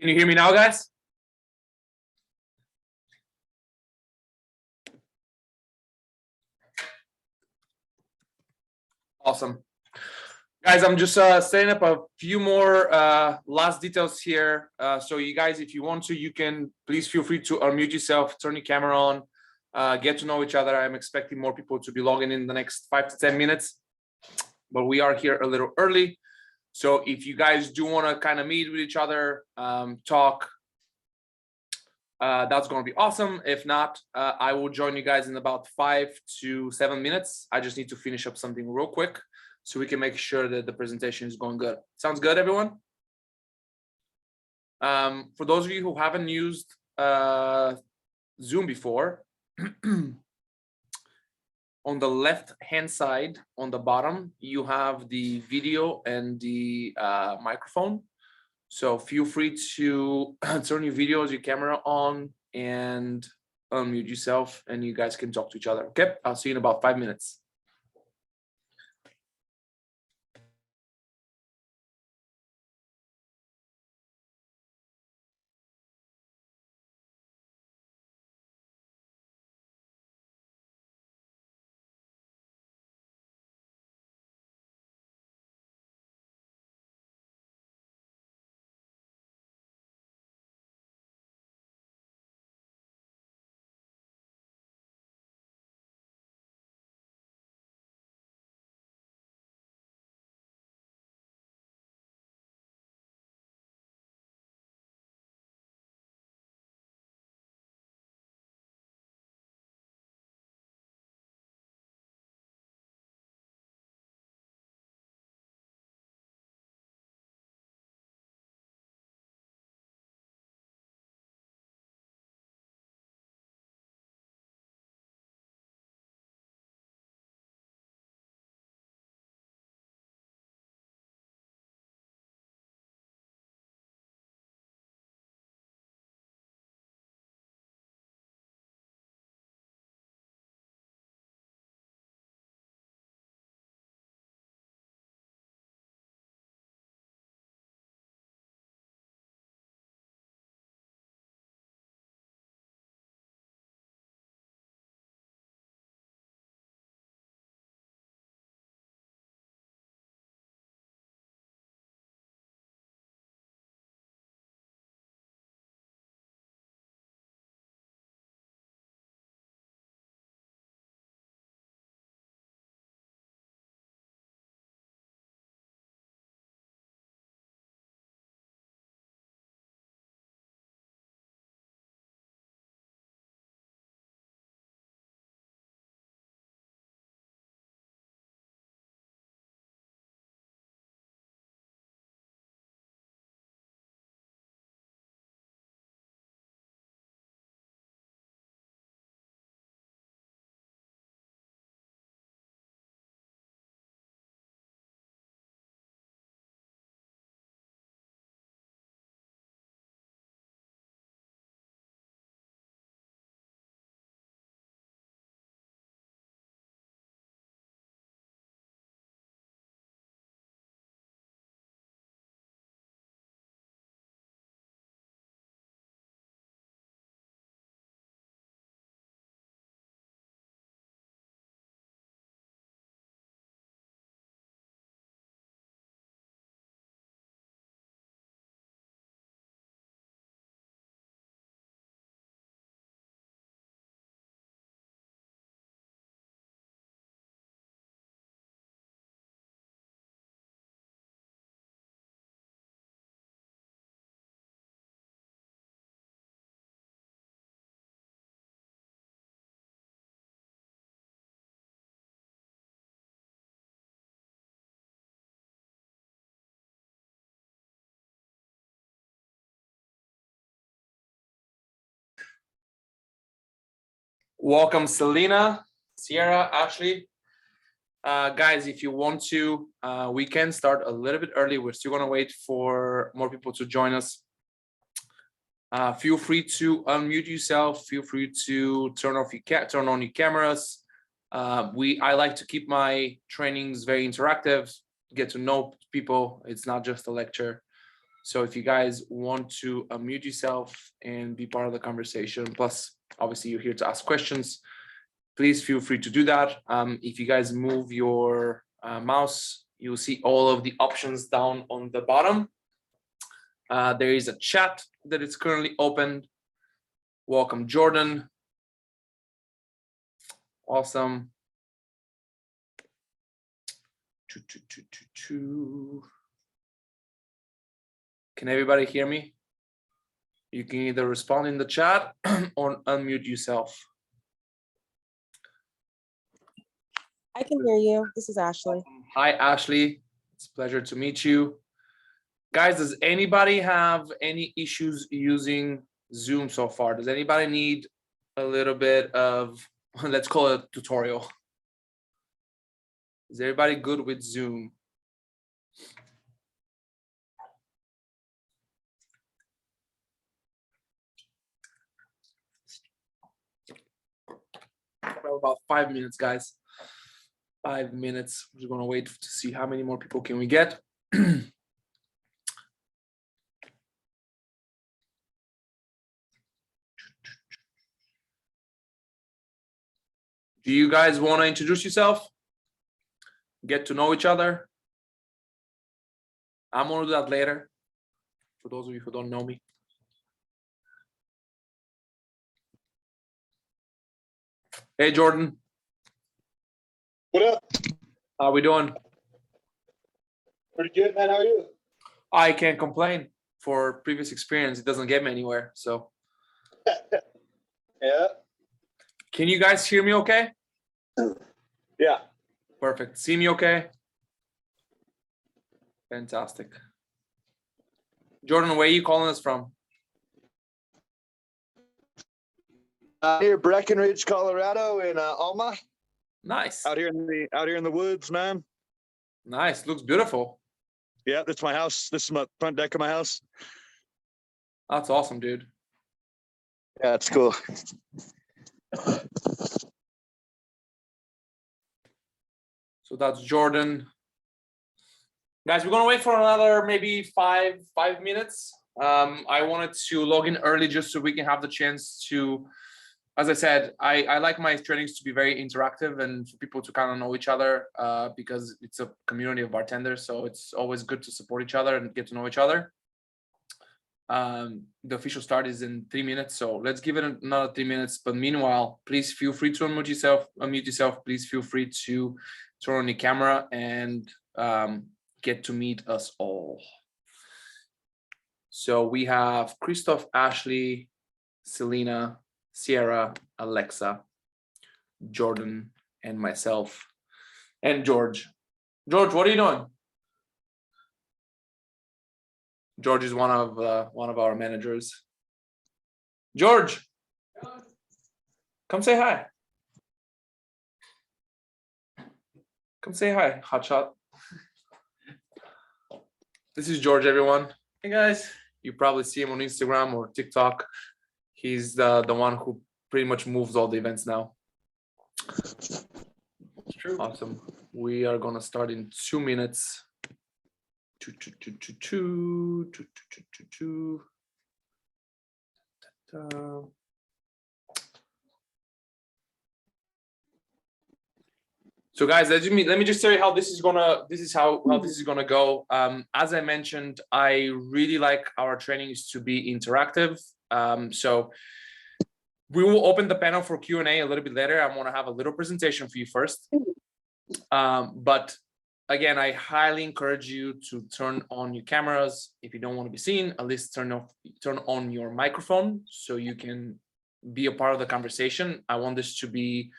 Can you hear me now, guys? Awesome. Guys, I'm just setting up a few more last details here. So you guys, if you want to, you can please feel free to unmute yourself, turn your camera on, get to know each other. I'm expecting more people to be logging in the next 5 to 10 minutes, but we are here a little early. So if you guys do want to kind of meet with each other, talk, that's going to be awesome. If not, I will join you guys in about 5 to 7 minutes. I just need to finish up something real quick so we can make sure that the presentation is going good. Sounds good, everyone? For those of you who haven't used Zoom before, on the left hand side on the bottom, you have the video and the microphone. So feel free to turn your videos, your camera on, and unmute yourself, and you guys can talk to each other. Okay, I'll see you in about 5 minutes. Welcome, Selena, Sierra, Ashley. Guys, if you want to, we can start a little bit early. We're still going to wait for more people to join us. Feel free to unmute yourself. Feel free to turn on your cameras. I like to keep my trainings very interactive, get to know people. It's not just a lecture. So if you guys want to unmute yourself and be part of the conversation, plus obviously you're here to ask questions, please feel free to do that. If you guys move your mouse, you'll see all of the options down on the bottom. There is a chat that is currently open. Welcome, Jordan. Awesome. Can everybody hear me? You can either respond in the chat or unmute yourself. I can hear you. This is Ashley. Hi, Ashley. It's a pleasure to meet you. Guys, does anybody have any issues using Zoom so far? Does anybody need a little bit of, let's call it a tutorial? Is everybody good with Zoom? About 5 minutes, guys. 5 minutes. We're gonna wait to see how many more people can we get. Do you guys want to introduce yourself? Get to know each other? I'm gonna do that later, for those of you who don't know me. Hey, Jordan. What up? How we doing? Pretty good, man. How are you? I can't complain. For previous experience, it doesn't get me anywhere. So, Yeah. can you guys hear me okay? Yeah. Perfect. See me okay? Fantastic. Jordan, where are you calling us from? Near Breckenridge, Colorado, in Alma. Nice. Out here in the woods, man. Nice. Looks beautiful. Yeah, that's my house. This is my front deck of my house. That's awesome, dude. Yeah, it's cool. So that's Jordan. Guys, we're gonna wait for another maybe five minutes. I wanted to log in early just so we can have the chance to, as I said, I like my trainings to be very interactive and for people to kind of know each other because it's a community of bartenders. So it's always good to support each other and get to know each other. The official start is in 3 minutes, so let's give it another 3 minutes. But meanwhile, please feel free to unmute yourself. Please feel free to turn on your camera and get to meet us all. So we have Christoph, Ashley, Selena, Sierra, Alexa, Jordan, and myself, and George. George, what are you doing? George is one of our managers. George, come say hi. Come say hi, hotshot. This is George, everyone. Hey guys. You probably see him on Instagram or TikTok. He's the one who pretty much moves all the events now. It's true. Awesome. We are gonna start in 2 minutes. So guys, let me just tell you how this is gonna go. As I mentioned, I really like our trainings to be interactive. So we will open the panel for Q&A a little bit later. I want to have a little presentation for you first. But again, I highly encourage you to turn on your cameras. If you don't want to be seen, at least turn on your microphone so you can be a part of the conversation. I want this to be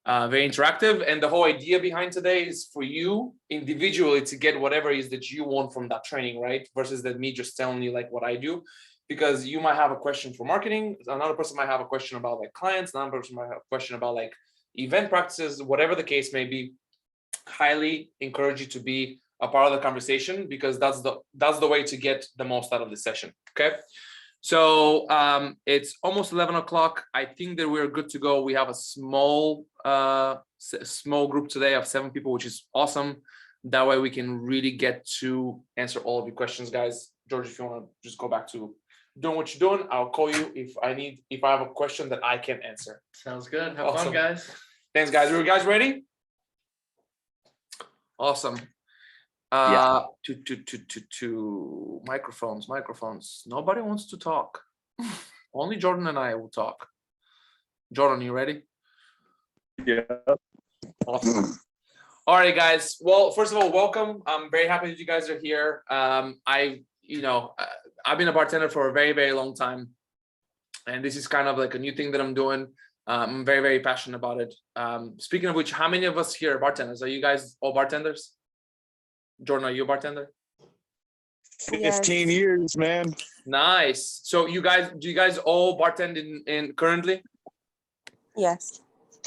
very interactive, and the whole idea behind today is for you individually to get whatever it is that you want from that training, right? Versus that me just telling you like what I do, because you might have a question for marketing, another person might have a question about like clients, another person might have a question about like event practices, whatever the case may be. Highly encourage you to be a part of the conversation, because that's the way to get the most out of the session. Okay, so it's almost 11 o'clock. I think that we're good to go. We have a small group today of 7 people, which is awesome. That way we can really get to answer all of your questions, guys. George, if you want to just go back to doing what you're doing, I'll call you if I have a question that I can answer. Sounds good. Have Awesome. fun, guys. Thanks, guys. Are you guys ready? Awesome. Yeah. To microphones. Nobody wants to talk. Only Jordan and I will talk. Jordan, you ready? Yeah. Awesome. All right, guys. Well, first of all, welcome. I'm very happy that you guys are here. I've been a bartender for a very, very long time, and this is kind of like a new thing that I'm doing. I'm very, very passionate about it. Speaking of which, how many of us here are bartenders? Are you guys all bartenders? Jordan, are you a bartender? 15 years, man. Nice. So do you guys all bartend in currently? Yes.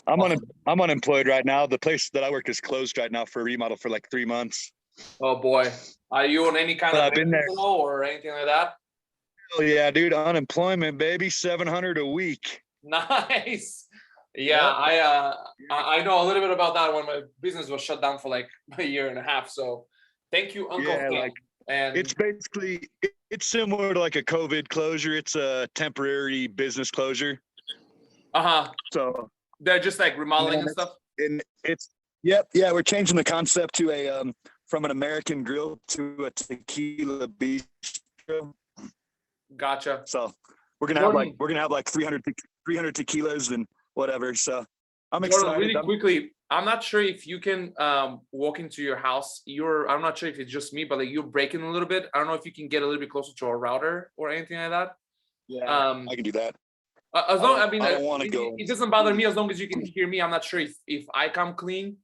I'm Awesome. I'm unemployed right now. The place that I work is closed right now for remodel for like 3 months. Oh boy. Are you on any kind But of I've been there. benefits at all or anything like that? Oh yeah, dude, unemployment, baby, 700 a week. Nice. Yeah, I know a little bit about that when my business was shut down for like a year and a half. So thank you, Uncle Yeah, Phil. like, And It's basically it's similar to like a COVID closure. It's a temporary business closure. So they're just like remodeling Yeah, and stuff. and it's yeah, we're changing the concept to a from an American grill to a tequila bistro. Gotcha. So we're gonna have like 300 tequilas and whatever. So I'm Jordan, excited. really quickly, I'm not sure if you can walk into your house. I'm not sure if it's just me, but like you're breaking a little bit. I don't know if you can get a little bit closer to a router or anything like that. Yeah, I can do that. As long, I don't wanna go. it doesn't bother me as long as you can hear me. I'm not sure if I come clean.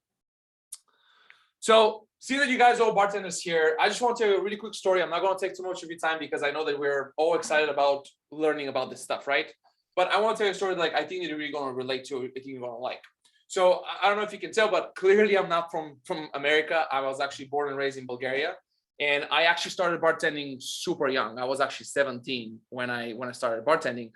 So, seeing that you guys are all bartenders here, I just want to tell you a really quick story. I'm not going to take too much of your time because I know that we're all excited about learning about this stuff, right? But I want to tell you a story that like I think that you're really going to relate to. I think you're going to like. So I don't know if you can tell, but clearly I'm not from America. I was actually born and raised in Bulgaria, and I actually started bartending super young. I was actually 17 when I started bartending.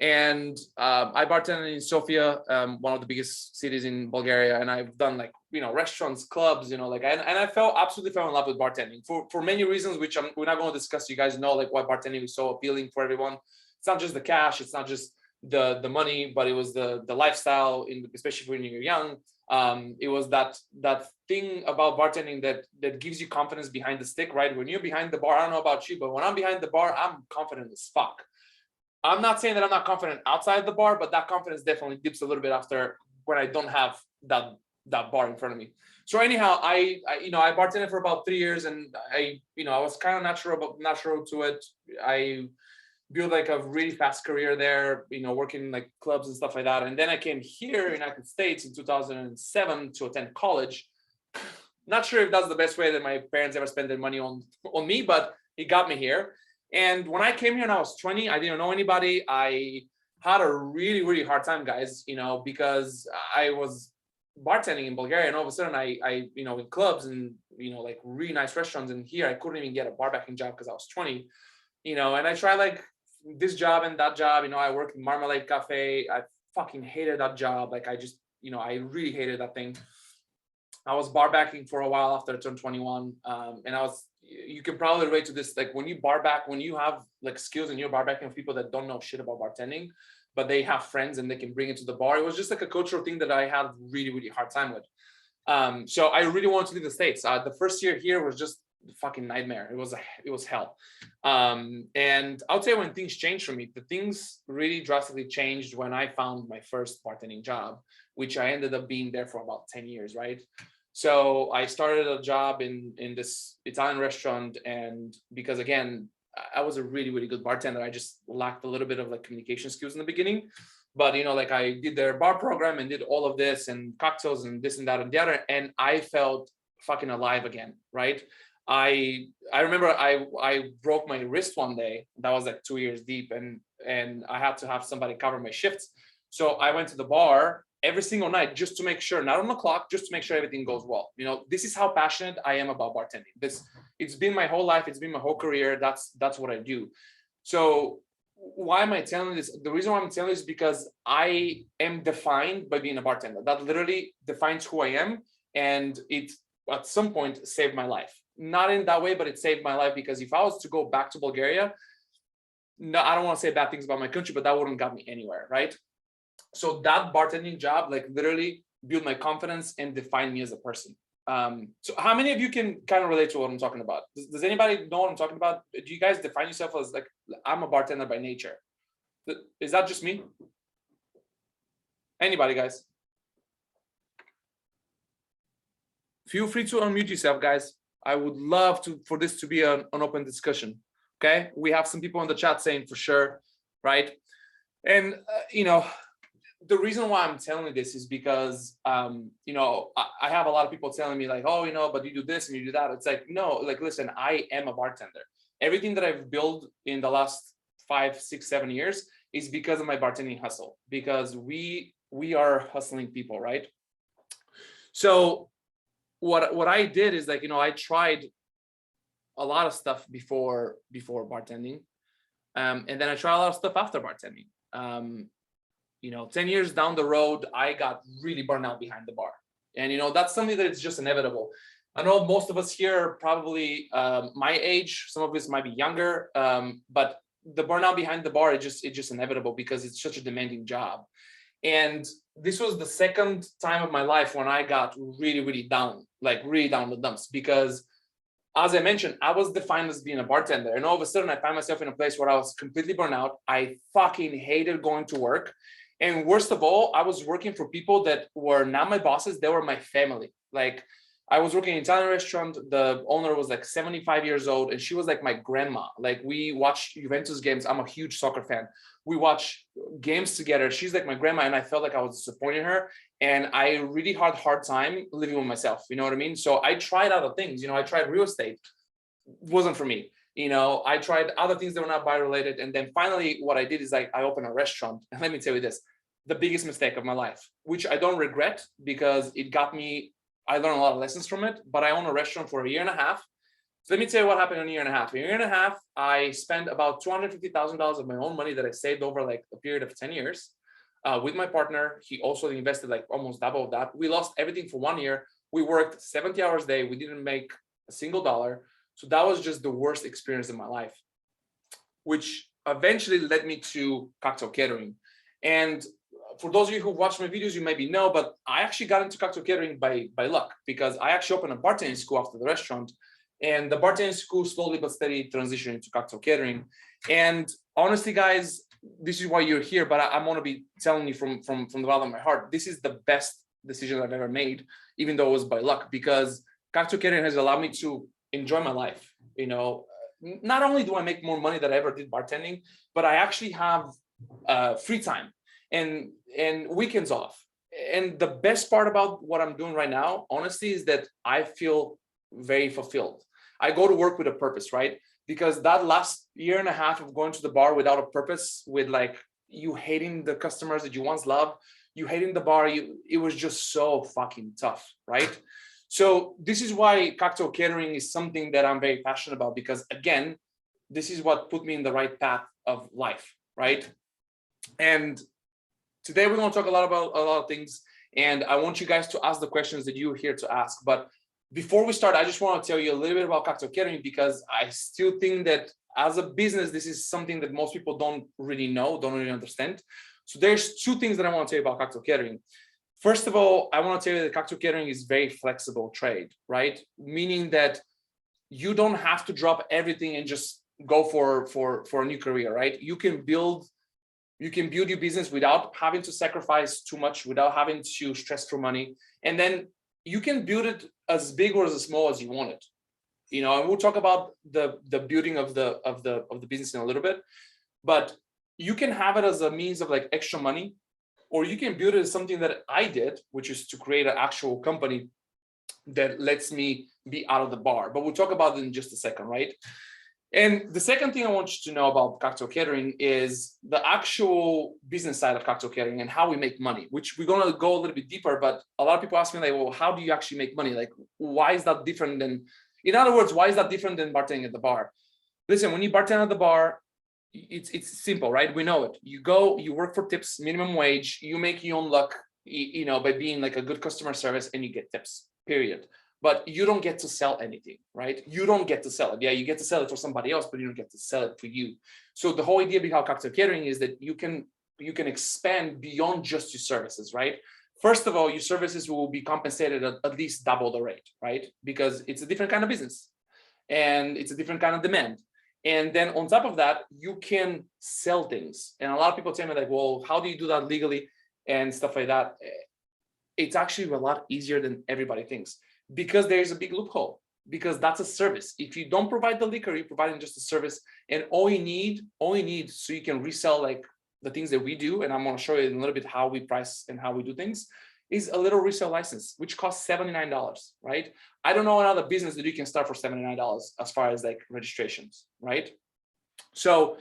And I bartended in Sofia, one of the biggest cities in Bulgaria, and I've done like restaurants, clubs, and I absolutely fell in love with bartending for many reasons, which we're not going to discuss. You guys know like why bartending is so appealing for everyone. It's not just the cash, it's not just the money, but it was the lifestyle, especially when you're young. It was that thing about bartending that gives you confidence behind the stick, right? When you're behind the bar, I don't know about you, but when I'm behind the bar, I'm confident as fuck. I'm not saying that I'm not confident outside the bar, but that confidence definitely dips a little bit after when I don't have that bar in front of me. So anyhow, I bartended for about 3 years, and I was kind of natural to it. I built like a really fast career there, working in like clubs and stuff like that. And then I came here in the United States in 2007 to attend college. Not sure if that's the best way that my parents ever spent their money on me, but it got me here. And when I came here and I was 20, I didn't know anybody. I had a really, really hard time, guys, because I was bartending in Bulgaria, and all of a sudden I in clubs and, like really nice restaurants. And here I couldn't even get a barbacking job because I was 20, and I tried like this job and that job. I worked in Marmalade Cafe. I fucking hated that job. Like I just, I really hated that thing. I was barbacking for a while after I turned 21. And you can probably relate to this. Like when you barback, when you have like skills and you're barbacking with people that don't know shit about bartending, but they have friends and they can bring it to the bar. It was just like a cultural thing that I had really, really hard time with. So I really wanted to leave the States. The first year here was just a fucking nightmare. It was hell. And I'll tell you when things changed for me. The things really drastically changed when I found my first bartending job, which I ended up being there for about 10 years, right? So I started a job in this Italian restaurant, and because again, I was a really, really good bartender. I just lacked a little bit of like communication skills in the beginning, but like I did their bar program and did all of this and cocktails and this and that and the other, and I felt fucking alive again, right? I remember I broke my wrist one day. That was like 2 years deep, and I had to have somebody cover my shifts. So I went to the bar every single night just to make sure, not on the clock, just to make sure everything goes well. This is how passionate I am about bartending. It's been my whole life. It's been my whole career. That's what I do. So why am I telling this? The reason why I'm telling this is because I am defined by being a bartender. That literally defines who I am. And it, at some point, saved my life. not in that way, but it saved my life, because if I was to go back to Bulgaria, no, I don't want to say bad things about my country, but that wouldn't got me anywhere, right? So that bartending job, like, literally built my confidence and defined me as a person. So how many of you can kind of relate to what I'm talking about? Does anybody know what I'm talking about? Do you guys define yourself as, like, I'm a bartender by nature? Is that just me? Anybody, guys? Feel free to unmute yourself, guys. I would love for this to be an open discussion. Okay, we have some people in the chat saying for sure, right? And the reason why I'm telling you this is because I have a lot of people telling me, like, oh, but you do this and you do that. It's like, no, like, listen, I am a bartender. Everything that I've built in the last 5, 6, 7 years is because of my bartending hustle, because we are hustling people, right? So what I did is, like, I tried a lot of stuff before bartending, and then I tried a lot of stuff after bartending. 10 years down the road, I got really burned out behind the bar, and that's something that it's just inevitable. I know most of us here are probably my age, some of us might be younger, but the burnout behind the bar, it's just inevitable, because it's such a demanding job. And this was the second time of my life when I got really, really down, like really down the dumps, because as I mentioned, I was defined as being a bartender, and all of a sudden I find myself in a place where I was completely burned out. I fucking hated going to work. And worst of all, I was working for people that were not my bosses, they were my family. Like, I was working in an Italian restaurant. The owner was like 75 years old, and she was like my grandma. Like, we watched Juventus games. I'm a huge soccer fan. We watch games together. She's like my grandma, and I felt like I was disappointing her. And I really had a hard time living with myself. You know what I mean? So I tried other things. I tried real estate. Wasn't for me. I tried other things that were not bar related. And then finally, what I did is I opened a restaurant. And let me tell you this, the biggest mistake of my life, which I don't regret, because it got me, I learned a lot of lessons from it, but I owned a restaurant for 1.5 years. So let me tell you what happened in 1.5 years. A 1.5 years, I spent about $250,000 of my own money that I saved over like a period of 10 years with my partner. He also invested like almost double of that. We lost everything for 1 year. We worked 70 hours a day. We didn't make a single dollar. So that was just the worst experience in my life, which eventually led me to cocktail catering. And for those of you who watch my videos, you maybe know, but I actually got into cocktail catering by luck, because I actually opened a bartending school after the restaurant, and the bartending school slowly but steady transitioned into cocktail catering. And honestly, guys, this is why you're here, but I'm going to be telling you from the bottom of my heart, this is the best decision I've ever made, even though it was by luck, because cocktail catering has allowed me to enjoy my life. Not only do I make more money than I ever did bartending, but I actually have free time and weekends off. And the best part about what I'm doing right now, honestly, is that I feel very fulfilled. I go to work with a purpose, right? Because that last 1.5 years of going to the bar without a purpose, with like you hating the customers that you once loved, you hating the bar, it was just so fucking tough, right? So this is why cocktail catering is something that I'm very passionate about, because again, this is what put me in the right path of life, right? And today we're going to talk a lot about a lot of things, and I want you guys to ask the questions that you're here to ask. But before we start, I just want to tell you a little bit about cocktail catering, because I still think that as a business, this is something that most people don't really know, don't really understand. So there's 2 things that I want to tell you about cocktail catering. First of all, I want to tell you that cocktail catering is very flexible trade, right? Meaning that you don't have to drop everything and just go for a new career, right? You can build your business without having to sacrifice too much, without having to stress for money, and then you can build it as big or as small as you want it. And we'll talk about the building of the business in a little bit, but you can have it as a means of like extra money, or you can build it as something that I did, which is to create an actual company that lets me be out of the bar. But we'll talk about it in just a second, right? And the second thing I want you to know about cocktail catering is the actual business side of cocktail catering and how we make money, which we're going to go a little bit deeper. But a lot of people ask me, like, well, how do you actually make money? Like, why is that different than, in other words, why is that different than bartending at the bar? Listen, when you bartend at the bar, it's simple, right? We know it. You go, you work for tips, minimum wage, you make your own luck, by being like a good customer service, and you get tips, period. but you don't get to sell anything, right? You don't get to sell it. Yeah, you get to sell it for somebody else, but you don't get to sell it for you. So the whole idea behind cocktail catering is that you can expand beyond just your services, right? First of all, your services will be compensated at least double the rate, right? Because it's a different kind of business and it's a different kind of demand. And then on top of that, you can sell things. And a lot of people tell me like, well, how do you do that legally and stuff like that? It's actually a lot easier than everybody thinks, because there's a big loophole, because that's a service. If you don't provide the liquor, you're providing just a service, and all you need so you can resell like the things that we do, and I'm going to show you in a little bit how we price and how we do things, is a little resale license, which costs $79, right? I don't know another business that you can start for $79 as far as like registrations, right? So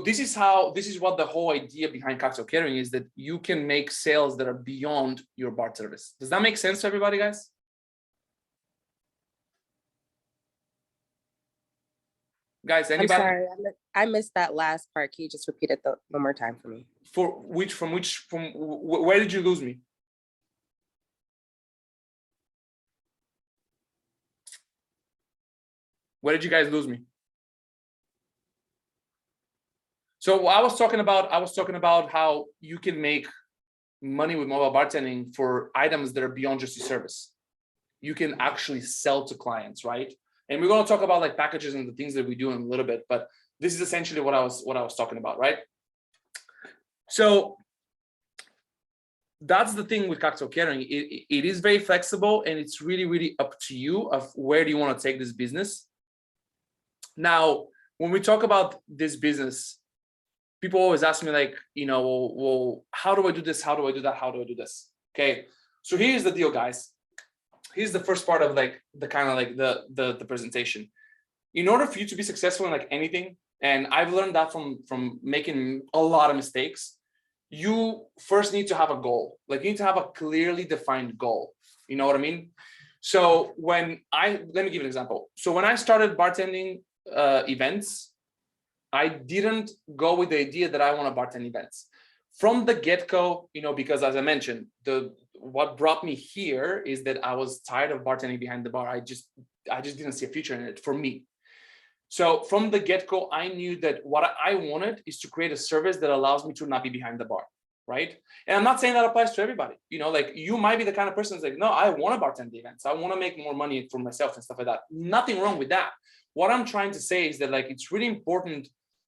this is what the whole idea behind cocktail catering is, that you can make sales that are beyond your bar service. Does that make sense to everybody, guys? Guys, I'm anybody? sorry, I missed that last part. Can you just repeat it one more time for me? Where did you lose me? Where did you guys lose me? So I was talking about how you can make money with mobile bartending for items that are beyond just your service. You can actually sell to clients, right? And we're going to talk about like packages and the things that we do in a little bit, but this is essentially what I was talking about, right? So that's the thing with cocktail catering. It is very flexible, and it's really, really up to you of where do you want to take this business. Now, when we talk about this business, people always ask me like, well, how do I do this? How do I do that? How do I do this? Okay. So here's the deal, guys. Here's the first part of like the kind of like the presentation. In order for you to be successful in like anything, and I've learned that from making a lot of mistakes, you first need to have a goal. Like you need to have a clearly defined goal. You know what I mean? So let me give you an example. So when I started bartending events, I didn't go with the idea that I want to bartend events from the get-go, because as I mentioned, what brought me here is that I was tired of bartending behind the bar. I just didn't see a future in it for me. So from the get-go, I knew that what I wanted is to create a service that allows me to not be behind the bar, right? And I'm not saying that applies to everybody. Like you might be the kind of person that's like, no, I want to bartend the events. I want to make more money for myself and stuff like that. Nothing wrong with that. What I'm trying to say is that like it's really important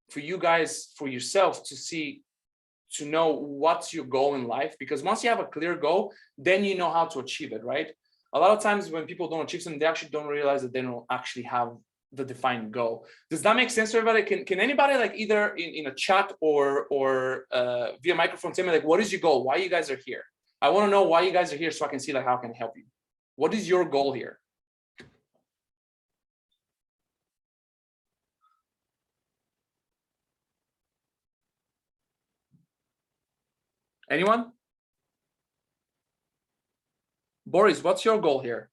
for you guys, for yourself to know what's your goal in life, because once you have a clear goal, then you know how to achieve it, right? A lot of times when people don't achieve something, they actually don't realize that they don't actually have the defined goal. Does that make sense to everybody? Can anybody like either in a chat or via microphone tell me like, what is your goal? Why you guys are here? I want to know why you guys are here so I can see like how I can help you. What is your goal here? Anyone? Boris, what's your goal here?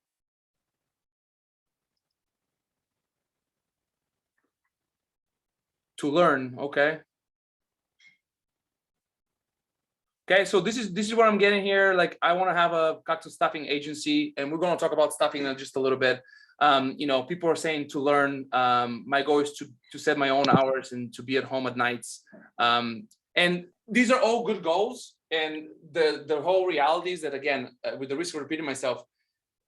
To learn, okay. Okay, so this is what I'm getting here. Like I want to have a cocktail staffing agency, and we're going to talk about staffing in just a little bit. People are saying to learn. My goal is to set my own hours and to be at home at nights. And these are all good goals. And the whole reality is that, again, with the risk of repeating myself,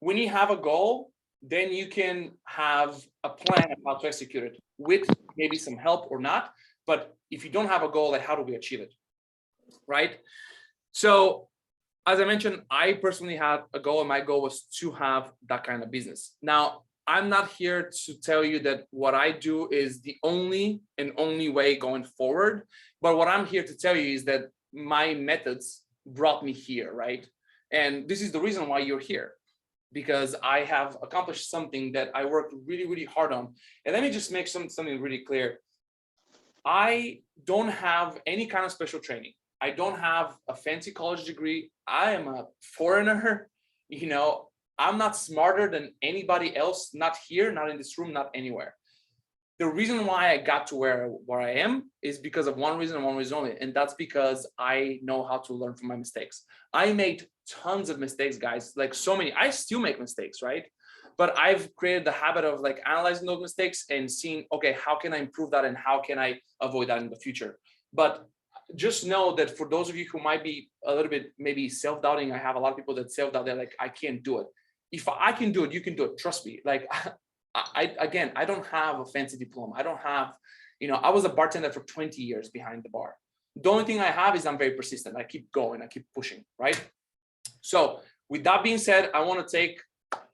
when you have a goal, then you can have a plan of how to execute it with maybe some help or not. But if you don't have a goal, like how do we achieve it, right? So as I mentioned, I personally had a goal, and my goal was to have that kind of business. Now, I'm not here to tell you that what I do is the only way going forward. But what I'm here to tell you is that my methods brought me here, right? And this is the reason why you're here, because I have accomplished something that I worked really, really hard on. And let me just make something really clear. I don't have any kind of special training. I don't have a fancy college degree. I am a foreigner. I'm not smarter than anybody else, not here, not in this room, not anywhere. The reason why I got to where I am is because of one reason and one reason only, and that's because I know how to learn from my mistakes. I made tons of mistakes, guys, like so many. I still make mistakes, right? but I've created the habit of like analyzing those mistakes and seeing, okay, how can I improve that and how can I avoid that in the future? But just know that for those of you who might be a little bit maybe self-doubting, I have a lot of people that self-doubt, they're like, I can't do it. If I can do it, you can do it. Trust me. Like, I don't have a fancy diploma. I don't have, I was a bartender for 20 years behind the bar. The only thing I have is I'm very persistent. I keep going, I keep pushing, right? So with that being said, I want to take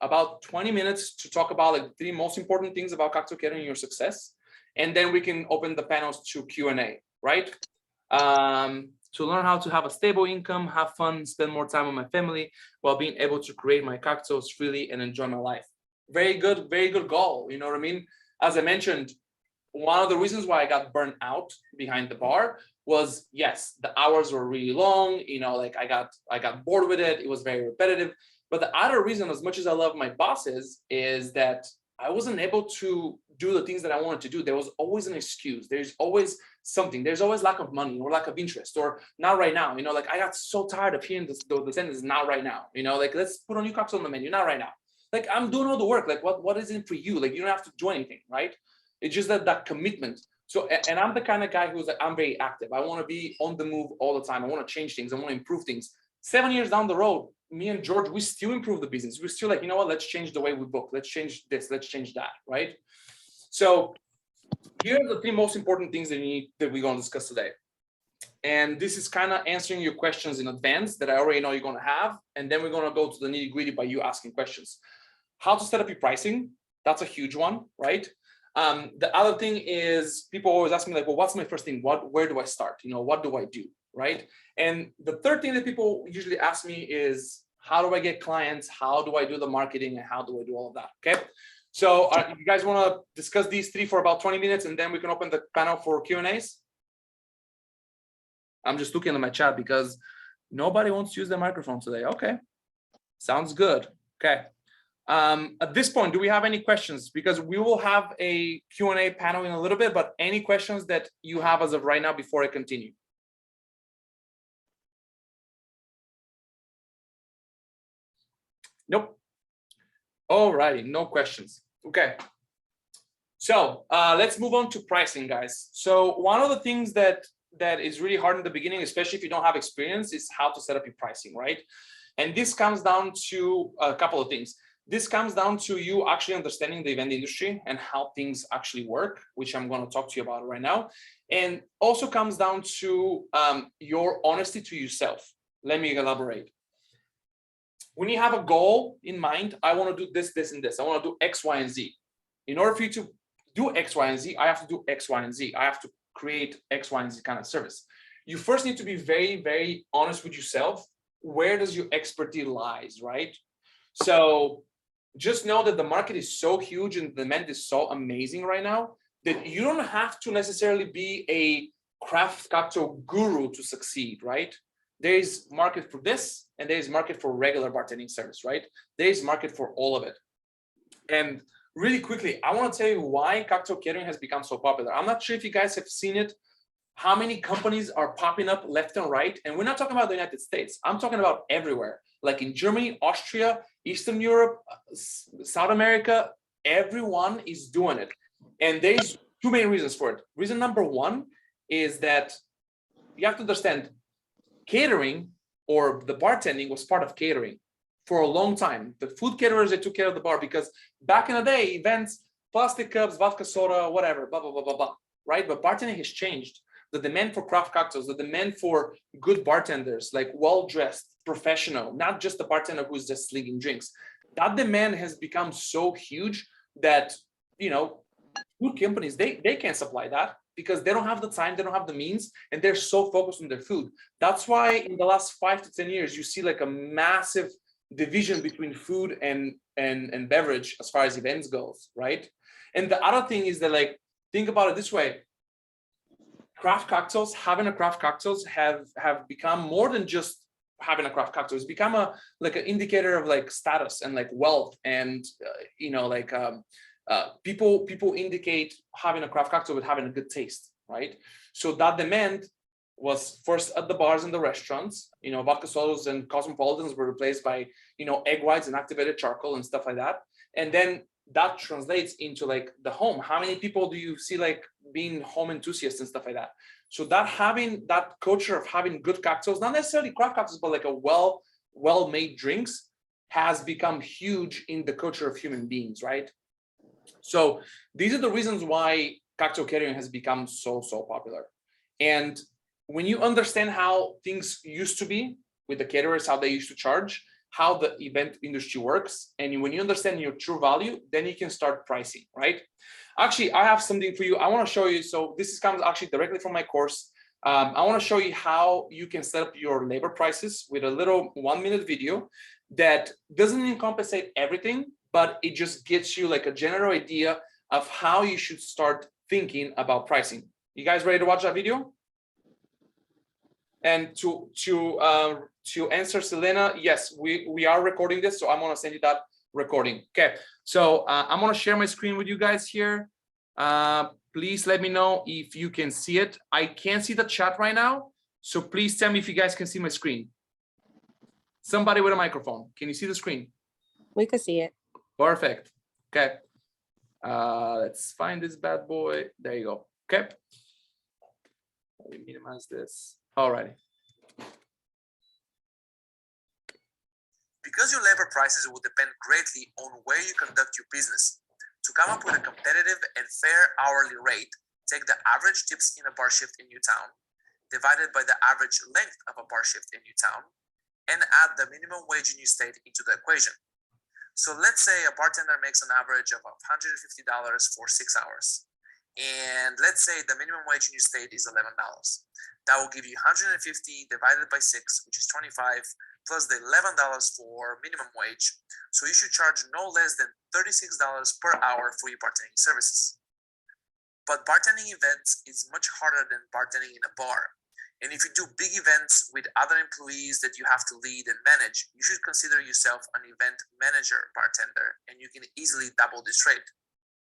about 20 minutes to talk about like the 3 most important things about cocktail catering and your success. And then we can open the panels to Q&A, right? To learn how to have a stable income, have fun, spend more time with my family while being able to create my cocktails freely and enjoy my life. Very good goal. You know what I mean? As I mentioned, one of the reasons why I got burnt out behind the bar was, yes, the hours were really long. Like I got bored with it. It was very repetitive. But the other reason, as much as I love my bosses, is that I wasn't able to do the things that I wanted to do. There was always an excuse. There's always something. There's always lack of money or lack of interest or not right now. Like I got so tired of hearing the sentence, not right now. Like, let's put a new cocktail on the menu, not right now. Like, I'm doing all the work. Like, what is it for you? Like, you don't have to do anything, right? It's just that commitment. So, and I'm the kind of guy who's like, I'm very active. I want to be on the move all the time. I want to change things. I want to improve things. 7 years down the road, me and George, we still improve the business. We're still like, you know what? Let's change the way we book. Let's change this. Let's change that, right? So here are the 3 most important things that we're going to discuss today. And this is kind of answering your questions in advance that I already know you're going to have. And then we're going to go to the nitty gritty by you asking questions. How to set up your pricing. That's a huge one, right? The other thing is people always ask me like, well, what's my first thing? Where do I start? What do I do, right? And the third thing that people usually ask me is, how do I get clients? How do I do the marketing? And how do I do all of that? Okay. So you guys want to discuss these 3 for about 20 minutes and then we can open the panel for Q&As? I'm just looking at my chat because nobody wants to use the microphone today. Okay. Sounds good. Okay. At this point, do we have any questions? Because we will have a Q&A panel in a little bit, but any questions that you have as of right now before I continue? Nope. All righty, no questions. Okay. So let's move on to pricing, guys. So one of the things that is really hard in the beginning, especially if you don't have experience, is how to set up your pricing, right? And this comes down to a couple of things. This comes down to you actually understanding the event industry and how things actually work, which I'm going to talk to you about right now. And also comes down to your honesty to yourself. Let me elaborate. When you have a goal in mind, I want to do this, this, and this. I want to do X, Y, and Z. In order for you to do X, Y, and Z, I have to do X, Y, and Z. I have to create X, Y, and Z kind of service. You first need to be very, very honest with yourself. Where does your expertise lies, right? So just know that the market is so huge and the demand is so amazing right now that you don't have to necessarily be a craft cocktail guru to succeed, right? There is market for this and there is market for regular bartending service, right? There is market for all of it. And really quickly, I want to tell you why cocktail catering has become so popular. I'm not sure if you guys have seen it, how many companies are popping up left and right. And we're not talking about the United States. I'm talking about everywhere. Like in Germany, Austria, Eastern Europe, South America, everyone is doing it. And there's 2 main reasons for it. Reason number 1 is that you have to understand catering or the bartending was part of catering for a long time. The food caterers, they took care of the bar because back in the day, events, plastic cups, vodka soda, whatever, blah, blah, blah, blah, blah, right? But bartending has changed. The demand for craft cocktails, the demand for good bartenders, like well-dressed, professional, not just the bartender who's just slinging drinks. That demand has become so huge that, food companies, they can't supply that because they don't have the time, they don't have the means, and they're so focused on their food. That's why in the last 5 to 10 years, you see like a massive division between food and beverage as far as events goes, right? And the other thing is that, like, think about it this way. Craft cocktails, having a craft cocktails have become more than just having a craft cocktail. It's become an indicator of like status and like wealth, and people indicate having a craft cocktail with having a good taste, right? So that demand was first at the bars and the restaurants. Vodka sodas and cosmopolitans were replaced by egg whites and activated charcoal and stuff like that. And then that translates into like the home. How many people do you see like being home enthusiasts and stuff like that? So that having that culture of having good cocktails, not necessarily craft cocktails, but like a well-made drinks, has become huge in the culture of human beings, right? So these are the reasons why cocktail catering has become so popular. And when you understand how things used to be with the caterers, how they used to charge, how the event industry works, and when you understand your true value, then you can start pricing, right? Actually, I have something for you. I want to show you. So this comes actually directly from my course. I want to show you how you can set up your labor prices with a little 1-minute video that doesn't compensate everything, but it just gets you like a general idea of how you should start thinking about pricing. You guys ready to watch that video? And to answer Selena, yes, we are recording this, so I'm gonna send you that recording. Okay, so I'm gonna share my screen with you guys here. Please let me know if you can see it. I can't see the chat right now, so please tell me if you guys can see my screen. Somebody with a microphone, can you see the screen? We could see it. Perfect. Okay. Let's find this bad boy. There you go. Okay. Let me minimize this. Alrighty. Because your labor prices will depend greatly on where you conduct your business. To come up with a competitive and fair hourly rate, take the average tips in a bar shift in your town, divided by the average length of a bar shift in your town, and add the minimum wage in your state into the equation. So let's say a bartender makes an average of $150 for 6 hours. And let's say the minimum wage in your state is $11. That will give you 150 divided by 6, which is 25, plus the $11 for minimum wage. So you should charge no less than $36 per hour for your bartending services. But bartending events is much harder than bartending in a bar. And if you do big events with other employees that you have to lead and manage, you should consider yourself an event manager bartender, and you can easily double this rate.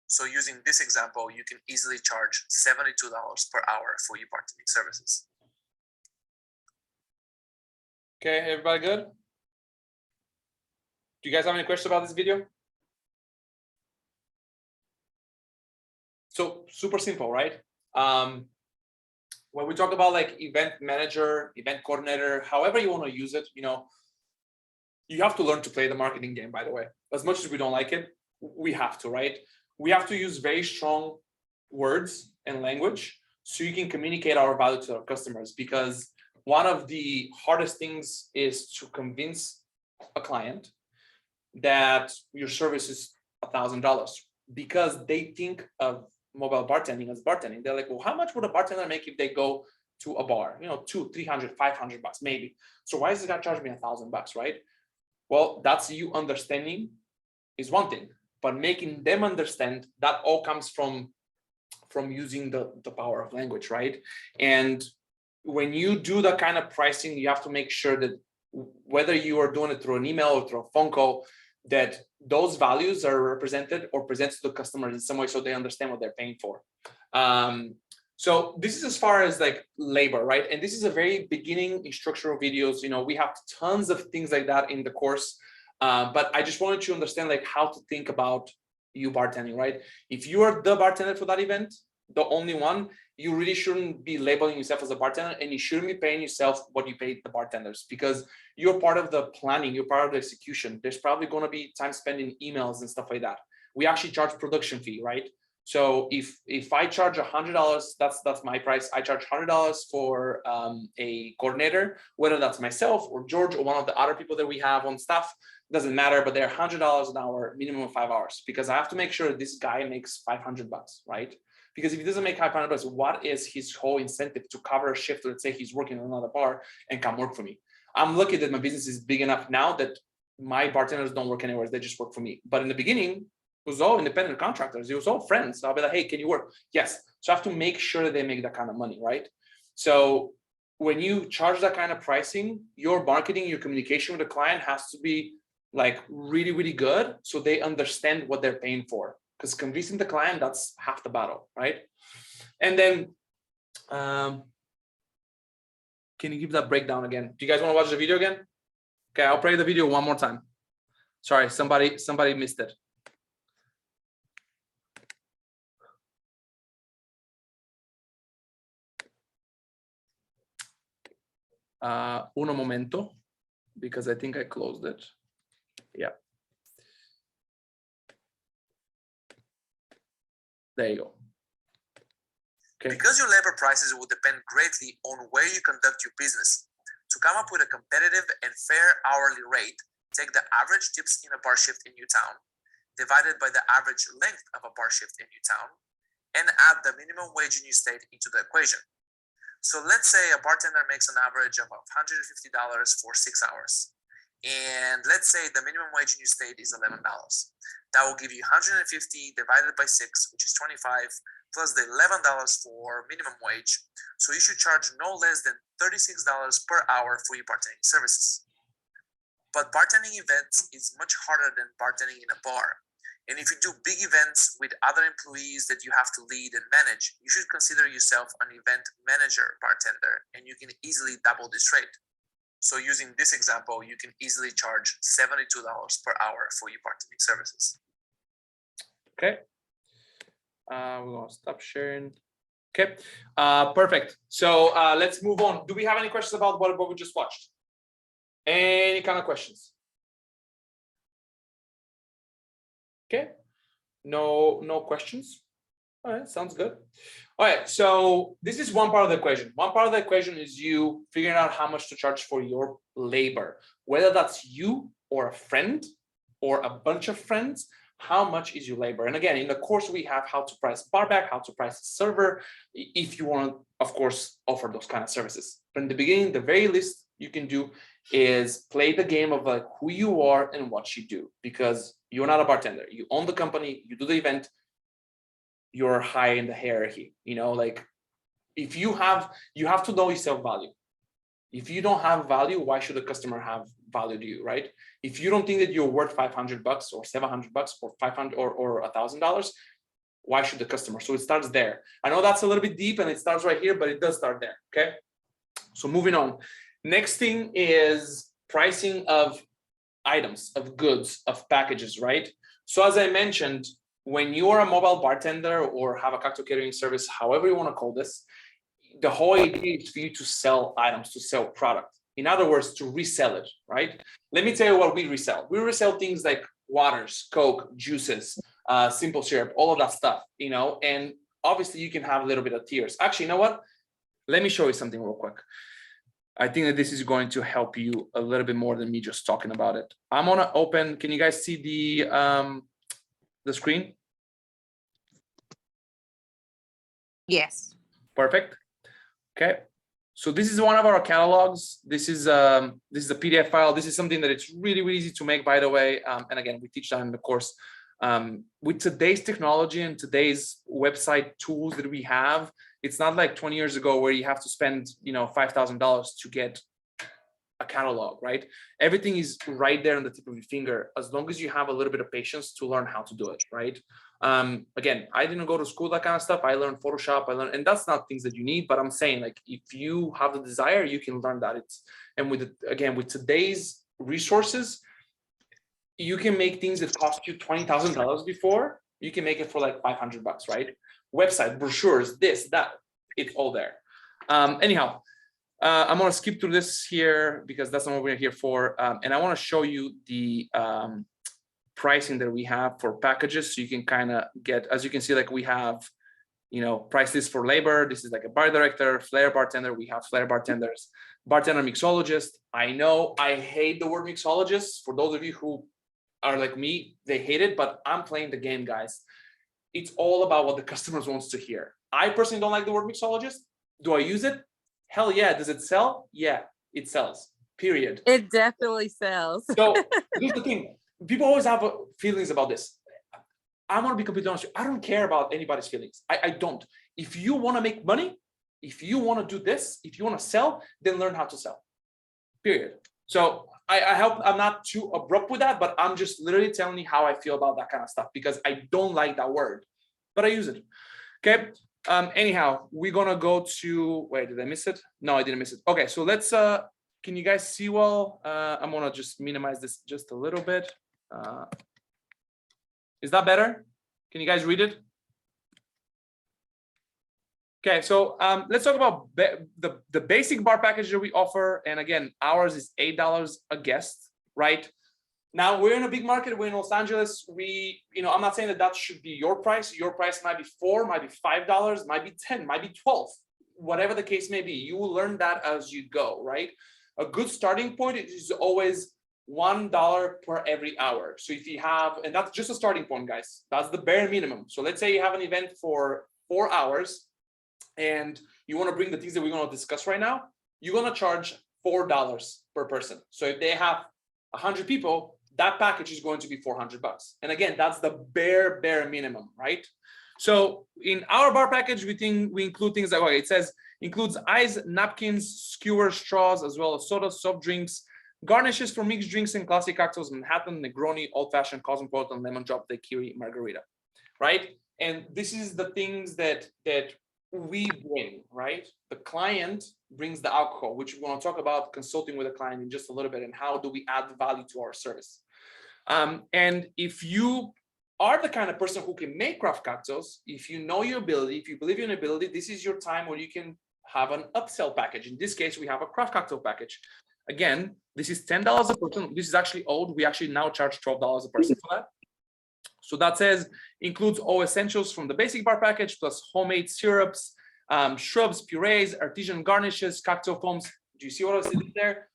So using this example, you can easily charge $72 per hour for your bartending services. Okay, everybody good? Do you guys have any questions about this video? So super simple, right? When we talk about like event manager, event coordinator, however you want to use it, you know, you have to learn to play the marketing game, by the way. As much as we don't like it, we have to, right? We have to use very strong words and language so you can communicate our value to our customers, because one of the hardest things is to convince a client that your service is $1,000, because they think of mobile bartending as bartending. They're like, well, how much would a bartender make if they go to a bar? You know, $200, $300, $500 maybe. So why is this guy charging me $1,000, right? Well, that's you understanding is one thing, but making them understand, that all comes from using the power of language, right? And when you do that kind of pricing, you have to make sure that whether you are doing it through an email or through a phone call, that those values are represented or presented to the customers in some way so they understand what they're paying for. So this is as far as like labor, right? And this is a very beginning instructional videos. You know, we have tons of things like that in the course, but I just wanted you to understand like how to think about you bartending, right? If you are the bartender for that event, the only one, you really shouldn't be labeling yourself as a bartender, and you shouldn't be paying yourself what you pay the bartenders, because you're part of the planning, you're part of the execution. There's probably going to be time spent in emails and stuff like that. We actually charge production fee, right? So if I charge $100, that's my price. I charge $100 for a coordinator, whether that's myself or George or one of the other people that we have on staff, doesn't matter, but they're $100 an hour, minimum of 5 hours, because I have to make sure this guy makes $500, right? Because if he doesn't make $500, what is his whole incentive to cover a shift? Let's say he's working in another bar and come work for me. I'm lucky that my business is big enough now that my bartenders don't work anywhere. They just work for me. But in the beginning, it was all independent contractors. It was all friends. So I'll be like, hey, can you work? Yes. So I have to make sure that they make that kind of money, right? So when you charge that kind of pricing, your marketing, your communication with the client has to be like really, really good, so they understand what they're paying for. Because convincing the client, that's half the battle, right? And then, can you give that breakdown again? Do you guys want to watch the video again? Okay, I'll play the video one more time. Sorry, somebody missed it. Uno momento, because I think I closed it. Yeah. There you go. Okay. Because your labor prices will depend greatly on where you conduct your business. To come up with a competitive and fair hourly rate, take the average tips in a bar shift in your town, divided by the average length of a bar shift in your town, and add the minimum wage in your state into the equation. So let's say a bartender makes an average of $150 for 6 hours. And let's say the minimum wage in your state is $11. That will give you 150 divided by 6, which is 25, plus the $11 for minimum wage. So you should charge no less than $36 per hour for your bartending services. But bartending events is much harder than bartending in a bar. And if you do big events with other employees that you have to lead and manage, you should consider yourself an event manager bartender, and you can easily double this rate. So using this example, you can easily charge $72 per hour for your bartending services. Okay. We're gonna stop sharing. Okay. Perfect. So let's move on. Do we have any questions about what we just watched? Any kind of questions? Okay. No questions. All right, sounds good. All right, so this is one part of the equation. One part of the equation is you figuring out how much to charge for your labor, whether that's you or a friend or a bunch of friends. How much is your labor? And again, in the course we have how to price barback, how to price a server, if you want to, of course, offer those kind of services. But in the beginning, the very least you can do is play the game of like who you are and what you do, because you're not a bartender. You own the company, you do the event, you're high in the hierarchy. You know, like if you have to know your self value. If you don't have value, why should the customer have value to you, right? If you don't think that you're worth $500 or $700 or $500 or $1,000, why should the customer? So it starts there. I know that's a little bit deep and it starts right here, but it does start there. Okay. So moving on. Next thing is pricing of items, of goods, of packages, right? So as I mentioned, when you are a mobile bartender or have a cocktail catering service, however you want to call this, the whole idea is for you to sell items, to sell product. In other words, to resell it, right? Let me tell you what we resell. We resell things like waters, Coke, juices, simple syrup, all of that stuff, you know, and obviously you can have a little bit of tiers. Actually, you know what? Let me show you something real quick. I think that this is going to help you a little bit more than me just talking about it. I'm gonna open, can you guys see the screen? Yes. Perfect. Okay. So this is one of our catalogs. This is a PDF file. This is something that it's really, really easy to make, by the way. And again, we teach that in the course. With today's technology and today's website tools that we have, it's not like 20 years ago where you have to spend, you know, $5,000 to get a catalog, right? Everything is right there on the tip of your finger, as long as you have a little bit of patience to learn how to do it, right? Again, I didn't go to school, that kind of stuff. I learned Photoshop, and that's not things that you need, but I'm saying, like, if you have the desire, you can learn that. And with today's resources, you can make things that cost you $20,000 before, you can make it for like $500, right? Website, brochures, this, that, it's all there. Anyhow, I'm gonna skip through this here because that's not what we're here for. And I wanna show you the pricing that we have for packages, so you can kind of get, as you can see, like we have, you know, price list for labor. This is like a bar director, flair bartender. We have flair bartenders, bartender mixologist. I know I hate the word mixologist. For those of you who are like me, they hate it, but I'm playing the game, guys. It's all about what the customers wants to hear. I personally don't like the word mixologist. Do I use it? Hell yeah. Does it sell? Yeah, it sells, period. It definitely sells. So here's the thing. People always have feelings about this. I want to be completely honest with you. I don't care about anybody's feelings. I don't. If you want to make money, if you want to do this, if you want to sell, then learn how to sell, period. So I hope I'm not too abrupt with that, but I'm just literally telling you how I feel about that kind of stuff, because I don't like that word, but I use it. Okay. Anyhow, we're going to go to, wait, did I miss it? No, I didn't miss it. Okay. So let's, can you guys see well? I'm going to just minimize this just a little bit. Is that better? Can you guys read it? Okay, so let's talk about the basic bar package that we offer. And again, ours is $8 a guest, right? Now we're in a big market. We're in Los Angeles. I'm not saying that should be your price. Your price might be $4, might be $5, might be 10, might be 12, whatever the case may be. You will learn that as you go, right? A good starting point is always $1 per every hour. So if you have, and that's just a starting point, guys, that's the bare minimum. So let's say you have an event for 4 hours and you want to bring the things that we're going to discuss right now, you're going to charge $4 per person. So if they have 100 people, that package is going to be $400. And again, that's the bare minimum, right? So in our bar package, we include things like, okay, it says includes ice, napkins, skewers, straws, as well as sodas, soft drinks, garnishes for mixed drinks and classic cocktails, Manhattan, Negroni, Old Fashioned, Cosmopolitan, Lemon Drop, Daiquiri, Margarita, right? And this is the things that we bring, right? The client brings the alcohol, which we're going to talk about consulting with a client in just a little bit, and how do we add value to our service. And if you are the kind of person who can make craft cocktails, if you know your ability, if you believe in your ability, this is your time where you can have an upsell package. In this case, we have a craft cocktail package. Again, this is $10 a person. This is actually old. We actually now charge $12 a person for that. So that says includes all essentials from the basic bar package, plus homemade syrups, shrubs, purees, artisan garnishes, cocktail foams. Do you see what I was saying there?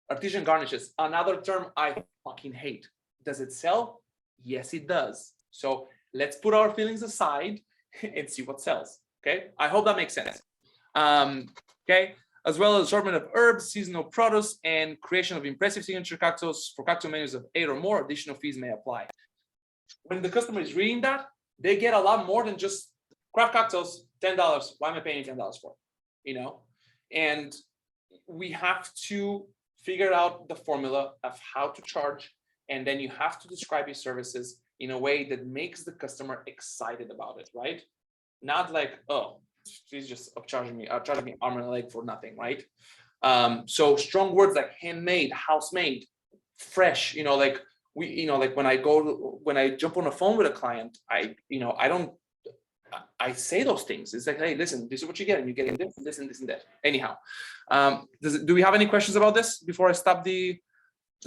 Artisan garnishes, another term I fucking hate. Does it sell? Yes, it does. So let's put our feelings aside and see what sells. Okay, I hope that makes sense. Okay, as well as assortment of herbs, seasonal produce, and creation of impressive signature cocktails for cocktail menus of 8 or more. Additional fees may apply. When the customer is reading that, they get a lot more than just craft cocktails, $10. Why am I paying $10 for? And we have to figure out the formula of how to charge, and then you have to describe your services in a way that makes the customer excited about it, right? Not like, oh, she's just charging me arm and a leg for nothing, right? So strong words like handmade, house-made, fresh, like when I jump on a phone with a client, I say those things. It's like, hey, listen, this is what you get, and you're getting this and this and that. Anyhow, do we have any questions about this before I stop the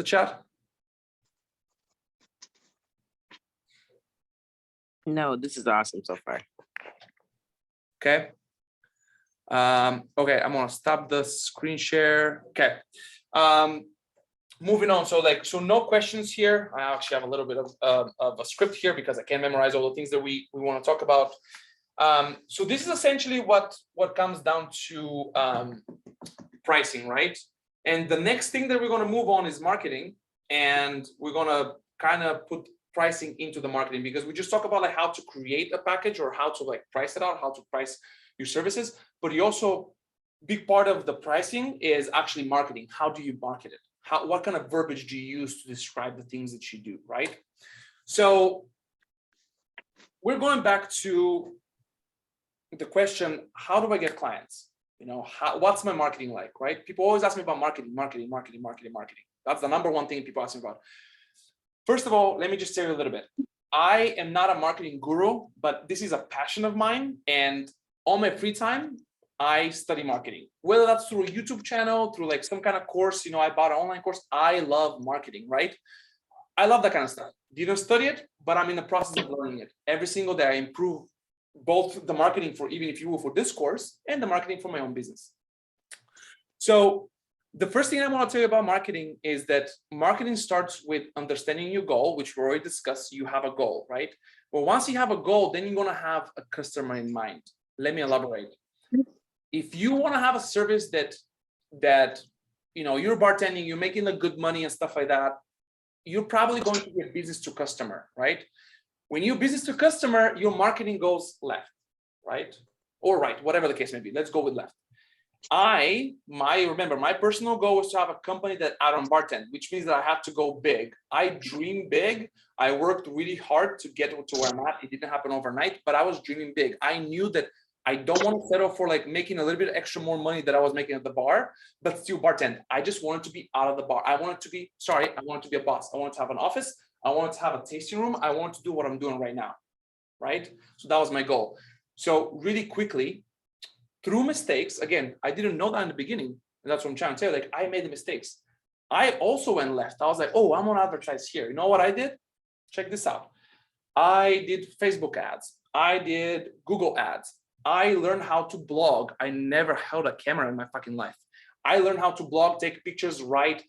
chat? No, this is awesome so far. Okay. Okay, I'm gonna stop the screen share. Okay. Moving on. So no questions here. I actually have a little bit of a script here because I can't memorize all the things that we want to talk about. So this is essentially what comes down to pricing, right? And the next thing that we're going to move on is marketing, and we're going to kind of put pricing into the marketing, because we just talk about how to create a package or how to price it out, how to price your services. But you also, big part of the pricing is actually marketing. How do you market it? What kind of verbiage do you use to describe the things that you do, right? So we're going back to the question, how do I get clients? What's my marketing like, right? People always ask me about marketing. That's the number one thing people ask me about. First of all, let me just tell you a little bit. I am not a marketing guru, but this is a passion of mine. And on my free time, I study marketing, whether that's through a YouTube channel, through some kind of course. I bought an online course. I love marketing, right? I love that kind of stuff. Didn't study it, but I'm in the process of learning it. Every single day I improve both the marketing for, even if you will, for this course, and the marketing for my own business. So the first thing I want to tell you about marketing is that marketing starts with understanding your goal, which we already discussed. You have a goal, right? Well, once you have a goal, then you're going to have a customer in mind. Let me elaborate. If you want to have a service that you're bartending, you're making good money and stuff like that, you're probably going to be a business to customer, right? When you're business to customer, your marketing goes left, right? Or right, whatever the case may be. Let's go with left. Remember, my personal goal was to have a company that I don't bartend, which means that I have to go big. I dream big. I worked really hard to get to where I'm at. It didn't happen overnight, but I was dreaming big. I knew that I don't want to settle for making a little bit extra more money that I was making at the bar, but still bartend. I just wanted to be out of the bar. I wanted to be a boss. I wanted to have an office. I wanted to have a tasting room. I wanted to do what I'm doing right now, right? So that was my goal. So really quickly, through mistakes, again, I didn't know that in the beginning. And that's what I'm trying to tell you. Like, I made the mistakes. I also went left. I was like, oh, I'm gonna advertise here. You know what I did? Check this out. I did Facebook ads. I did Google ads. I learned how to blog. I never held a camera in my fucking life. I learned how to blog, take pictures, write,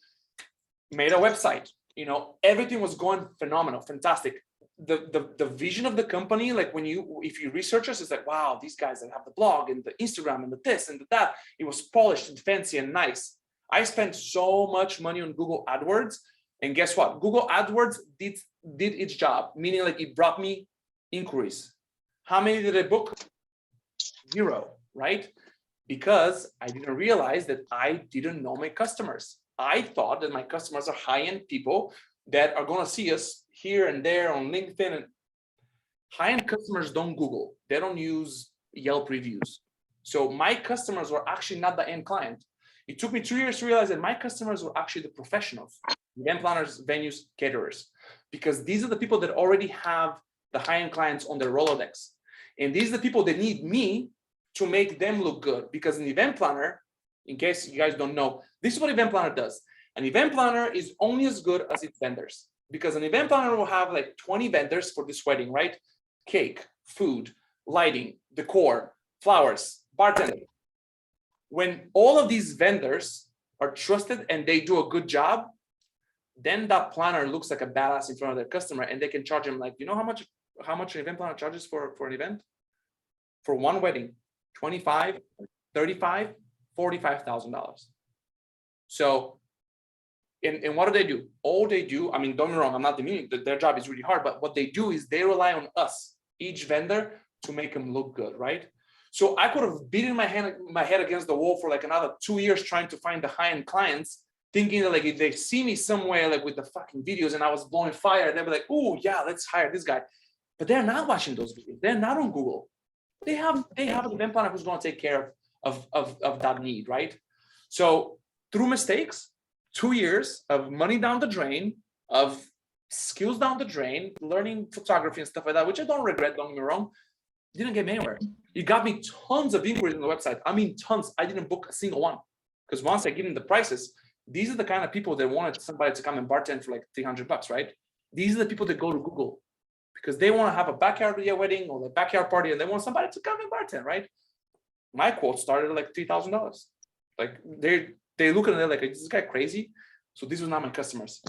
made a website. You know, everything was going phenomenal, fantastic. The vision of the company, like if you research us, it's like, wow, these guys that have the blog and the Instagram and the this and the that, it was polished and fancy and nice. I spent so much money on Google AdWords, and guess what? Google AdWords did its job, meaning like it brought me inquiries. How many did I book? 0, right? Because I didn't realize that I didn't know my customers. I thought that my customers are high-end people that are going to see us here and there on LinkedIn. And high-end customers don't Google. They don't use Yelp reviews. So my customers were actually not the end client. It took me 2 years to realize that my customers were actually the professionals, event planners, venues, caterers, because these are the people that already have the high-end clients on their Rolodex. And these are the people that need me to make them look good, because an event planner, in case you guys don't know, this is what event planner does. An event planner is only as good as its vendors, because an event planner will have like 20 vendors for this wedding, right? Cake, food, lighting, decor, flowers, bartending. When all of these vendors are trusted and they do a good job, then that planner looks like a badass in front of their customer, and they can charge them like, you know how much an event planner charges for an event? For one wedding, $25,000, $35,000, $45,000. So, and what do? All they do, I mean, don't get me wrong, I'm not demeaning that their job is really hard, but what they do is they rely on us, each vendor, to make them look good, right? So I could have beaten my head against the wall for like another 2 years trying to find the high-end clients, thinking that like if they see me somewhere like with the fucking videos and I was blowing fire, they'd be like, oh yeah, let's hire this guy. But they're not watching those videos. They're not on Google. They have an event planner who's going to take care of that need, right? So through mistakes, 2 years of money down the drain, of skills down the drain, learning photography and stuff like that, which I don't regret, don't get me wrong, didn't get me anywhere. It got me tons of inquiries on the website. I mean, tons. I didn't book a single one, because once I give them the prices, these are the kind of people that wanted somebody to come and bartend for like $300, right? These are the people that go to Google because they want to have a backyard wedding or a backyard party, and they want somebody to come and bartend, right? My quote started at like $3,000. Like they look at it, they're like, is this guy crazy? So these were not my customers.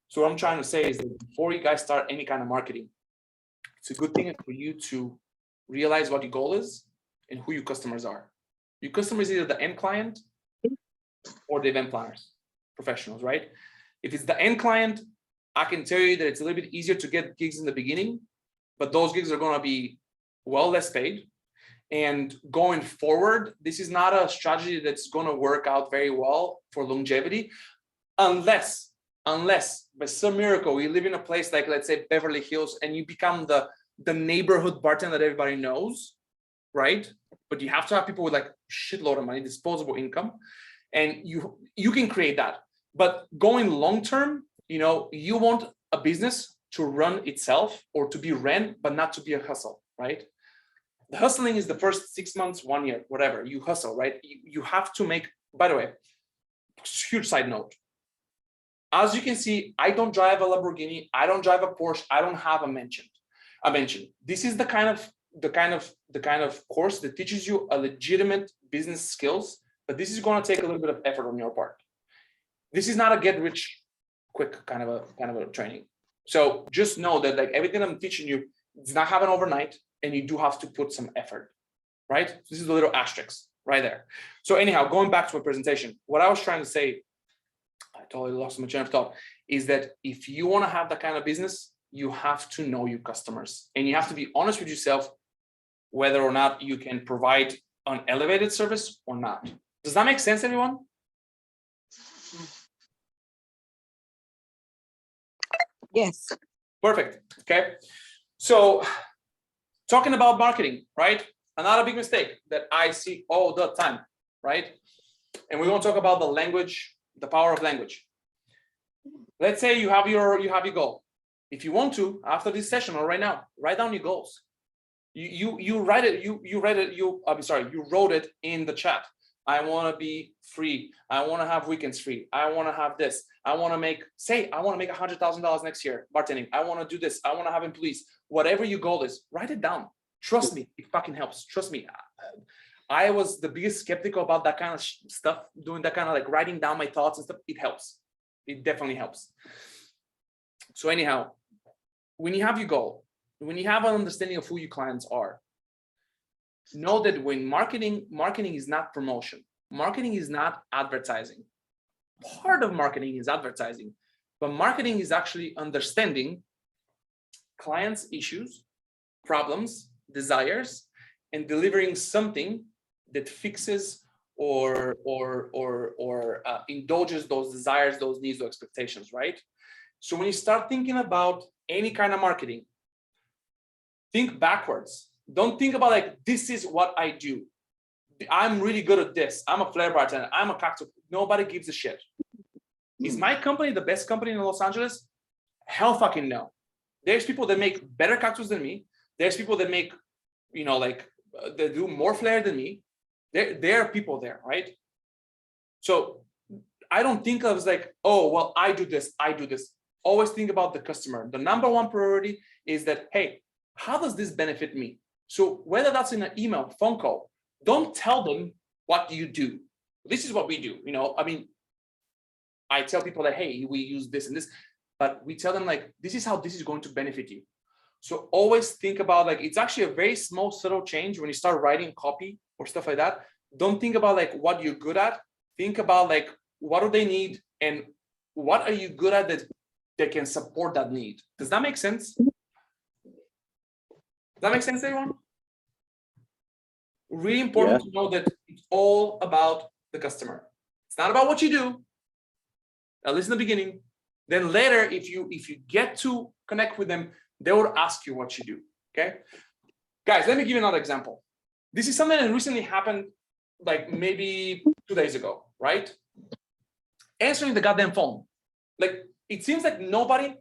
So what I'm trying to say is that before you guys start any kind of marketing, it's a good thing for you to realize what your goal is and who your customers are. Your customer is either the end client or the event planners, professionals, right? If it's the end client, I can tell you that it's a little bit easier to get gigs in the beginning, but those gigs are going to be well less paid. And going forward, this is not a strategy that's going to work out very well for longevity, unless by some miracle you live in a place like, let's say, Beverly Hills, and you become the neighborhood bartender that everybody knows, right? But you have to have people with like shitload of money, disposable income, and you can create that. But going long term, you want a business to run itself or to be ran, but not to be a hustle, right? The hustling is the first 6 months, 1 year, whatever. You hustle, right? You have to make, by the way, huge side note. As you can see, I don't drive a Lamborghini. I don't drive a Porsche. I don't have a mansion. This is the kind of course that teaches you a legitimate business skills, but this is going to take a little bit of effort on your part. This is not a get rich quick kind of a training. So just know that like everything I'm teaching you, it's not happen overnight, and you do have to put some effort, right? So this is a little asterisk right there. So anyhow, going back to my presentation, what I was trying to say, I totally lost my train of thought, is that if you want to have that kind of business, you have to know your customers, and you have to be honest with yourself whether or not you can provide an elevated service or not. Does that make sense, everyone? Yes. Perfect. Okay. So talking about marketing, right? Another big mistake that I see all the time, right? And we want to talk about the language, the power of language. Let's say you have your goal. If you want to, after this session or right now, write down your goals. You write it, you read it, I'm sorry, you wrote it in the chat. I want to be free. I want to have weekends free. I want to have this. I want to make, say, I want to make $100,000 next year bartending. I want to do this. I want to have employees. Whatever your goal is, write it down. Trust me, it fucking helps. Trust me. I was the biggest skeptical about that kind of stuff, doing that kind of like writing down my thoughts and stuff. It helps. It definitely helps. So anyhow, when you have your goal, when you have an understanding of who your clients are, know that when marketing is not promotion, marketing is not advertising. Part of marketing is advertising, but marketing is actually understanding clients' issues, problems, desires, and delivering something that fixes or indulges those desires, those needs, those expectations, right? So when you start thinking about any kind of marketing, think backwards. Don't think about like, this is what I do. I'm really good at this. I'm a flair bartender. I'm a cocktail. Nobody gives a shit. Is my company the best company in Los Angeles? Hell fucking no. There's people that make better cocktails than me. There's people that make, you know, like they do more flair than me. There are people there, right? So I don't think of as like, oh, well, I do this, I do this. Always think about the customer. The number one priority is that, hey, how does this benefit me? So whether that's in an email, phone call, don't tell them what you do. This is what we do. You know, I mean, I tell people that, hey, we use this and this, but we tell them like, this is how this is going to benefit you. So always think about like, it's actually a very small, subtle change when you start writing copy or stuff like that. Don't think about like what you're good at. Think about like, what do they need and what are you good at that can support that need? Does that make sense? Does that make sense, everyone? Really important to know that it's all about the customer. It's not about what you do, at least in the beginning. Then later, if you get to connect with them, they will ask you what you do, okay? Guys, let me give you another example. This is something that recently happened like maybe 2 days ago, right? Answering the goddamn phone. Like, it seems like nobody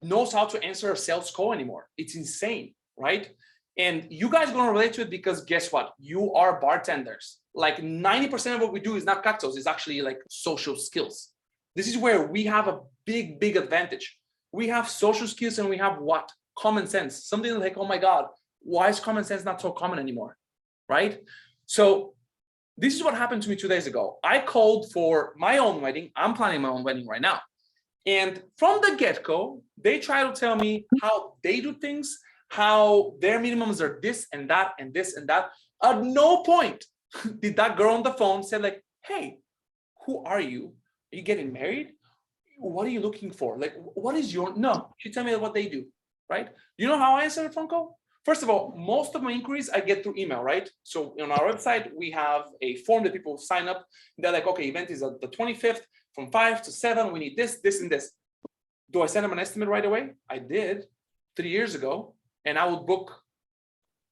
knows how to answer a sales call anymore. It's insane, right? And you guys are gonna relate to it because guess what? You are bartenders. Like 90% of what we do is not cocktails, it's actually like social skills. This is where we have a big, big advantage. We have social skills and we have what? Common sense. Something like, oh my God, why is common sense not so common anymore, right? So this is what happened to me 2 days ago. I called for my own wedding. I'm planning my own wedding right now. And from the get-go, they try to tell me how they do things, how their minimums are this and that and this and that. At no point did that girl on the phone say like, hey, who are you? Are you getting married? What are you looking for? Like, what is your, no, she tell me what they do, right? You know how I answer a phone call? First of all, most of my inquiries I get through email, right? So on our website, we have a form that people sign up. They're like, okay, event is the 25th from 5 to 7. We need this, this, and this. Do I send them an estimate right away? I did 3 years ago, and I would book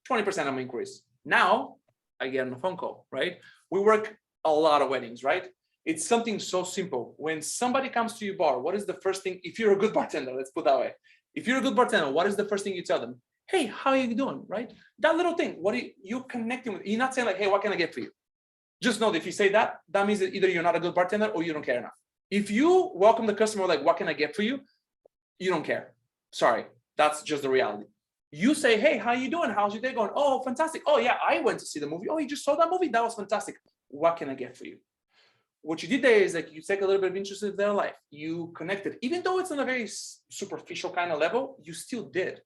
20% of my inquiries. Now I get on a phone call, right? We work a lot of weddings, right? It's something so simple. When somebody comes to your bar, what is the first thing? If you're a good bartender, let's put it that way. If you're a good bartender, what is the first thing you tell them? Hey, how are you doing, right? That little thing, what are you connecting with? You're not saying like, hey, what can I get for you? Just know that if you say that, that means that either you're not a good bartender or you don't care enough. If you welcome the customer like, what can I get for you? You don't care. Sorry, that's just the reality. You say, hey, how you doing? How's your day going? Oh, fantastic. Oh yeah, I went to see the movie. Oh, you just saw that movie? That was fantastic. What can I get for you? What you did there is like you take a little bit of interest in their life. You connected, even though it's on a very superficial kind of level, you still did.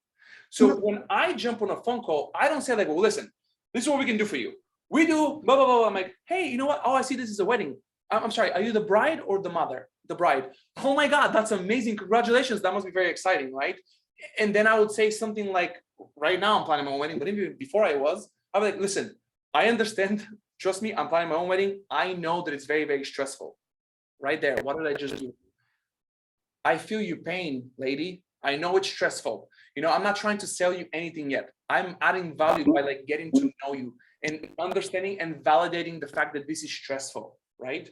So when I jump on a phone call, I don't say like, well, listen, this is what we can do for you. We do blah, blah, blah. I'm like, hey, you know what? Oh, I see this is a wedding. I'm sorry, are you the bride or the mother? The bride. Oh my God, that's amazing. Congratulations. That must be very exciting, right? And then I would say something like, right now I'm planning my own wedding, but even before I was like, listen, I understand. Trust me, I'm planning my own wedding. I know that it's very, very stressful. Right there. What did I just do? I feel your pain, lady. I know it's stressful. You know, I'm not trying to sell you anything yet. I'm adding value by like getting to know you and understanding and validating the fact that this is stressful, right?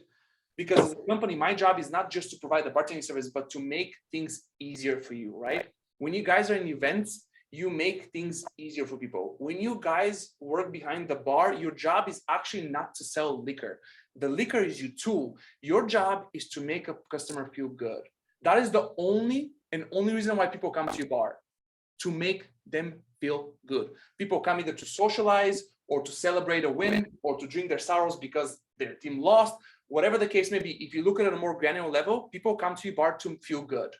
Because as a company, my job is not just to provide the bartending service, but to make things easier for you, right? When you guys are in events you make things easier for people. When you guys work behind the bar, your job is actually not to sell liquor. The liquor is your tool. Your job is to make a customer feel good. That is the only reason why people come to your bar, to make them feel good. People come either to socialize or to celebrate a win or to drink their sorrows because their team lost, whatever the case may be. If you look at it at a more granular level, people come to your bar to feel good.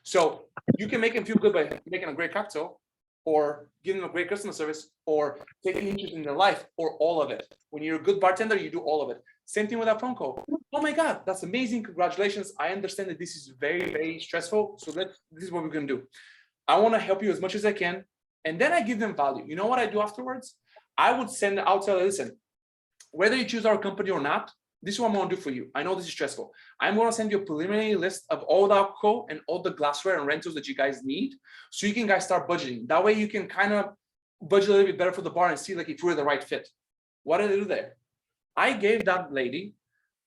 So you can make them feel good by making a great cocktail, or giving them a great customer service, or taking interest in their life, or all of it. When you're a good bartender, you do all of it. Same thing with that phone call. Oh my God, that's amazing. Congratulations. I understand that this is very, very stressful. So this is what we're going to do. I want to help you as much as I can. And then I give them value. You know what I do afterwards? I'll tell you, listen, whether you choose our company or not, this is what I'm going to do for you. I know this is stressful. I'm going to send you a preliminary list of all the alcohol and all the glassware and rentals that you guys need, so you can guys start budgeting. That way you can kind of budget a little bit better for the bar and see like if we're the right fit. What did I do there? I gave that lady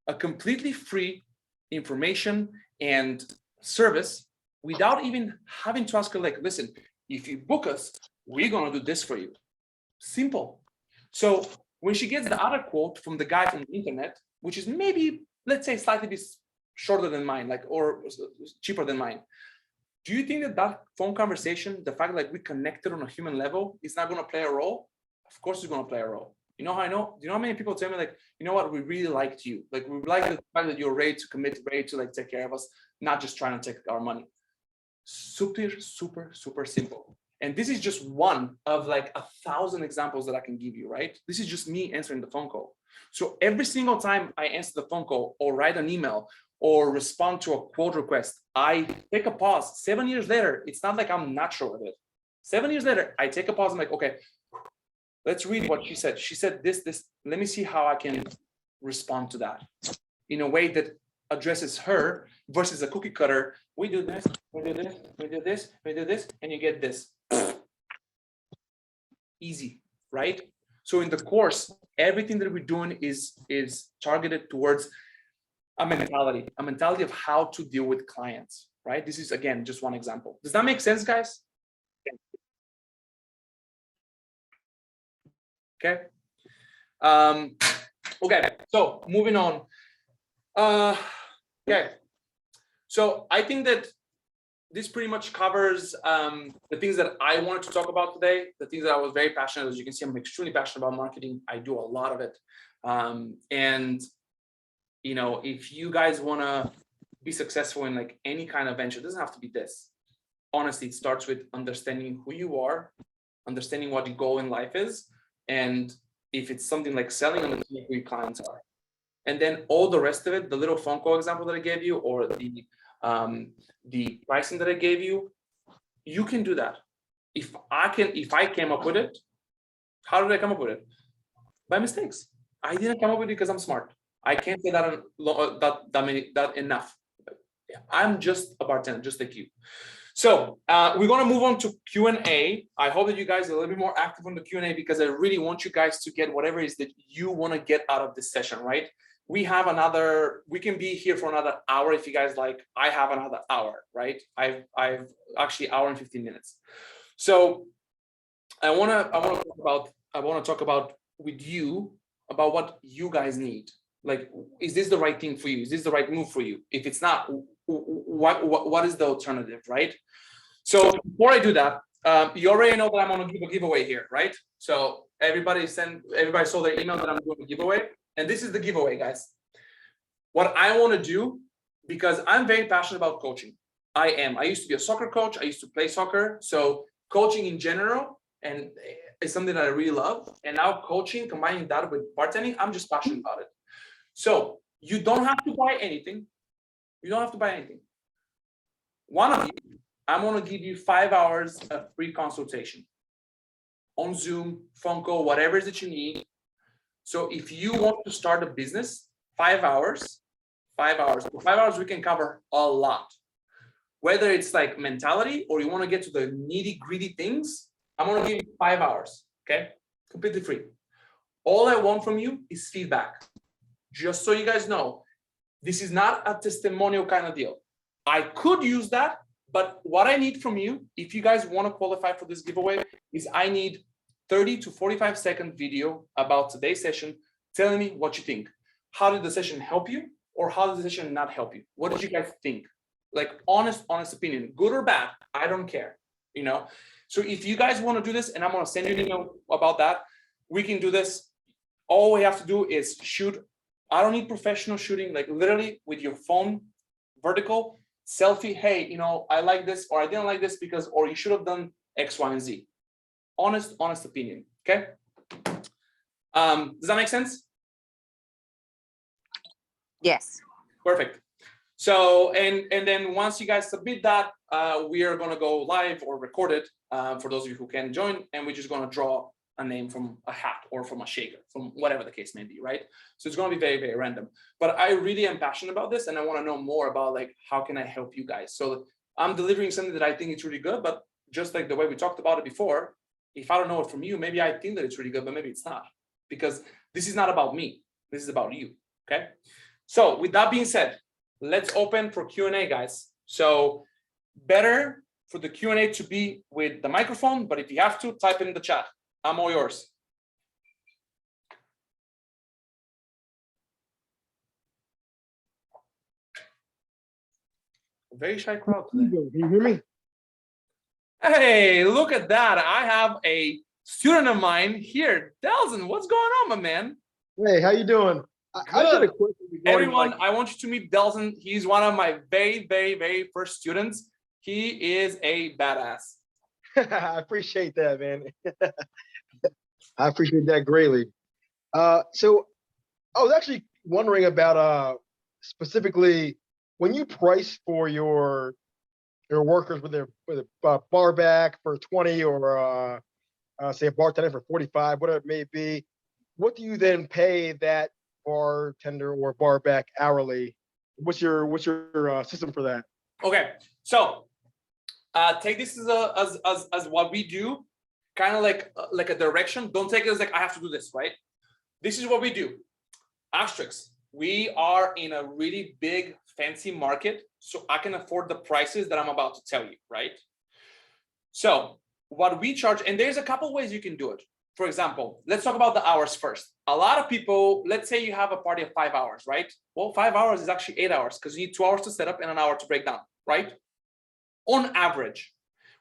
a completely free information and service without even having to ask her, like, listen, if you book us, we're going to do this for you. Simple. So when she gets the other quote from the guy from the internet, which is maybe, let's say, slightly bit shorter than mine, like, or cheaper than mine, do you think that phone conversation, the fact that like we connected on a human level, is not going to play a role? Of course it's going to play a role. You know how I know? Do you know how many people tell me like, you know what, we really liked you. Like, we like the fact that you're ready to commit, ready to like take care of us, not just trying to take our money. Super, super, super simple. And this is just one of like 1,000 examples that I can give you, right? This is just me answering the phone call. So every single time I answer the phone call or write an email or respond to a quote request, I take a pause. 7 years later, it's not like I'm natural at it. 7 years later, I take a pause. I'm like, okay, let's read what she said. She said this. Let me see how I can respond to that in a way that addresses her versus a cookie cutter. We do this, we do this, we do this, we do this, and you get this. Easy, right? So in the course, everything that we're doing is targeted towards a mentality of how to deal with clients, right? This is, again, just one example. Does that make sense, guys? Okay. Okay, so moving on. Okay, so I think that this pretty much covers the things that I wanted to talk about today, the things that I was very passionate. As you can see, I'm extremely passionate about marketing. I do a lot of it. And, you know, if you guys want to be successful in like any kind of venture, it doesn't have to be this. Honestly, it starts with understanding who you are, understanding what your goal in life is, and if it's something like selling, understanding who your clients are. And then all the rest of it, the little phone call example that I gave you, or the pricing that I gave you, you can do that. If I came up with it, how did I come up with it? By mistakes. I didn't come up with it because I'm smart. I can't say that enough. I'm just a bartender, just like you. So we're going to move on to Q&A. I hope that you guys are a little bit more active on the Q&A, because I really want you guys to get whatever it is that you want to get out of this session, right? We can be here for another hour if you guys like. I have another hour, right? I've actually hour and 15 minutes. So I want to talk about with you about what you guys need. Like, is this the right thing for you? Is this the right move for you? If it's not, what is the alternative, right? So before I do that, you already know that I'm going to give a giveaway here, right? So everybody saw their email that I'm doing a giveaway. And this is the giveaway, guys. What I want to do, because I'm very passionate about coaching. I used to be a soccer coach. I used to play soccer. So coaching in general, and it's something that I really love. And now coaching, combining that with bartending, I'm just passionate about it. So you don't have to buy anything. You don't have to buy anything. One of you, I'm going to give you 5 hours of free consultation on Zoom, phone call, whatever it is that you need. So if you want to start a business, 5 hours. For 5 hours, we can cover a lot. Whether it's like mentality or you want to get to the nitty gritty things, I'm going to give you 5 hours. Okay, completely free. All I want from you is feedback. Just so you guys know, this is not a testimonial kind of deal. I could use that, But what I need from you, if you guys want to qualify for this giveaway, is I need 30 to 45-second video about today's session telling me what you think. How did the session help you, or how did the session not help you? What did you guys think? Like honest opinion, good or bad, I don't care, you know? So if you guys want to do this, and I'm gonna send you an email about that, we can do this. All we have to do is shoot. I don't need professional shooting, like literally with your phone, vertical, selfie. Hey, you know, I like this, or I didn't like this because, or you should have done X, Y, and Z. Honest opinion, okay? Does that make sense? Yes. Perfect. So, and then once you guys submit that, we are gonna go live or record it for those of you who can join, and we're just gonna draw a name from a hat or from a shaker, from whatever the case may be, right? So it's gonna be very, very random. But I really am passionate about this, and I wanna know more about like, how can I help you guys? So I'm delivering something that I think is really good, but just like the way we talked about it before, if I don't know it from you, maybe I think that it's really good, but maybe it's not. Because this is not about me, this is about you, okay? So with that being said, let's open for Q&A, guys. So better for the Q&A to be with the microphone, but if you have to, type in the chat. I'm all yours. Very shy crowd today. Can you hear me? Hey, look at that. I have a student of mine here. Delson, what's going on, my man? Hey, how you doing? I just had a question regarding, Everyone, like, I want you to meet Delson. He's one of my very, very, very first students. He is a badass. I appreciate that, man. I appreciate that greatly. So I was actually wondering about specifically when you price for your workers with a bar back for 20 or say a bartender for 45, whatever it may be. What do you then pay that bartender or bar back hourly? What's your system for that? Okay, so take this as what we do, kind of like a direction. Don't take it as like I have to do this, right? This is what we do. Asterisks. We are in a really big, fancy market, so I can afford the prices that I'm about to tell you, right? So what we charge, and there's a couple ways you can do it. For example, let's talk about the hours first. A lot of people, let's say you have a party of 5 hours, right? Well, 5 hours is actually 8 hours because you need 2 hours to set up and an hour to break down, right? On average.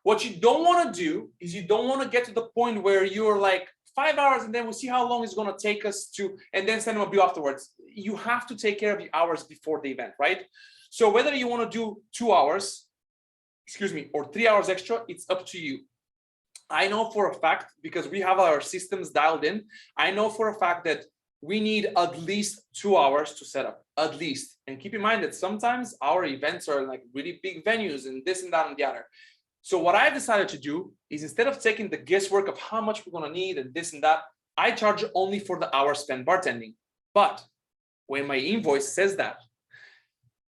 What you don't want to do is you don't want to get to the point where you're like 5 hours and then we'll see how long it's going to take us to, and then send them a bill afterwards. You have to take care of the hours before the event, right? So whether you want to do 2 hours, or 3 hours extra, it's up to you. I know for a fact, because we have our systems dialed in, I know for a fact that we need at least 2 hours to set up, at least. And keep in mind that sometimes our events are like really big venues and this and that and the other. So what I decided to do is instead of taking the guesswork of how much we're gonna need and this and that, I charge only for the hour spent bartending. But when my invoice says that,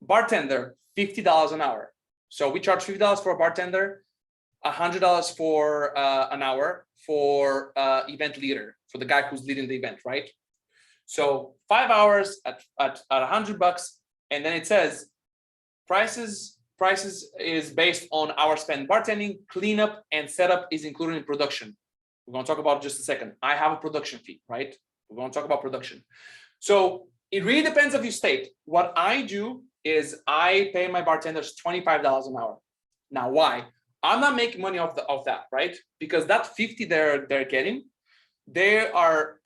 bartender, $50 an hour. So we charge $50 for a bartender, $100 for an hour for event leader, for the guy who's leading the event, right? So 5 hours at $100, and then it says prices is based on hour spent bartending, cleanup and setup is included in production. We're going to talk about it just a second. I have a production fee, right? We're going to talk about production. So it really depends on your state. What I do is I pay my bartenders $25 an hour. Now, why? I'm not making money off that, right? Because that 50 they're getting, they are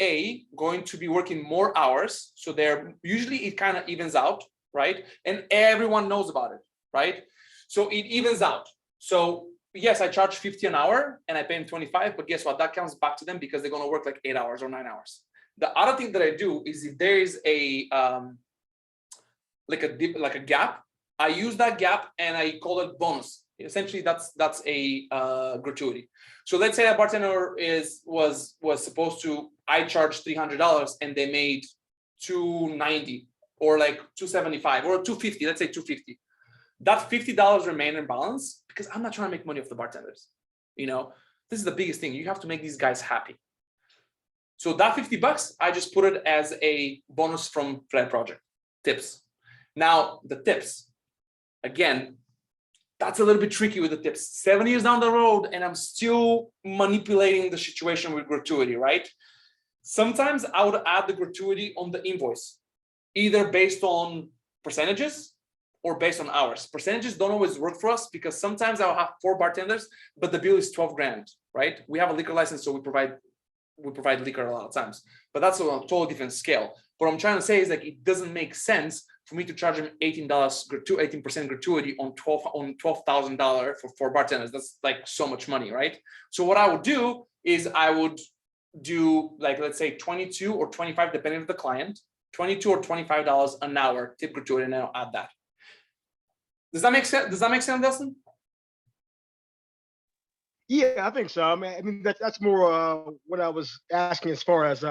going to be working more hours. So they're usually it kind of evens out, right? And everyone knows about it, right? So it evens out. So yes, I charge 50 an hour and I pay them 25, but guess what? That comes back to them because they're going to work like 8 hours or 9 hours. The other thing that I do is if there is a like a gap, I use that gap and I call it bonus. Essentially, that's a gratuity. So let's say a bartender was supposed to, I charged $300 and they made $290 or like $275 or $250. Let's say $250. That $50 remain in balance because I'm not trying to make money off the bartenders. You know, this is the biggest thing. You have to make these guys happy. So that $50, I just put it as a bonus from Fred Project tips. Now the tips, again, that's a little bit tricky with the tips. 7 years down the road, and I'm still manipulating the situation with gratuity, right? Sometimes I would add the gratuity on the invoice, either based on percentages or based on hours. Percentages don't always work for us because sometimes I'll have 4 bartenders, but the bill is 12 grand, right? We have a liquor license, so we provide liquor a lot of times, but that's a totally different scale. What I'm trying to say is like, it doesn't make sense for me to charge him $18% gratuity on $12,000 for 4 bartenders. That's like so much money, right? So what I would do is I would do like, let's say 22 or 25, depending on the client, $22 or $25 an hour tip gratuity, and I'll add that. Does that make sense? Does that make sense, Dustin? Yeah, I think so. I mean that's more what I was asking as far as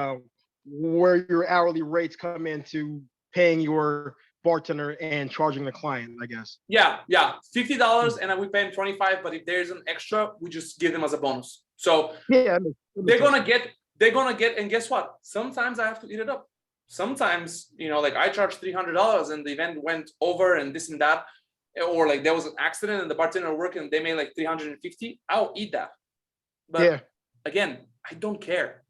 where your hourly rates come into paying your bartender and charging the client, I guess. Yeah, $50, and we pay them 25. But if there's an extra, we just give them as a bonus. So Yeah, they're gonna get, and guess what? Sometimes I have to eat it up. Sometimes, you know, like I charge $300 and the event went over and this and that, or like there was an accident and the bartender working, they made like 350. I'll eat that. But yeah, again, I don't care.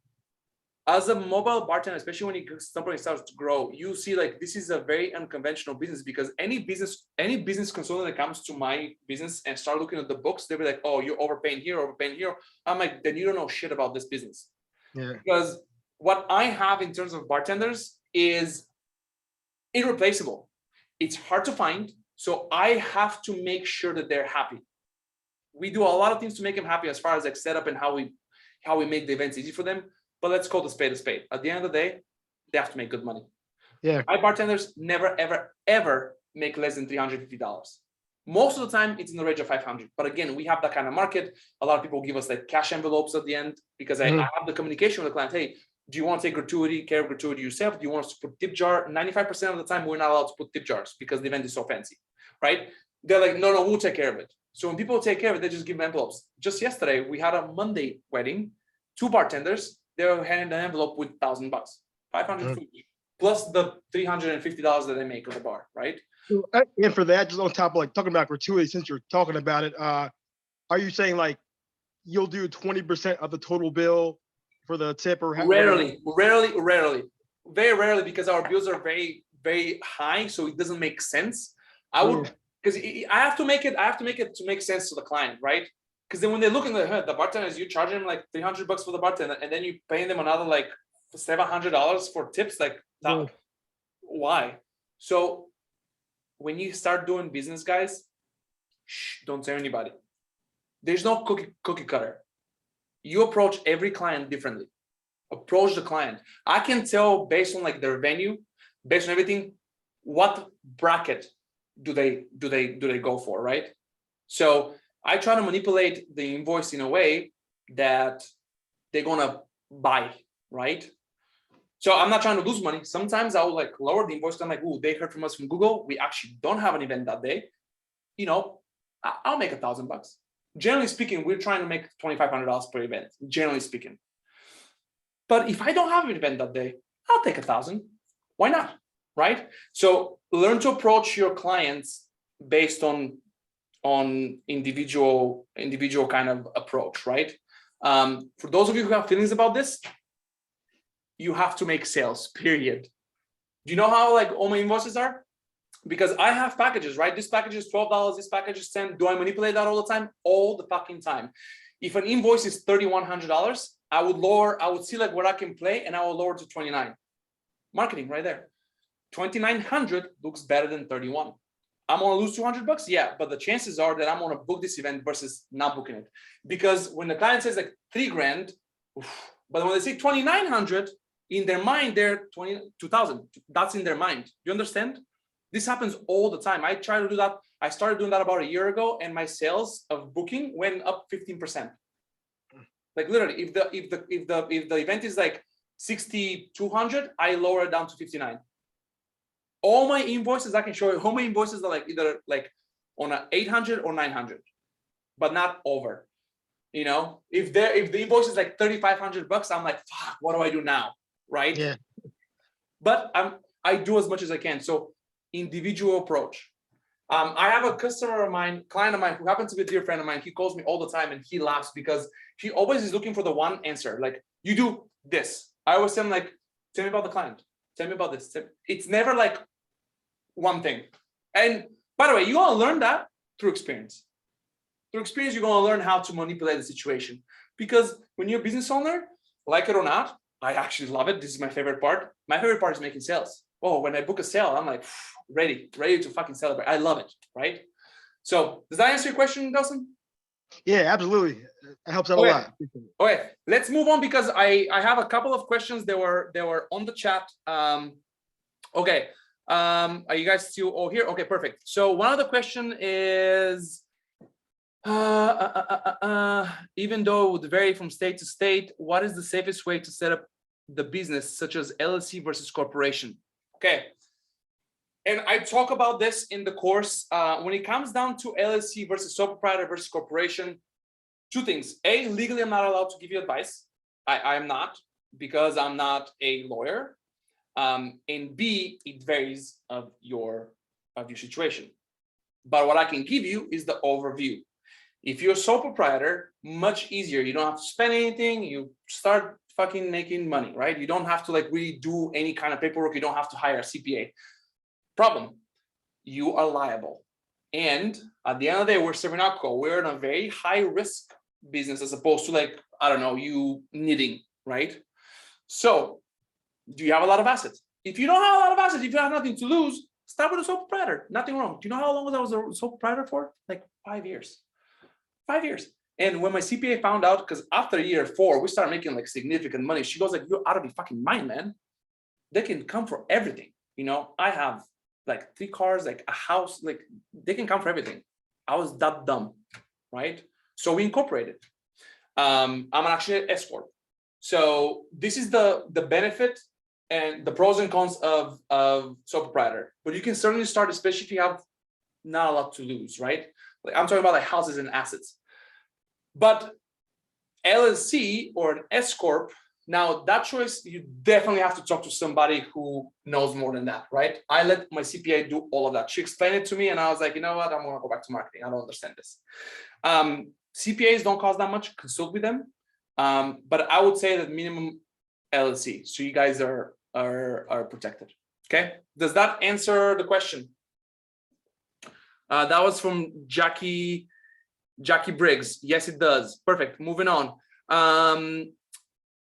As a mobile bartender, especially when somebody starts to grow, you see like this is a very unconventional business, because any business consultant that comes to my business and start looking at the books, they'll be like, oh, you're overpaying here, overpaying here. I'm like, then you don't know shit about this business. yeah, Because what I have in terms of bartenders is irreplaceable. It's hard to find. So I have to make sure that they're happy. We do a lot of things to make them happy as far as like setup and how we make the events easy for them. But let's call the spade a spade. At the end of the day, they have to make good money. yeah. My bartenders never, ever, ever make less than $350. Most of the time, it's in the range of 500. But again, we have that kind of market. A lot of people give us like cash envelopes at the end, because I have the communication with the client. Hey, do you want to take gratuity, care of gratuity yourself? Do you want us to put tip jar? 95% of the time, we're not allowed to put tip jars because the event is so fancy, right? They're like, no, we'll take care of it. So when people take care of it, they just give them envelopes. Just yesterday, we had a Monday wedding, 2 bartenders. They were handing an envelope with $1,000, 500 food, plus the $350 that they make at the bar, right? And for that, just on top of like talking about gratuity, since you're talking about it, are you saying like you'll do 20% of the total bill for the tip, or Rarely, very rarely, because our bills are very, very high, so it doesn't make sense. I would, because I have to make it to make sense to the client, right? Because then when they look in the bartenders, you charge them like $300 for the bartender, and then you paying them another like $700 for tips. Like, why? So when you start doing business, guys, don't tell anybody. There's no cookie cutter. You approach every client differently. Approach the client. I can tell based on like their venue, based on everything, what bracket do they go for, right? So I try to manipulate the invoice in a way that they're gonna buy, right? So I'm not trying to lose money. Sometimes I will like lower the invoice. I'm like, oh, they heard from us from Google. We actually don't have an event that day. You know, I'll make $1,000. Generally speaking, we're trying to make $2,500 per event, generally speaking. But if I don't have an event that day, I'll take $1,000. Why not, right? So learn to approach your clients based on individual kind of approach, right? For those of you who have feelings about this, you have to make sales, period. Do you know how like all my invoices are? Because I have packages, right? This package is $12, this package is $10. Do I manipulate that all the time? All the fucking time. If an invoice is $3,100, I would see like what I can play, and I will lower to 29. Marketing right there. 2,900 looks better than 31. I'm gonna lose $200, yeah, but the chances are that I'm gonna book this event versus not booking it. Because when the client says like $3,000, but when they say 2,900, in their mind they're 22,000. That's in their mind. Do you understand? This happens all the time. I try to do that. I started doing that about a year ago, and my sales of booking went up 15%. Like literally, if the event is like 6,200, I lower it down to 59. All my invoices, I can show you. All my invoices are like either like on a 800 or 900, but not over. You know, if the invoice is like $3,500, I'm like, fuck, what do I do now, right? Yeah. But I do as much as I can. So individual approach. I have a customer of mine, client of mine, who happens to be a dear friend of mine. He calls me all the time and he laughs because he always is looking for the one answer. Like, you do this. I always tell him, like, tell me about the client. Tell me about this. It's never like one thing. And by the way, you're gonna learn that through experience. Through experience, you're gonna learn how to manipulate the situation. Because when you're a business owner, like it or not, I actually love it. This is my favorite part. My favorite part is making sales. Oh, when I book a sale, I'm like ready to fucking celebrate. I love it, right? So does that answer your question, Dawson? Yeah, absolutely. It helps out a Okay. lot. Okay, let's move on because I have a couple of questions that were on the chat. Okay, are you guys still all here? Okay, perfect. So one of the question is, even though it would vary from state to state, what is the safest way to set up the business, such as LLC versus corporation? Okay. And I talk about this in the course. When it comes down to LLC versus sole proprietor versus corporation, two things. A, legally, I'm not allowed to give you advice. I am not, because I'm not a lawyer. And B, it varies of your situation. But what I can give you is the overview. If you're a sole proprietor, much easier. You don't have to spend anything. You start fucking making money, right? You don't have to like really do any kind of paperwork. You don't have to hire a CPA. Problem, you are liable. And at the end of the day, we're serving alcohol. We're in a very high risk business as opposed to like, I don't know, you knitting, right? So do you have a lot of assets? If you don't have a lot of assets, if you have nothing to lose, start with a sole proprietor. Nothing wrong. Do you know how long I was a sole proprietor for? Like 5 years. 5 years. And when my CPA found out, because after year 4, we started making like significant money. She goes like, you're out of your fucking mind, man. They can come for everything. You know, I have like 3 cars, like a house, like they can come for everything. I was that dumb, right? So we incorporated. I'm actually an S corp. So this is the benefit and the pros and cons of sole proprietor. But you can certainly start, especially if you have not a lot to lose, right? Like I'm talking about like houses and assets. But LLC or an S corp, now that choice, you definitely have to talk to somebody who knows more than that, right? I let my CPA do all of that. She explained it to me and I was like, you know what? I'm gonna go back to marketing. I don't understand this. CPAs don't cost that much, consult with them. But I would say that minimum LLC. So you guys are protected. Okay. Does that answer the question? That was from Jackie Briggs. Yes, it does. Perfect. Moving on.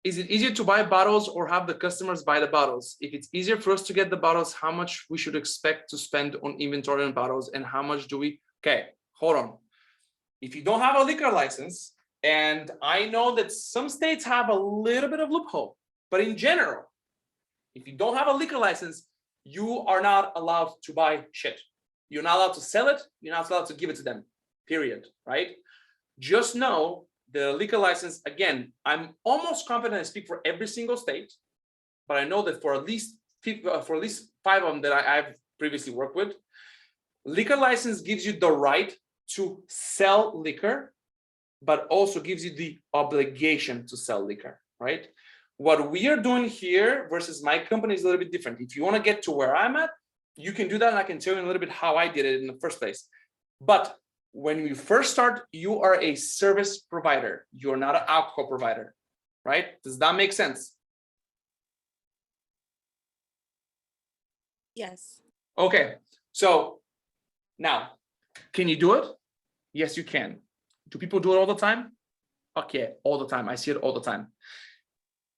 Is it easier to buy bottles or have the customers buy the bottles? If it's easier for us to get the bottles, how much we should expect to spend on inventory and bottles, and how much do we? Okay, hold on. If you don't have a liquor license, and I know that some states have a little bit of loophole, but in general, if you don't have a liquor license, you are not allowed to buy shit. You're not allowed to sell it. You're not allowed to give it to them, period, right? Just know the liquor license, again, I'm almost confident I speak for every single state, but I know that for at least 5 of them that I've previously worked with, liquor license gives you the right to sell liquor, but also gives you the obligation to sell liquor, right? What we are doing here versus my company is a little bit different. If you want to get to where I'm at, you can do that, and I can tell you a little bit how I did it in the first place. But when you first start, you are a service provider. You're not an alcohol provider, right? Does that make sense? Yes. Okay, so now, can you do it? Yes, you can. Do people do it all the time? Fuck yeah, all the time. I see it all the time.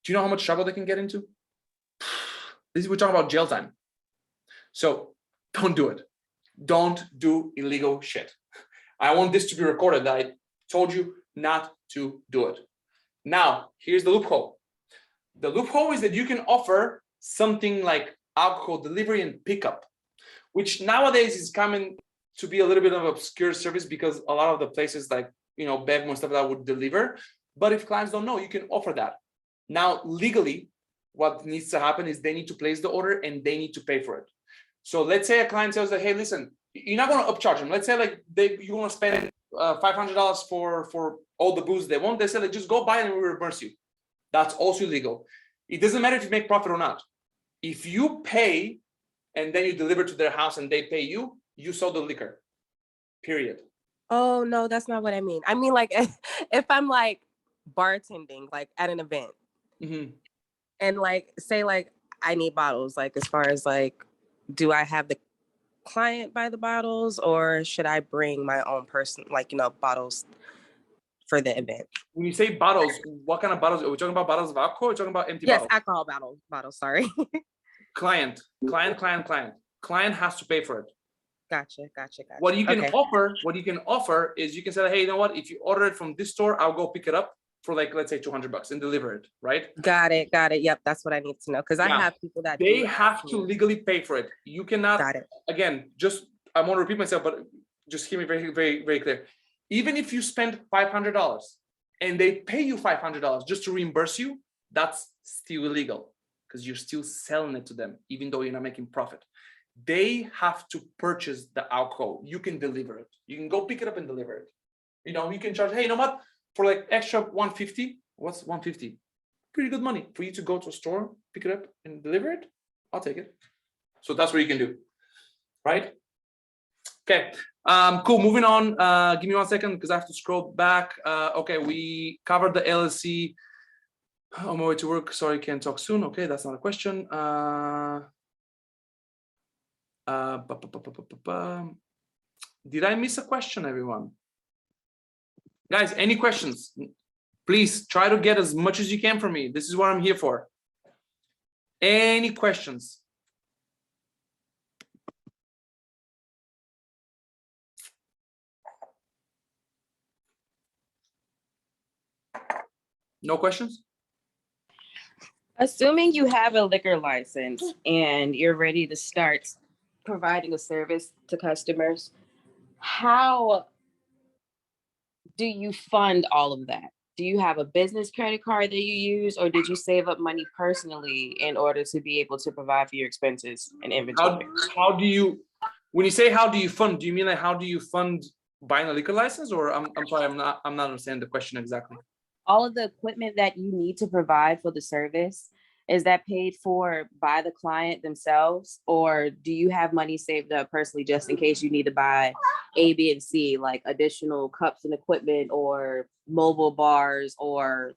Do you know how much trouble they can get into? We're talking about jail time. So don't do it. Don't do illegal shit. I want this to be recorded that I told you not to do it. Now, here's the loophole. The loophole is that you can offer something like alcohol delivery and pickup, which nowadays is coming to be a little bit of an obscure service because a lot of the places like, you know, Bev and stuff like that would deliver. But if clients don't know, you can offer that. Now, legally, what needs to happen is they need to place the order and they need to pay for it. So let's say a client tells that, hey, listen, you're not going to upcharge them. Let's say like you want to spend $500 for all the booze they want. They say like, just go buy it and we reimburse you. That's also illegal. It doesn't matter if you make profit or not. If you pay and then you deliver to their house and they pay you, you sell the liquor, period. Oh, no, that's not what I mean. I mean, like, if I'm like bartending, like at an event, Mhm. and like, say, like, I need bottles, like, as far as like, do I have the client buy the bottles or should I bring my own person, like, bottles for the event? When you say bottles, what kind of bottles? Are we talking about bottles of alcohol? Or are we talking about empty Yes, bottles? alcohol bottles, sorry. Client. Client has to pay for it. Gotcha. What you can Okay. offer is you can say, hey, you know what? If you order it from this store, I'll go pick it up for like, let's say $200 and deliver it, right? Got it. Yep, that's what I need to know. Because I Yeah. have people that They do have ask to me. legally pay for it. You cannot, Got it. again, I want to repeat myself, but just hear me very, very, very clear. Even if you spend $500 and they pay you $500 just to reimburse you, that's still illegal because you're still selling it to them, even though you're not making profit. They have to purchase the alcohol. You can deliver it. You can go pick it up and deliver it. You can charge, hey, you know what? For like extra 150, what's 150? Pretty good money for you to go to a store, pick it up and deliver it. I'll take it. So that's what you can do, right? Okay, cool, moving on. Give me 1 second because I have to scroll back. Okay, we covered the LLC. On my way to work, sorry, can't talk soon. Okay, that's not a question. Did I miss a question, everyone? Guys, any questions? Please try to get as much as you can from me. This is what I'm here for. Any questions? No questions? Assuming you have a liquor license and you're ready to start providing a service to customers, how do you fund all of that? Do you have a business credit card that you use, or did you save up money personally in order to be able to provide for your expenses and inventory? How do you, when you say how do you fund, do you mean like how do you fund buying a liquor license? Or I'm sorry, I'm not understanding the question exactly. All of the equipment that you need to provide for the service, is that paid for by the client themselves, or do you have money saved up personally just in case you need to buy A, B, and C, like additional cups and equipment or mobile bars, or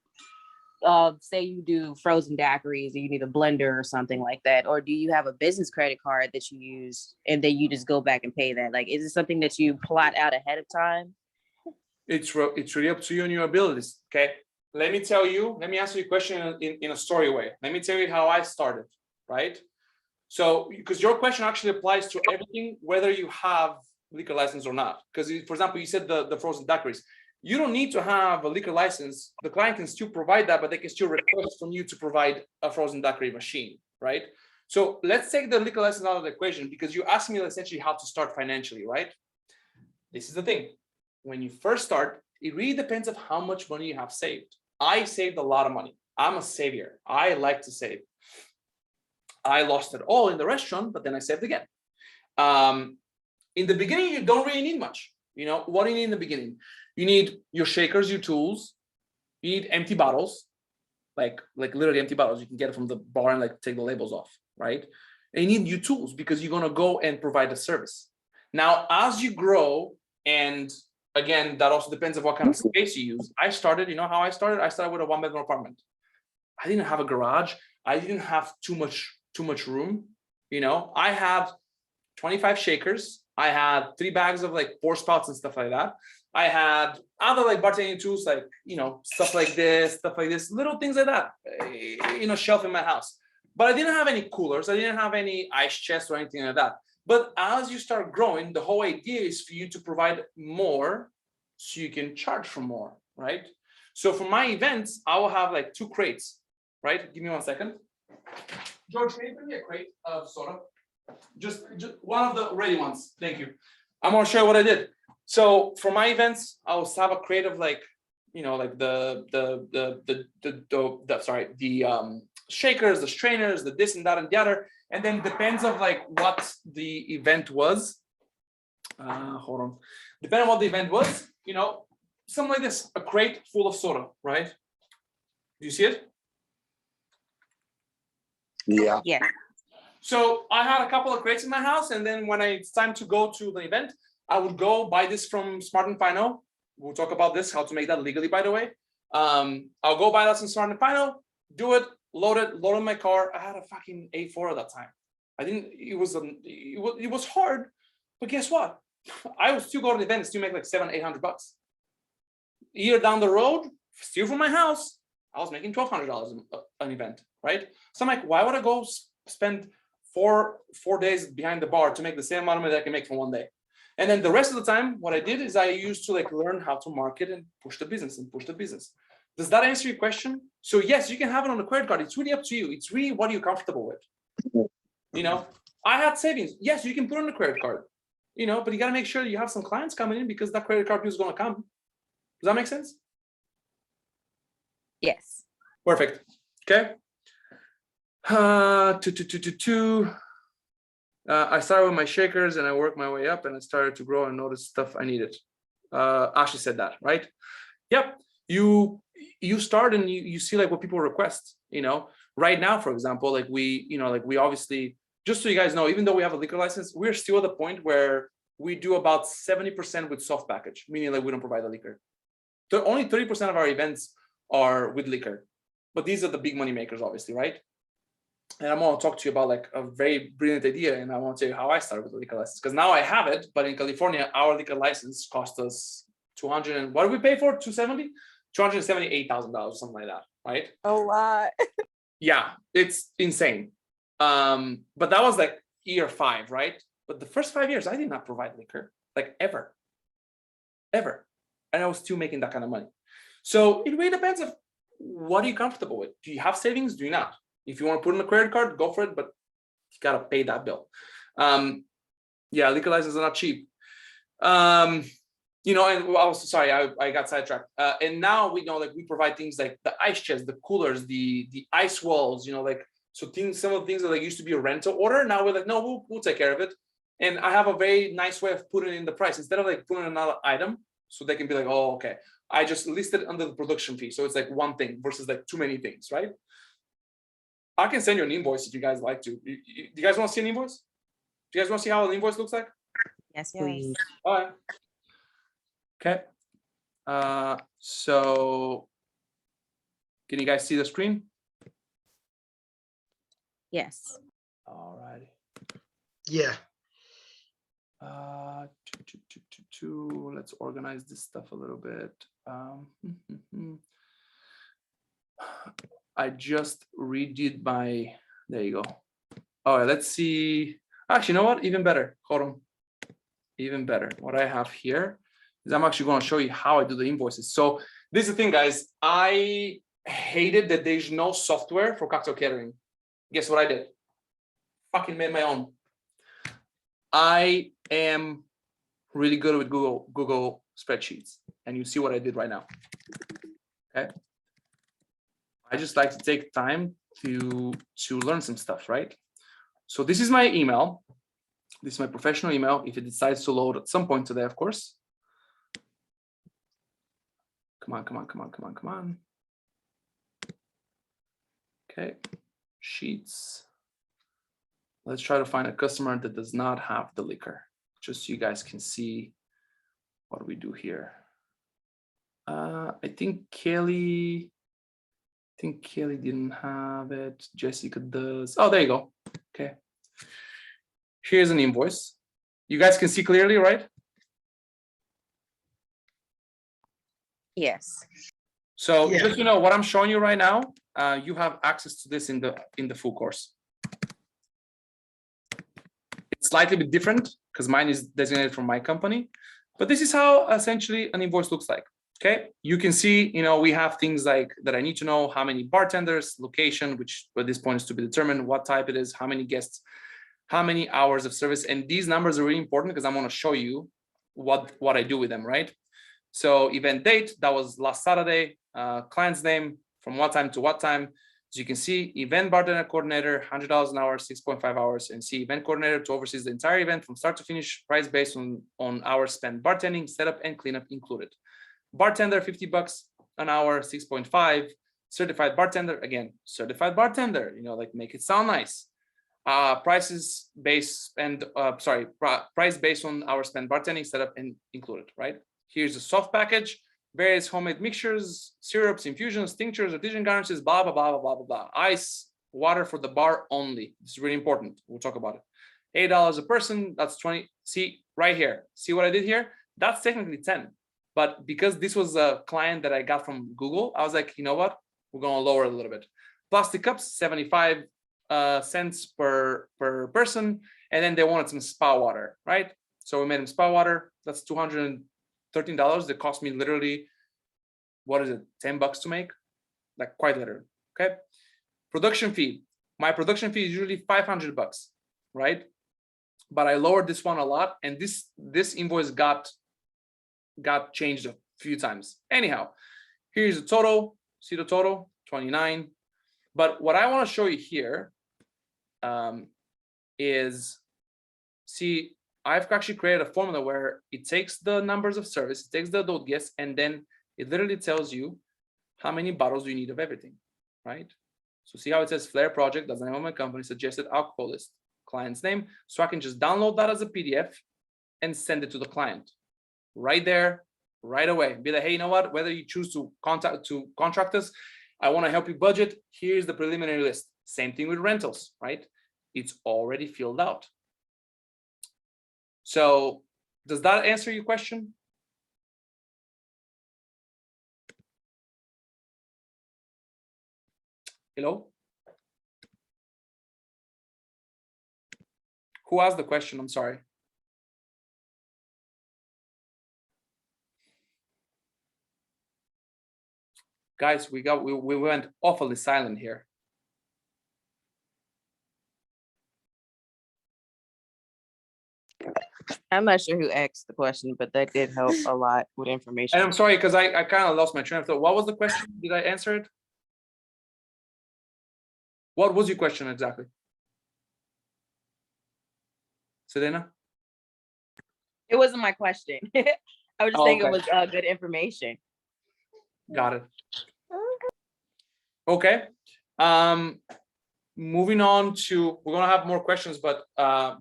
say you do frozen daiquiris and you need a blender or something like that? Or do you have a business credit card that you use and then you just go back and pay that? Like, is it something that you plot out ahead of time? It's really up to you and your abilities. Okay, let me answer your question in a story way. Let me tell you how I started, right? So, because your question actually applies to everything, whether you have liquor license or not. Because, for example, you said the frozen daiquiris. You don't need to have a liquor license. The client can still provide that, but they can still request from you to provide a frozen daiquiri machine, right? So let's take the liquor license out of the equation because you asked me essentially how to start financially, right? This is the thing. When you first start, it really depends on how much money you have saved. I saved a lot of money. I'm a savior. I like to save. I lost it all in the restaurant, but then I saved again. In the beginning, you don't really need much. What do you need in the beginning? You need your shakers, your tools. You need empty bottles, like literally empty bottles. You can get it from the bar and like take the labels off, right? And you need your tools because you're gonna go and provide a service. Now, as you grow, and again, that also depends on what kind of space you use. I started, how I started? I started with a 1-bedroom apartment. I didn't have a garage. I didn't have too much room. I had 25 shakers. I had 3 bags of like 4 spouts and stuff like that. I had other like bartending tools, like, stuff like this, little things like that, shelf in my house. But I didn't have any coolers. I didn't have any ice chests or anything like that. But as you start growing, the whole idea is for you to provide more so you can charge for more, right? So for my events, I will have like 2 crates, right? Give me 1 second. George, can you bring me a crate of soda? Just one of the ready ones. Thank you. I'm gonna show you what I did. So for my events, I will have a crate of like, like the shakers, the strainers, the this and that and the other. And then depends of like what the event was. Hold on. Depending on what the event was, something like this, a crate full of soda, right? Do you see it? Yeah. Yeah. So I had a couple of crates in my house, and then when it's time to go to the event, I would go buy this from Smart and Final. We'll talk about this, how to make that legally, by the way. I'll go buy that from Smart and Final, do it, load in my car. I had a fucking A4 at that time. I didn't. It was hard, but guess what? I would still go to the event and still make like $700-800. A year down the road, still from my house, I was making $1,200 an event, right? So I'm like, why would I go spend four days behind the bar to make the same amount of money that I can make from one day? And then the rest of the time, what I did is I used to like learn how to market and push the business. Does that answer your question? So yes, you can have it on a credit card. It's really up to you. It's really what you're comfortable with. You know, I had savings. Yes, you can put on a credit card, you know, but you got to make sure you have some clients coming in because that credit card is going to come. Does that make sense? Yes. Perfect. Okay. I started with my shakers and I worked my way up and I started to grow and notice stuff I needed. Ashley said that, right? Yep. You start and you see like what people request, you know. Right now, for example, like we obviously, just so you guys know, even though we have a liquor license, we're still at the point where we do about 70% with soft package, meaning like we don't provide the liquor. Only 30% of our events are with liquor, but these are the big money makers, obviously, right? And I'm going to talk to you about like a very brilliant idea, and I want to tell you how I started with the liquor license, because now I have it, but in California, our liquor license cost us $200 and what did we pay for? $278,000, something like that, right? A lot. Yeah, it's insane. But that was like year 5, right? But the first 5 years, I did not provide liquor, like ever. And I was still making that kind of money. So it really depends on what are you comfortable with. Do you have savings? Do you not? If you want to put in a credit card, go for it, but you got to pay that bill. Yeah, liquor licenses are not cheap. You know, and I was sorry, I got sidetracked. And now we know, like, we provide things like the ice chests, the coolers, the ice walls, you know, like, so things, some of the things that like used to be a rental order, now we're like, no, we'll take care of it. And I have a very nice way of putting in the price instead of like putting another item, so they can be like, oh, okay, I just listed under the production fee, so it's like one thing versus like too many things, right? I can send you an invoice if you guys like to. Do you guys want to see an invoice? Do you guys want to see how an invoice looks like? Yes, please. All right. Okay. So can you guys see the screen? Yes. All righty. Yeah. Let's organize this stuff a little bit. I just redid my, there you go. All right, let's see. Actually, you know what? Even better. Hold on. Even better. What I have here is I'm actually going to show you how I do the invoices. So this is the thing, guys. I hated that there's no software for cocktail catering. Guess what I did? Fucking made my own. I am really good with Google spreadsheets, and you see what I did right now. Okay. I just like to take time to learn some stuff, right? So this is my email. This is my professional email. If it decides to load at some point today, of course. Come on. Okay, sheets. Let's try to find a customer that does not have the liquor, just so you guys can see what we do here. I think Kelly didn't have it. Jessica does. Oh, there you go. Okay. Here's an invoice. You guys can see clearly, right? Yes. So Yeah. just, you know, what I'm showing you right now, you have access to this in the full course. It's slightly bit different because mine is designated from my company, but this is how essentially an invoice looks like. Okay, you can see, you know, we have things like that I need to know: how many bartenders, location, which at this point is to be determined, what type it is, how many guests, how many hours of service. And these numbers are really important because I'm going to show you what I do with them, right? So event date, that was last Saturday, client's name, from what time to what time. As you can see, event bartender coordinator, $100 an hour, 6.5 hours, and see event coordinator to oversee the entire event from start to finish, price based on hours spent bartending, setup and cleanup included. Bartender, $50 an hour, 6.5. Certified bartender, again, certified bartender, you know, like make it sound nice. price based on our spend, bartending setup and included, right? Here's the soft package, various homemade mixtures, syrups, infusions, tinctures, artisan garnishes, blah, blah, blah, blah, blah, blah, blah. Ice, water for the bar only. This is really important. We'll talk about it. $8 a person, that's 20. See right here, see what I did here? That's technically 10. But because this was a client that I got from Google, I was like, you know what? We're gonna lower it a little bit. Plastic cups, 75 cents per person. And then they wanted some spa water, right? So we made them spa water. That's $213. That cost me literally, what is it, $10 to make? Like quite literally, okay? Production fee. My production fee is usually $500, right? But I lowered this one a lot, and this invoice got changed a few times. Anyhow, here's the total. See the total, 29. But what I want to show you here is, see, I've actually created a formula where it takes the numbers of service, it takes the adult guests, and then it literally tells you how many bottles you need of everything, right? So see how it says Flair Project, that's the name of my company, suggested alcohol list, client's name. So I can just download that as a PDF and send it to the client right there, right away. Be like, hey, you know what? Whether you choose to contract us, I want to help you budget. Here's the preliminary list. Same thing with rentals, right? It's already filled out. So does that answer your question? Hello? Who asked the question? I'm sorry. Guys, we went awfully silent here. I'm not sure who asked the question, but that did help a lot with information. And I'm sorry, because I kind of lost my train of thought. What was the question? Did I answer it? What was your question exactly? Selena? It wasn't my question. I was just saying it was good information. Got it. Okay. Moving on to, we're gonna have more questions, but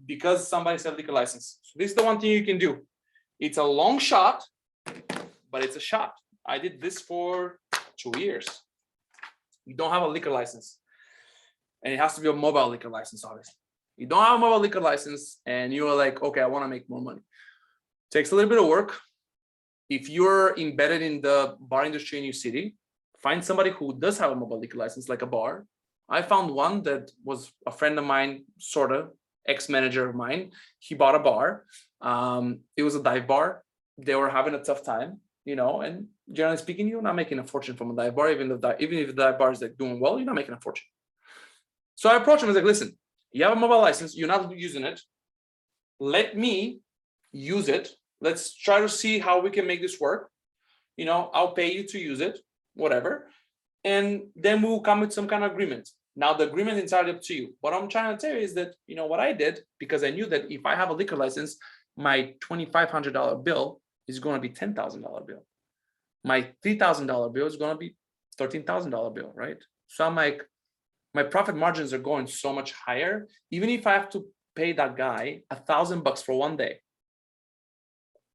because somebody said liquor license. So this is the one thing you can do. It's a long shot, but it's a shot. I did this for 2 years. You don't have a liquor license. And it has to be a mobile liquor license, obviously. You don't have a mobile liquor license and you're like, okay, I want to make more money. Takes a little bit of work. If you're embedded in the bar industry in your city, find somebody who does have a mobile liquor license, like a bar. I found one that was a friend of mine, sort of ex-manager of mine. He bought a bar. It was a dive bar. They were having a tough time, you know, and generally speaking, you're not making a fortune from a dive bar. Even if the dive bar is like doing well, you're not making a fortune. So I approached him. I was like, listen, you have a mobile license. You're not using it. Let me use it. Let's try to see how we can make this work. You know, I'll pay you to use it, whatever. And then we'll come with some kind of agreement. Now, the agreement is entirely up to you. What I'm trying to tell you is that, you know, what I did, because I knew that if I have a liquor license, my $2,500 bill is going to be $10,000 bill. My $3,000 bill is going to be $13,000 bill, right? So I'm like, my profit margins are going so much higher. Even if I have to pay that guy $1,000 for one day,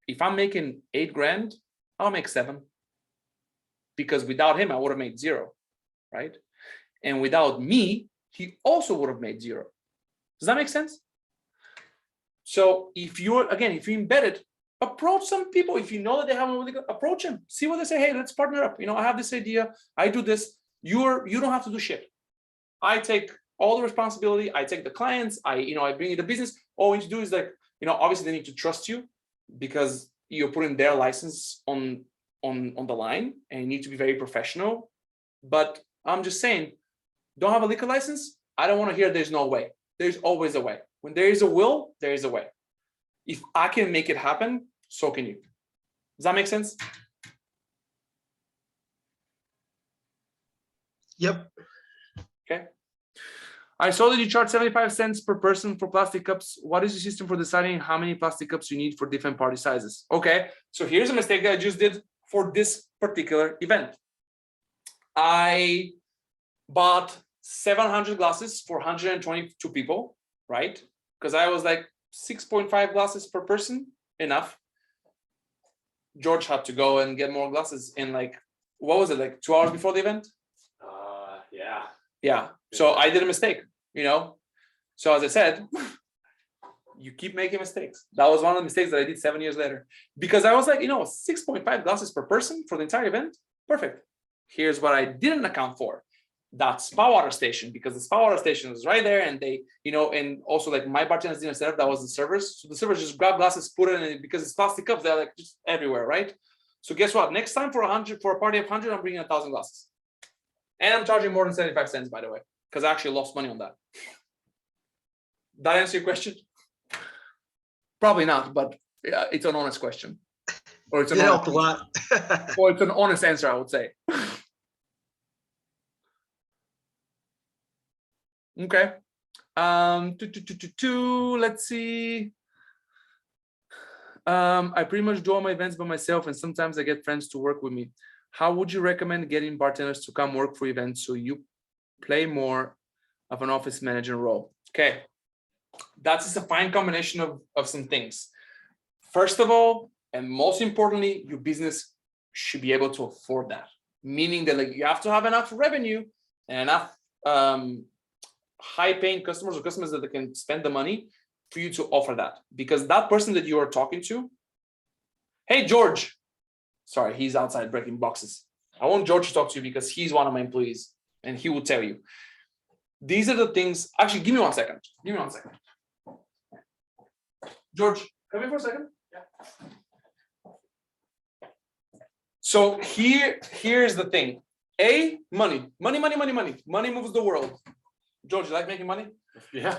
if I'm making $8 grand, I'll make 7. Because without him, I would have made 0, right? And without me, he also would have made 0. Does that make sense? So if you're embedded, approach some people. If you know that they have a, approach them, see what they say. Hey, let's partner up. You know, I have this idea. I do this. You don't have to do shit. I take all the responsibility. I take the clients. I bring you the business. All you need to do is like, you know, obviously they need to trust you because you're putting their license on the line and you need to be very professional. But I'm just saying, don't have a liquor license. I don't want to hear there's no way. There's always a way. When there is a will, there is a way. If I can make it happen, so can you. Does that make sense? Yep. Okay. I saw that you charge 75 cents per person for plastic cups. What is the system for deciding how many plastic cups you need for different party sizes? Okay, so here's a mistake that I just did for this particular event. I bought 700 glasses for 122 people, right? Because I was like 6.5 glasses per person, enough. George had to go and get more glasses in like, what was it, like 2 hours before the event? Yeah. Yeah. So I did a mistake, you know? So as I said, you keep making mistakes. That was one of the mistakes that I did 7 years later. Because I was like, 6.5 glasses per person for the entire event, perfect. Here's what I didn't account for. That spa water station, because the spa water station was right there, and they, and also like my bartenders didn't set up, that was the servers. So the servers just grab glasses, put it in, because it's plastic cups, they're like just everywhere, right? So guess what? Next time for a party of 100, I'm bringing 1,000 glasses. And I'm charging more than 75 cents, by the way, because I actually lost money on that. That answer your question? Probably not, but yeah, it's an honest question. Or it's an It helped a lot. or it's an honest answer, I would say. Okay. Let's see. I pretty much do all my events by myself, and sometimes I get friends to work with me. How would you recommend getting bartenders to come work for events so you play more of an office manager role? Okay. That's just a fine combination of some things. First of all, and most importantly, your business should be able to afford that. Meaning that like you have to have enough revenue and enough high-paying customers or customers that can spend the money for you to offer that. Because that person that you are talking to, hey, George, sorry, he's outside breaking boxes. I want George to talk to you because he's one of my employees and he will tell you. These are the things, actually, give me 1 second. Give me 1 second. George, come in for a second. Yeah. So here's the thing. Money. Money moves the world. George, you like making money? Yeah.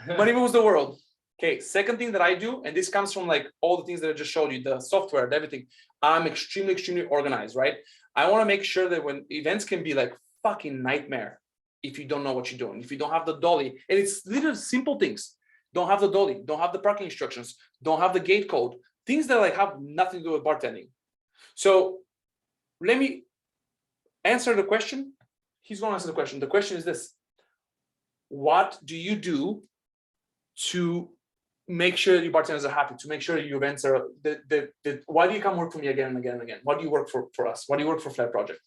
Money moves the world. Okay, second thing that I do, and this comes from like all the things that I just showed you, the software and everything, I'm extremely organized, right? I want to make sure that when events can be like fucking nightmare if you don't know what you're doing, if you don't have the dolly, and it's literally simple things. Don't have the dolly, don't have the parking instructions, don't have the gate code, things that like have nothing to do with bartending. So let me answer the question. He's going to answer the question. The question is this. What do you do to make sure that your bartenders are happy, to make sure your events are, why do you come work for me again and again and again? Why do you work for us? Why do you work for Flat Project?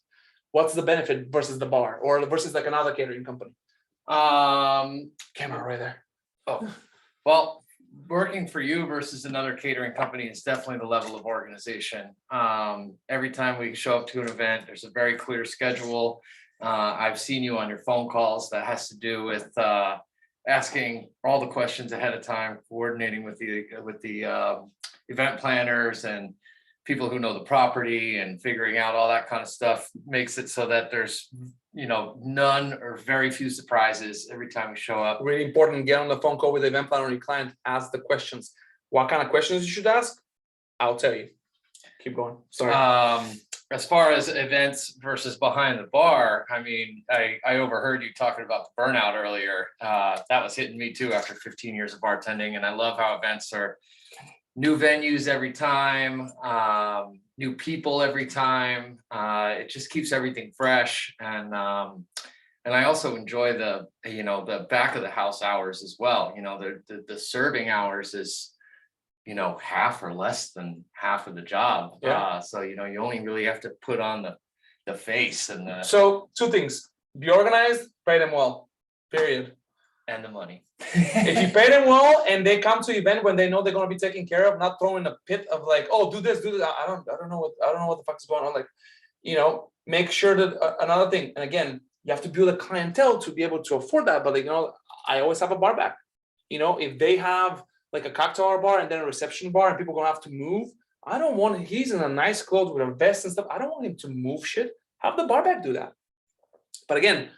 What's the benefit versus the bar or versus like another catering company? Camera right there. Oh, well, working for you versus another catering company is definitely the level of organization. Every time we show up to an event, there's a very clear schedule. I've seen you on your phone calls. That has to do with asking all the questions ahead of time, coordinating with the event planners and people who know the property, and figuring out all that kind of stuff makes it so that there's none or very few surprises every time we show up. Really important. Get on the phone call with the event planner or your client. Ask the questions. What kind of questions you should ask? I'll tell you. Keep going. Sorry. As far as events versus behind the bar, I mean, I overheard you talking about the burnout earlier. That was hitting me too after 15 years of bartending. And I love how events are new venues every time, new people every time. It just keeps everything fresh. And I also enjoy the back of the house hours as well. The serving hours is half or less than half of the job. Yeah. So you only really have to put on the face and the So 2 things: be organized, pay them well, period. and the money. If you pay them well and they come to the event when they know they're going to be taken care of, not thrown in a pit of like, oh, do this, do that. I don't know what the fuck is going on. Like, make sure that another thing. And again, you have to build a clientele to be able to afford that. But I always have a bar back. If they have like a cocktail bar and then a reception bar and people are gonna have to move, I don't want, he's in a nice clothes with a vest and stuff. I don't want him to move shit. Have the bar back do that. But again,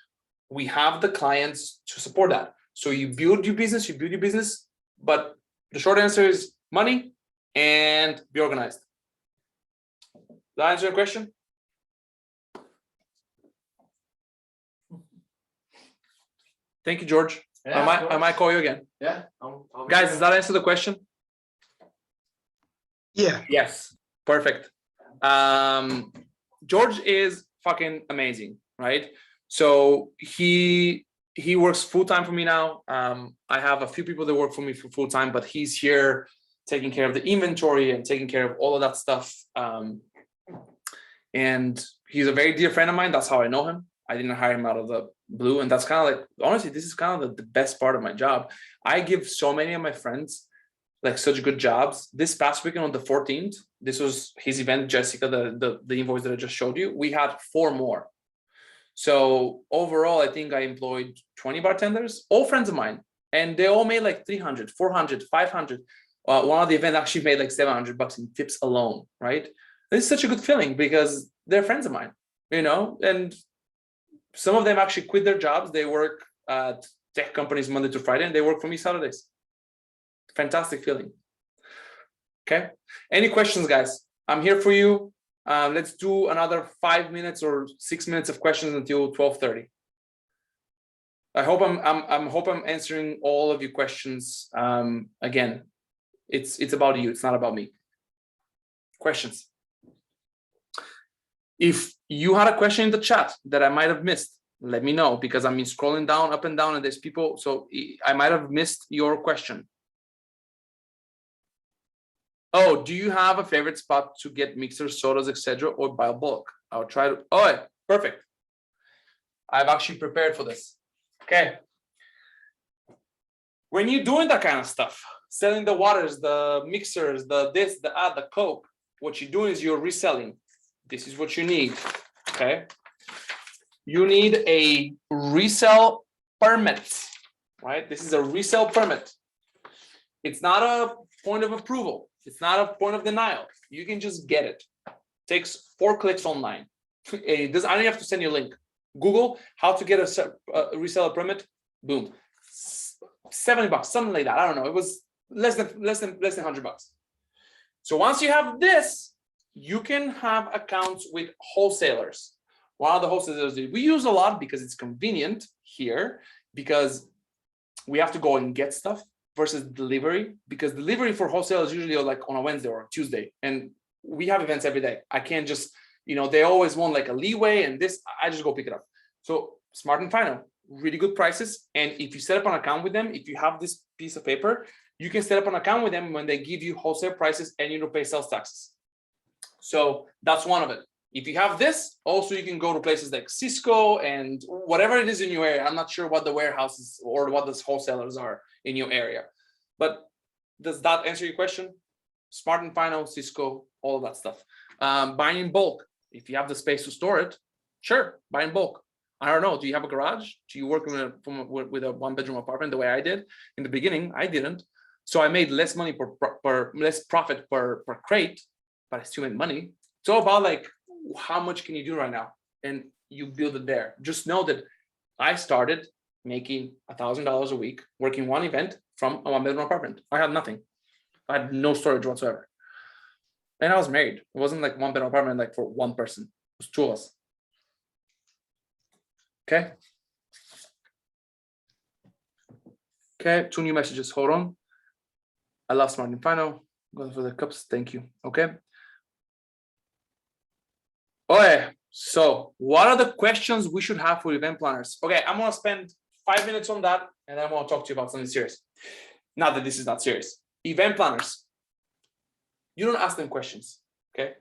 we have the clients to support that. So you build your business, but the short answer is money and be organized. Does that answer your question? Thank you, George. Yeah, I might call you again. Yeah. Guys, does that answer the question? Yeah. Yes. Perfect. George is fucking amazing, right? So he works full-time for me now. I have a few people that work for me for full-time, but he's here taking care of the inventory and taking care of all of that stuff. And he's a very dear friend of mine. That's how I know him. I didn't hire him out of the blue. And that's kind of like, honestly, this is kind of the best part of my job. I give so many of my friends like such good jobs. This past weekend on the 14th, this was his event, Jessica, the invoice that I just showed you. We had 4 more. So overall, I think I employed 20 bartenders, all friends of mine, and they all made like 300, 400, 500. One of the event actually made like $700 in tips alone, right? It's such a good feeling because they're friends of mine, you know, and some of them actually quit their jobs. They work at tech companies Monday to Friday, and they work for me Saturdays. Fantastic feeling. Okay. Any questions, guys? I'm here for you. Let's do another 5 minutes or 6 minutes of questions until 12:30. I hope I'm answering all of your questions. Again, it's about you. It's not about me. Questions. If you had a question in the chat that I might have missed, let me know, because I'm scrolling down, up and down, and there's people, so I might have missed your question. Oh, do you have a favorite spot to get mixers, sodas, etc., or buy bulk? I'll try to. Oh, yeah, perfect. I've actually prepared for this. Okay. When you're doing that kind of stuff, selling the waters, the mixers, the this, the Coke, what you're doing is you're reselling. This is what you need. Okay. You need a resale permit, right? This is a resale permit. It's not a point of approval. It's not a point of denial. You can just get it. Takes 4 clicks online. It does. I don't have to send you a link. Google how to get a reseller permit. Boom, $70, something like that. I don't know. It was less than $100. So once you have this, you can have accounts with wholesalers. One of the wholesalers we use a lot because it's convenient here, because we have to go and get stuff versus delivery, because delivery for wholesalers usually are like on a Wednesday or a Tuesday, and we have events every day. I can't just, you know, they always want like a leeway and this, I just go pick it up. So Smart and Final, really good prices. And if you set up an account with them, if you have this piece of paper, you can set up an account with them when they give you wholesale prices and you don't pay sales taxes. So that's one of it. If you have this, also you can go to places like Cisco and whatever it is in your area. I'm not sure what the warehouses or what the wholesalers are in your area, but does that answer your question? Smart and Final, Cisco, all of that stuff. Buying in bulk. If you have the space to store it, sure, buy in bulk. I don't know. Do you have a garage? Do you work with a 1-bedroom apartment the way I did in the beginning? I didn't. So I made less money less profit per crate, but I still made money. It's all about like, how much can you do right now? And you build it there. Just know that I started making $1,000 a week, working one event from a 1-bedroom apartment. I had nothing. I had no storage whatsoever. And I was married. It wasn't like 1-bedroom apartment like for one person. It was 2 of us. Okay. Okay, 2 new messages. Hold on. I love Smart and Final. Going for the cups. Thank you. Okay. Okay. So what are the questions we should have for event planners? Okay, I'm gonna spend 5 minutes on that, and then I want to talk to you about something serious. Not that this is not serious. Event planners, you don't ask them questions. Okay.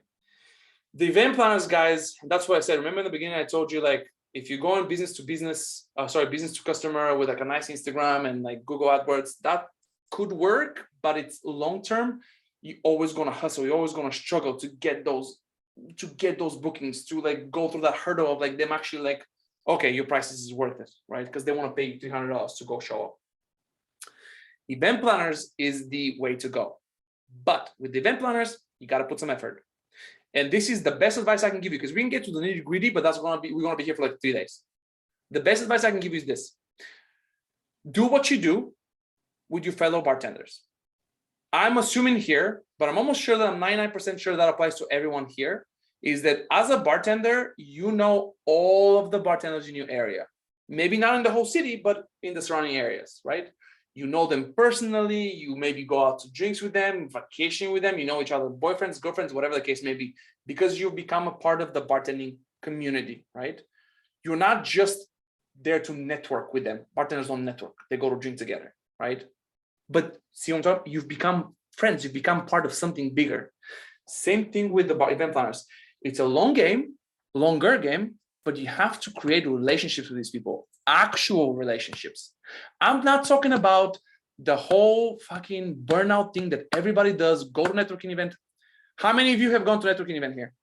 The event planners, guys, that's what I said. Remember in the beginning, I told you, like, if you go on business to business, business to customer with like a nice Instagram and like Google AdWords, that could work, but it's long term. You're always gonna hustle. You're always gonna struggle to get those bookings, to like go through that hurdle of like them actually like, okay, your prices is worth it, right? Because they want to pay you $300 to go show up. Event planners is the way to go, but with the event planners, you got to put some effort. And this is the best advice I can give you, because we can get to the nitty gritty, but we're gonna be here for like 3 days. The best advice I can give you is this: do what you do with your fellow bartenders. I'm assuming here, but I'm almost sure that I'm 99% sure that applies to everyone here, is that as a bartender, you know all of the bartenders in your area. Maybe not in the whole city, but in the surrounding areas, right? You know them personally. You maybe go out to drinks with them, vacation with them. You know each other, boyfriends, girlfriends, whatever the case may be, because you become a part of the bartending community, right? You're not just there to network with them. Bartenders don't network. They go to drink together, right? But see on top, you've become friends. You've become part of something bigger. Same thing with the event planners. It's a longer game, but you have to create relationships with these people, actual relationships. I'm not talking about the whole fucking burnout thing that everybody does. Go to networking event. How many of you have gone to networking event here?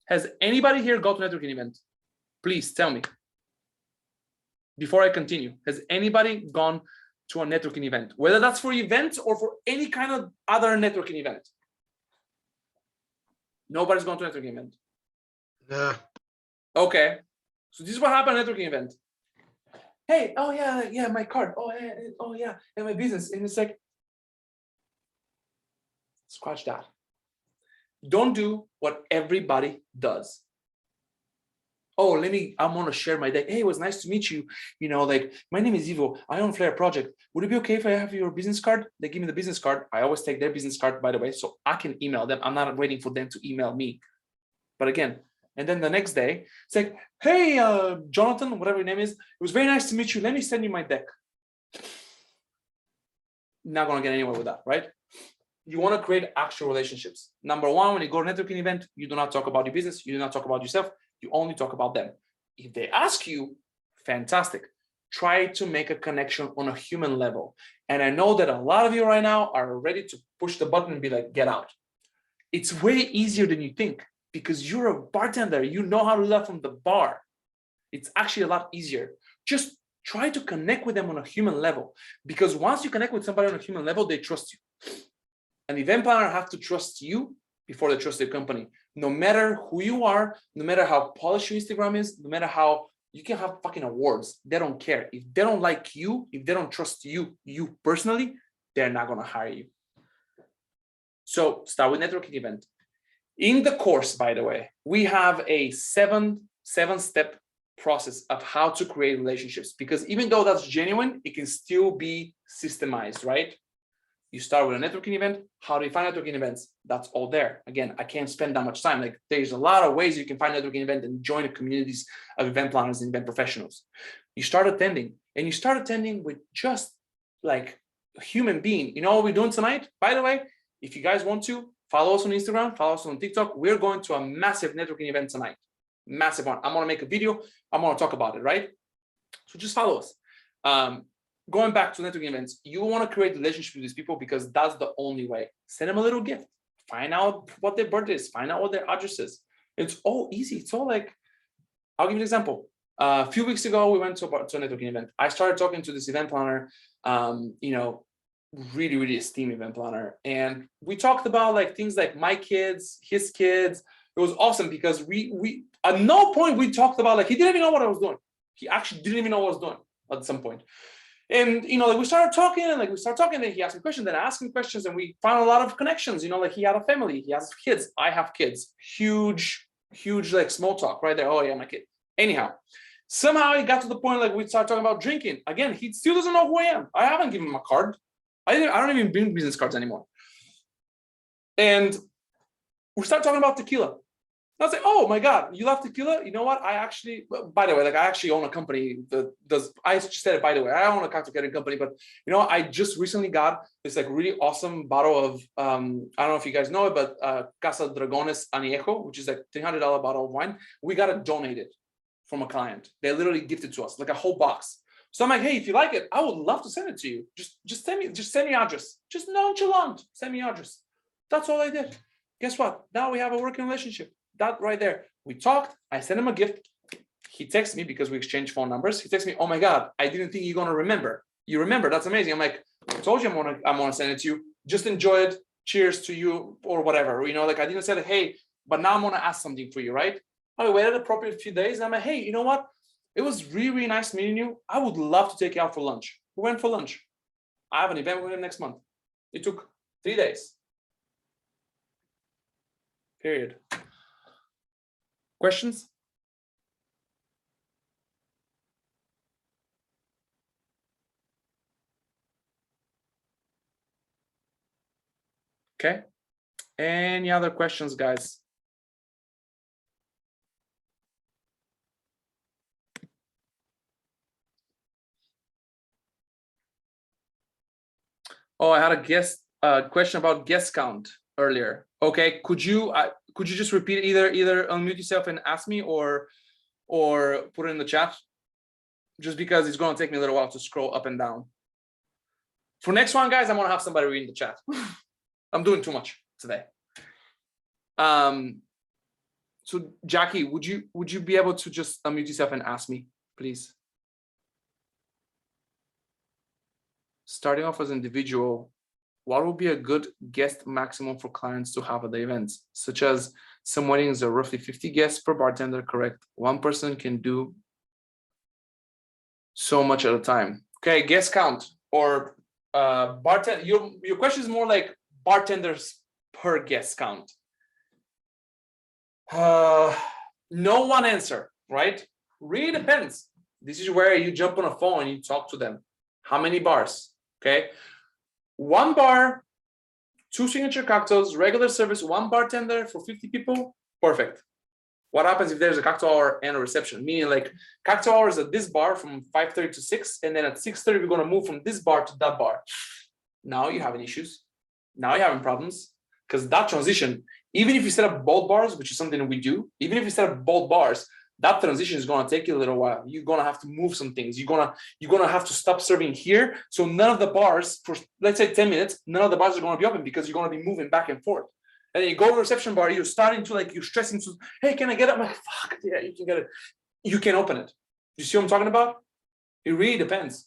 Has anybody here gone to networking event? Please tell me. Before I continue, has anybody gone to a networking event, whether that's for events or for any kind of other networking event? Nobody's gone to a networking event. Nah. Okay, so this is what happened at a networking event. Hey, oh yeah, my card. Oh yeah, and my business. And it's like, scratch that. Don't do what everybody does. Oh, I'm gonna share my deck. Hey, it was nice to meet you. You know, like, my name is Ivo. I own Flare Project. Would it be okay if I have your business card? They give me the business card. I always take their business card, by the way, so I can email them. I'm not waiting for them to email me. But again, and then the next day, it's like, hey, Jonathan, whatever your name is, it was very nice to meet you. Let me send you my deck. Not gonna get anywhere with that, right? You want to create actual relationships. Number one, when you go to a networking event, you do not talk about your business. You do not talk about yourself. You only talk about them. If they ask you, fantastic. Try to make a connection on a human level. And I know that a lot of you right now are ready to push the button and be like, get out. It's way easier than you think because you're a bartender. You know how to do that from the bar. It's actually a lot easier. Just try to connect with them on a human level, because once you connect with somebody on a human level, they trust you. An event planner have to trust you before they trust their company. No matter who you are, no matter how polished your Instagram is, no matter how you can have fucking awards, they don't care. If they don't like you, if they don't trust you personally, they're not gonna hire you. So start with networking event. In the course, by the way, we have a seven-step process of how to create relationships, because even though that's genuine, it can still be systemized, right? You start with a networking event. How do you find networking events? That's all there. Again, I can't spend that much time. Like, there's a lot of ways you can find networking event and join the communities of event planners and event professionals. You start attending, and you start attending with just like a human being. You know what we're doing tonight? By the way, if you guys want to, follow us on Instagram, follow us on TikTok. We're going to a massive networking event tonight. Massive one. I'm gonna make a video. I'm gonna talk about it, right? So just follow us. Going back to networking events, you want to create relationships with these people because that's the only way. Send them a little gift. Find out what their birthday is. Find out what their address is. It's all easy. It's all like, I'll give you an example. A few weeks ago, we went to a networking event. I started talking to this event planner, really, really esteemed event planner. And we talked about like things like my kids, his kids. It was awesome because we at no point we talked about like, he didn't even know what I was doing. He actually didn't even know what I was doing at some point. And, like we started talking and then he asked me questions, then I asked him questions, and we found a lot of connections, like he had a family, he has kids, I have kids, huge, like small talk right there. Oh yeah, my kid. Anyhow, somehow it got to the point, like we started talking about drinking. Again, he still doesn't know who I am. I haven't given him a card. I don't even bring business cards anymore. And we started talking about tequila. I was like, oh my God, you love tequila? You know what? I actually own a company that does, I said it, by the way, I own a cocktail catering company, but I just recently got this like really awesome bottle of, I don't know if you guys know it, but Casa Dragones Añejo, which is like $300 bottle of wine. We got it donated from a client. They literally gifted to us like a whole box. So I'm like, hey, if you like it, I would love to send it to you. Just send me address. Just nonchalant, send me address. That's all I did. Guess what? Now we have a working relationship. That right there. We talked. I sent him a gift. He texted me because we exchanged phone numbers. He texted me, oh my God, I didn't think you're gonna remember. You remember, that's amazing. I'm like, I told you I'm gonna send it to you. Just enjoy it. Cheers to you, or whatever. Like I didn't say that, hey, but now I'm gonna ask something for you, right? I waited appropriate few days. And I'm like, hey, you know what? It was really, really nice meeting you. I would love to take you out for lunch. We went for lunch. I have an event with him next month. It took 3 days. Period. Questions? Okay. Any other questions, guys? Oh, I had a question about guest count earlier. Okay, could you just repeat, either unmute yourself and ask me, or put it in the chat? Just because it's going to take me a little while to scroll up and down. For next one, guys, I'm going to have somebody read in the chat. I'm doing too much today. So Jackie, would you be able to just unmute yourself and ask me, please? Starting off as an individual, what would be a good guest maximum for clients to have at the events? Such as some weddings are roughly 50 guests per bartender, correct? One person can do so much at a time. Okay, guest count or bartender. Your question is more like bartenders per guest count. No one answer, right? Really depends. This is where you jump on a phone and you talk to them. How many bars? Okay, one bar, 2 signature cocktails, regular service, 1 bartender for 50 people, perfect. What happens if there's a cocktail hour and a reception? Meaning, like, cocktail hours at this bar from 5:30 to 6, and then at 6:30 we're going to move from this bar to that bar. Now you're having issues. Now you're having problems, because that transition, even if you set up bold bars, which is something we do, even if you set up bold bars, that transition is going to take you a little while. You're going to have to move some things. You're going to have to stop serving here. So none of the bars for, let's say, 10 minutes, none of the bars are going to be open because you're going to be moving back and forth. And then you go to the reception bar, you're starting to, like, you're stressing to, hey, can I get it? I'm like, fuck, yeah, you can get it. You can open it. You see what I'm talking about? It really depends.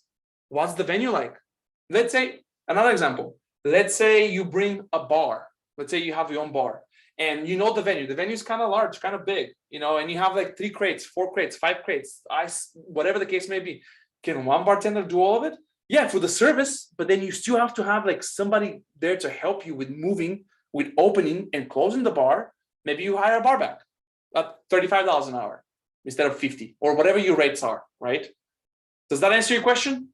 What's the venue like? Let's say, another example. Let's say you bring a bar. Let's say you have your own bar. And you know the venue. The venue is kind of large, kind of big, you know, and you have like 3 crates, 4 crates, 5 crates, ice, whatever the case may be. Can one bartender do all of it? Yeah, for the service, but then you still have to have like somebody there to help you with moving, with opening and closing the bar. Maybe you hire a bar back at $35 an hour instead of 50, or whatever your rates are, right? Does that answer your question?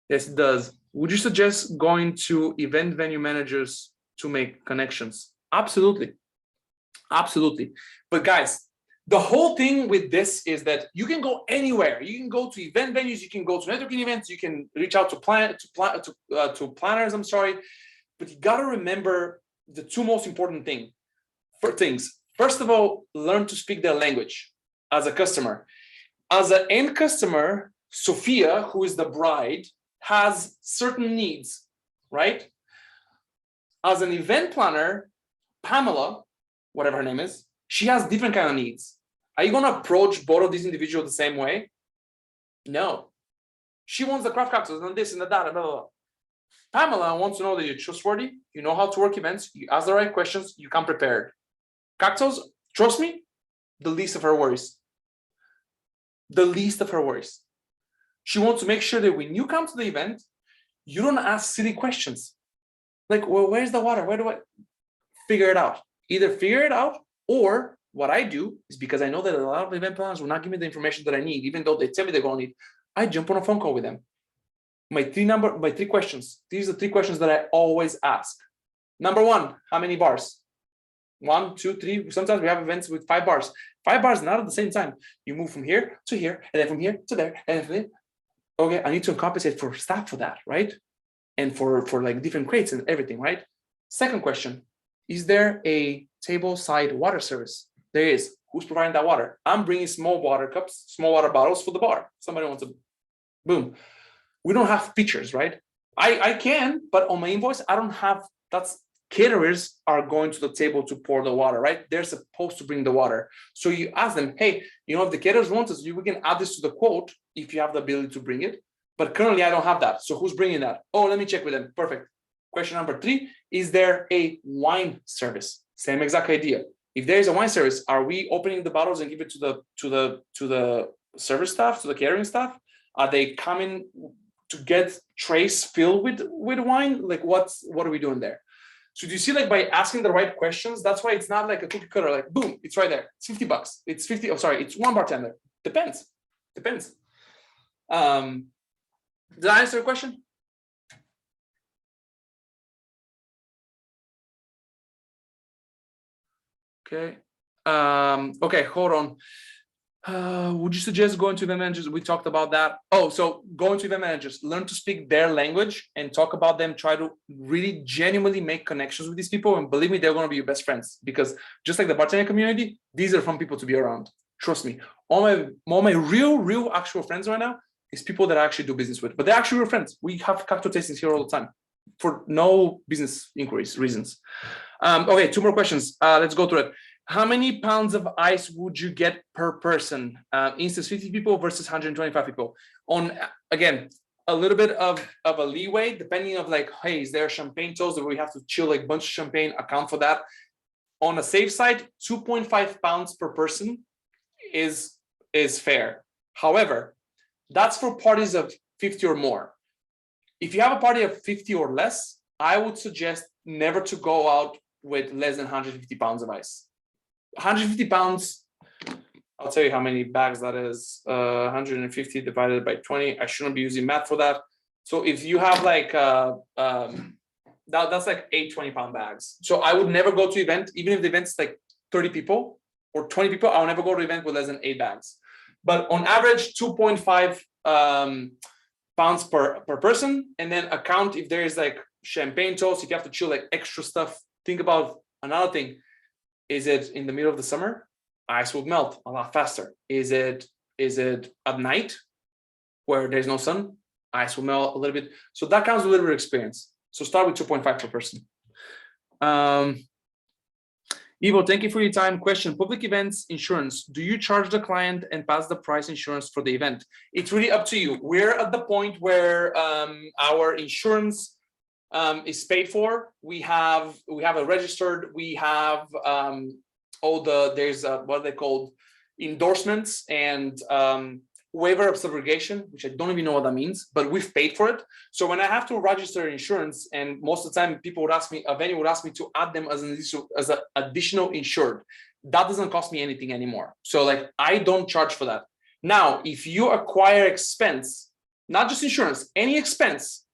Yes, it does. Would you suggest going to event venue managers to make connections? Absolutely. Absolutely. But guys, the whole thing with this is that you can go anywhere. You can go to event venues, you can go to networking events, you can reach out to planners, I'm sorry. But you got to remember the 2 most important things. First of all, learn to speak their language as a customer. As an end customer, Sophia, who is the bride, has certain needs, right? As an event planner, Pamela, whatever her name is, she has different kind of needs. Are you going to approach both of these individuals the same way? No. She wants the craft cocktails and this and that, blah, blah, blah. Pamela wants to know that you're trustworthy, you know how to work events, you ask the right questions, you come prepared. Cocktails, trust me, the least of her worries. The least of her worries. She wants to make sure that when you come to the event, you don't ask silly questions. Like, well, where's the water? Where do I figure it out? Either figure it out, or what I do is, because I know that a lot of event planners will not give me the information that I need, even though they tell me they're going to need, I jump on a phone call with them. My 3 questions. These are 3 questions that I always ask. Number 1, how many bars? 1, 2, 3. Sometimes we have events with 5 bars. 5 bars, not at the same time. You move from here to here, and then from here to there, and then from there. Okay, I need to compensate for staff for that, right? And for like different crates and everything, right? Second question, is there a table side water service? There is. Who's providing that water? I'm bringing small water cups, small water bottles for the bar. Somebody wants to, boom. We don't have pitchers, right? I can, but on my invoice, I don't have, that's, caterers are going to the table to pour the water, right? They're supposed to bring the water. So you ask them, hey, you know, if the caterers want us, we can add this to the quote if you have the ability to bring it. But currently I don't have that. So who's bringing that? Oh, let me check with them. Perfect. Question number 3, is there a wine service? Same exact idea. If there is a wine service, are we opening the bottles and give it to the service staff, to the catering staff? Are they coming to get trays filled with wine? Like, what are we doing there? So do you see, like, by asking the right questions, that's why it's not like a cookie cutter, like, boom, it's right there. It's $50. It's 50. Oh, sorry, it's 1 bartender. Depends. Did I answer your question? Okay. Okay, hold on. Would you suggest going to event managers? We talked about that. Oh, so going to event managers, learn to speak their language and talk about them. Try to really genuinely make connections with these people. And believe me, they're going to be your best friends, because just like the bartending community, these are fun people to be around. Trust me. All my real actual friends right now is people that I actually do business with, but they're actually real friends. We have cocktail tastings here all the time for no business inquiries reasons. Okay, 2 more questions. Let's go through it. How many pounds of ice would you get per person? Instance 50 people versus 125 people. On, again, a little bit of a leeway, depending of like, hey, is there champagne toast that we have to chill like bunch of champagne, account for that. On a safe side, 2.5 pounds per person is fair. However, that's for parties of 50 or more. If you have a party of 50 or less, I would suggest never to go out with less than 150 pounds of ice. 150 pounds, I'll tell you how many bags that is. 150 divided by 20. I shouldn't be using math for that. So if you have like that's like 8 20-pound bags. So I would never go to event, even if the event's like 30 people or 20 people, I'll never go to event with less than 8 bags. But on average, 2.5 pounds per person, and then account if there is like champagne toast, if you have to chill like extra stuff. Think about another thing. Is it in the middle of the summer? Ice will melt a lot faster. Is it at night where there's no sun? Ice will melt a little bit. So that counts a little bit of experience. So start with 2.5 per person. Ivo, thank you for your time. Question: public events insurance. Do you charge the client and pass the price insurance for the event? It's really up to you. We're at the point where our insurance is paid for. We have a registered. We have there's what they called endorsements and waiver of subrogation, which I don't even know what that means, but we've paid for it. So when I have to register insurance, and most of the time people would ask me, a venue would ask me to add them as an additional insured, that doesn't cost me anything anymore. So like I don't charge for that. Now, if you acquire expense, not just insurance, any expense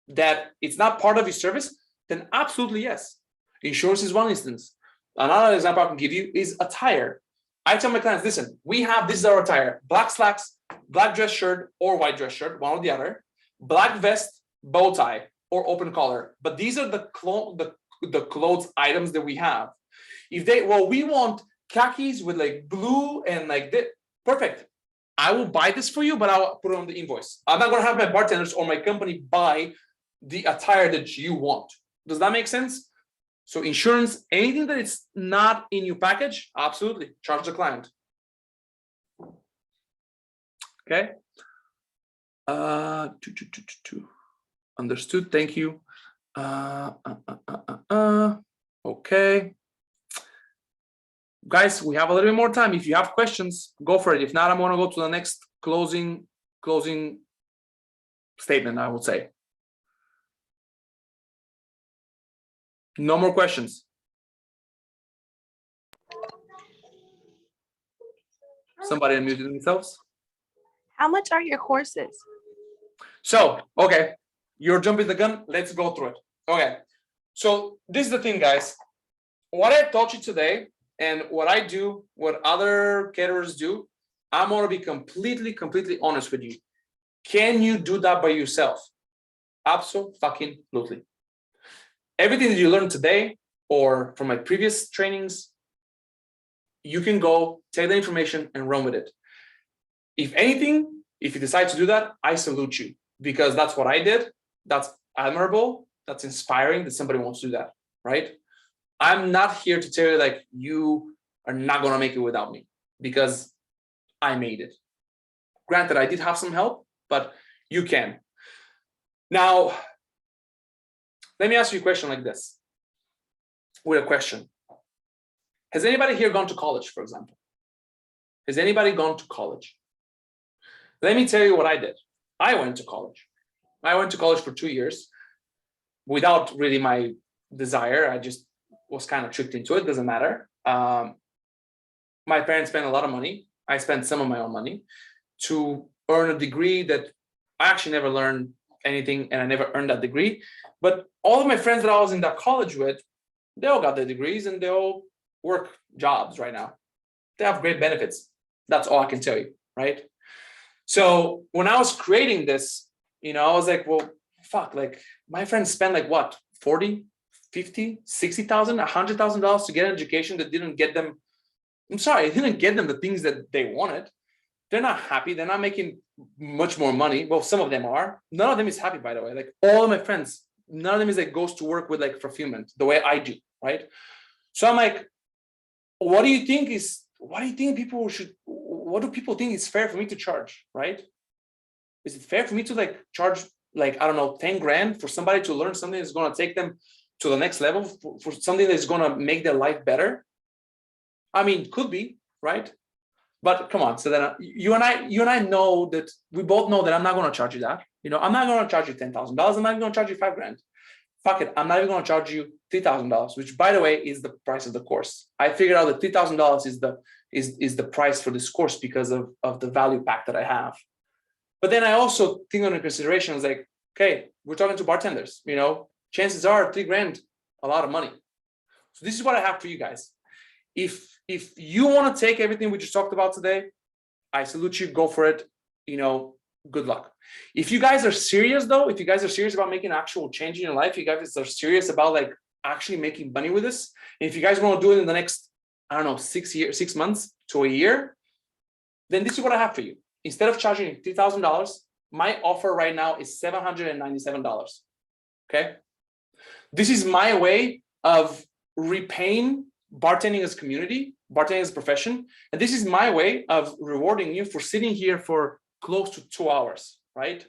that it's not part of your service, then absolutely yes. Insurance is one instance. Another example I can give you is attire. I tell my clients, listen, this is our attire: black slacks, black dress shirt or white dress shirt, one or the other, black vest, bow tie, or open collar. But these are the clothes items that we have. If we want khakis with like blue and like this, perfect. I will buy this for you, but I'll put it on the invoice. I'm not gonna have my bartenders or my company buy the attire that you want. Does that make sense? So insurance, anything that it's not in your package, absolutely charge the client. Okay. Understood. Thank you. Okay. Guys, we have a little bit more time. If you have questions, go for it. If not, I'm going to go to the next closing statement, I would say. No more questions. Somebody unmuted themselves. How much are your courses? So, okay, you're jumping the gun. Let's go through it. Okay, so this is the thing, guys. What I taught you today and what I do, what other caterers do, I'm going to be completely honest with you. Can you do that by yourself? Absolutely. Everything that you learned today or from my previous trainings, you can go take the information and run with it. If anything, if you decide to do that, I salute you, because that's what I did. That's admirable. That's inspiring that somebody wants to do that, right? I'm not here to tell you like you are not going to make it without me, because I made it. Granted, I did have some help, but you can. Now, let me ask you a question like this. With a question. Has anybody here gone to college, for example? Has anybody gone to college? Let me tell you what I did. I went to college. I went to college for 2 years without really my desire. I just was kind of tricked into it. Doesn't matter. My parents spent a lot of money. I spent some of my own money to earn a degree that I actually never learned anything, and I never earned that degree. But all of my friends that I was in that college with, they all got their degrees and they all work jobs right now. They have great benefits. That's all I can tell you, right? So when I was creating this, I was like, well, fuck, like my friends spend like what, 40, 50, 60,000, $100,000 to get an education that didn't get them. I'm sorry, it didn't get them the things that they wanted. They're not happy. They're not making much more money. Well, some of them are. None of them is happy, by the way. Like all of my friends, none of them is like goes to work with like fulfillment the way I do, right? So I'm like, what do you think people should, what do people think is fair for me to charge, right? Is it fair for me to like charge like, I don't know, 10 grand for somebody to learn something that's going to take them to the next level, for something that's going to make their life better? I mean, could be, right? But come on. So then you and I know that we both know that I'm not going to charge you that. I'm not going to charge you $10,000. I'm not even going to charge you 5 grand. Fuck it. I'm not even going to charge you $3,000, which by the way is the price of the course. I figured out that $3,000 is the price for this course because of the value pack that I have. But then I also think under consideration is like, okay, we're talking to bartenders. Chances are 3 grand, a lot of money. So this is what I have for you guys. If you want to take everything we just talked about today, I salute you. Go for it. Good luck. If you guys are serious though, if you guys are serious about making an actual change in your life, you guys are serious about like actually making money with this, and if you guys want to do it in the next, I don't know, 6 months to a year, then this is what I have for you. Instead of charging $3,000, my offer right now is $797. Okay. This is my way of repaying bartending as community, bartending as a profession. And this is my way of rewarding you for sitting here for close to 2 hours, right?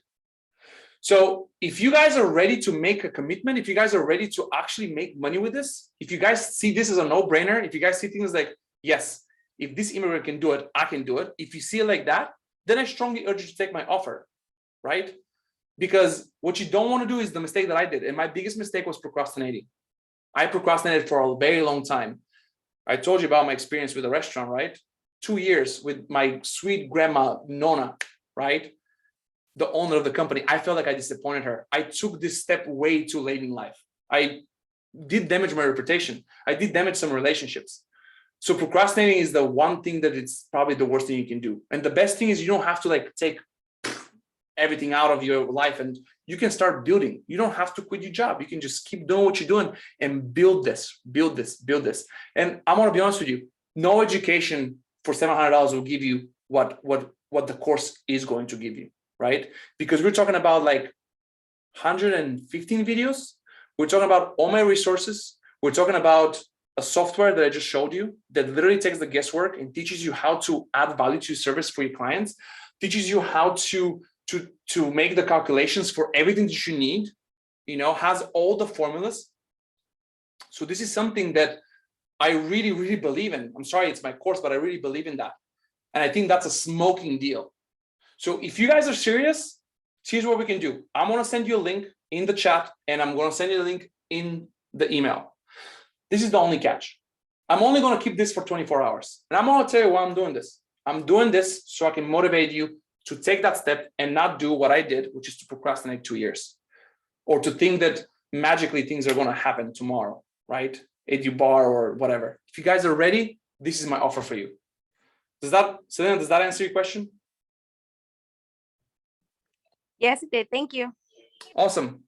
So if you guys are ready to make a commitment, if you guys are ready to actually make money with this, if you guys see this as a no-brainer, if you guys see things like, yes, if this immigrant can do it, I can do it. If you see it like that, then I strongly urge you to take my offer, right? Because what you don't want to do is the mistake that I did. And my biggest mistake was procrastinating. I procrastinated for a very long time. I told you about my experience with a restaurant, right? 2 years with my sweet grandma, Nona, right? The owner of the company. I felt like I disappointed her. I took this step way too late in life. I did damage my reputation. I did damage some relationships. So procrastinating is the one thing that it's probably the worst thing you can do. And the best thing is you don't have to like take everything out of your life and you can start building. You don't have to quit your job. You can just keep doing what you're doing and build this. And I want to be honest with you, no education for $700 will give you what the course is going to give you, right? Because we're talking about like 115 videos. We're talking about all my resources. We're talking about a software that I just showed you that literally takes the guesswork and teaches you how to add value to your service for your clients, teaches you how to make the calculations for everything that you need, has all the formulas. So this is something that I really, really believe in. I'm sorry, it's my course, but I really believe in that. And I think that's a smoking deal. So if you guys are serious, here's what we can do. I'm going to send you a link in the chat and I'm going to send you a link in the email. This is the only catch. I'm only going to keep this for 24 hours. And I'm going to tell you why I'm doing this. I'm doing this so I can motivate you to take that step and not do what I did, which is to procrastinate 2 years or to think that magically things are going to happen tomorrow, right? At your bar or whatever. If you guys are ready, this is my offer for you. Does that answer your question? Yes, it did. Thank you. Awesome.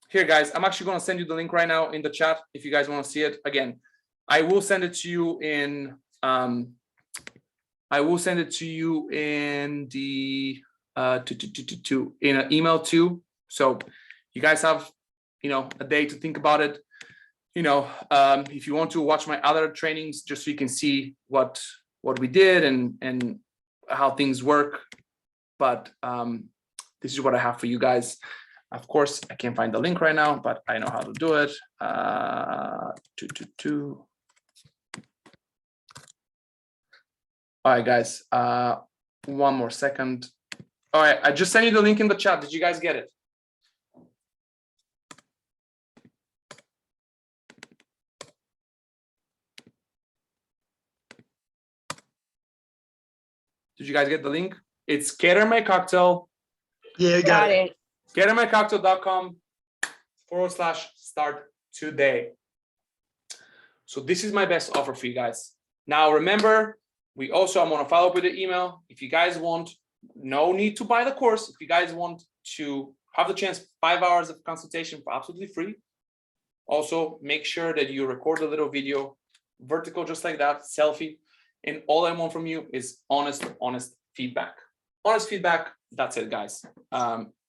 Here, guys, I'm actually going to send you the link right now in the chat if you guys want to see it. Again, I will send it to you in the in an email too. So you guys have a day to think about it. If you want to watch my other trainings, just so you can see what we did and how things work. But this is what I have for you guys. Of course, I can't find the link right now, but I know how to do it. All right, guys, one more second. All right, I just sent you the link in the chat. Did you guys get it? Did you guys get the link? It's Cater My Cocktail. Yeah, you got it. catermycocktail.com/start today. So this is my best offer for you guys. Now, remember, I'm gonna follow up with the email. If you guys want, no need to buy the course. If you guys want to have the chance, 5 hours of consultation for absolutely free. Also, make sure that you record a little video, vertical, just like that, selfie. And all I want from you is honest feedback. Honest feedback, that's it, guys.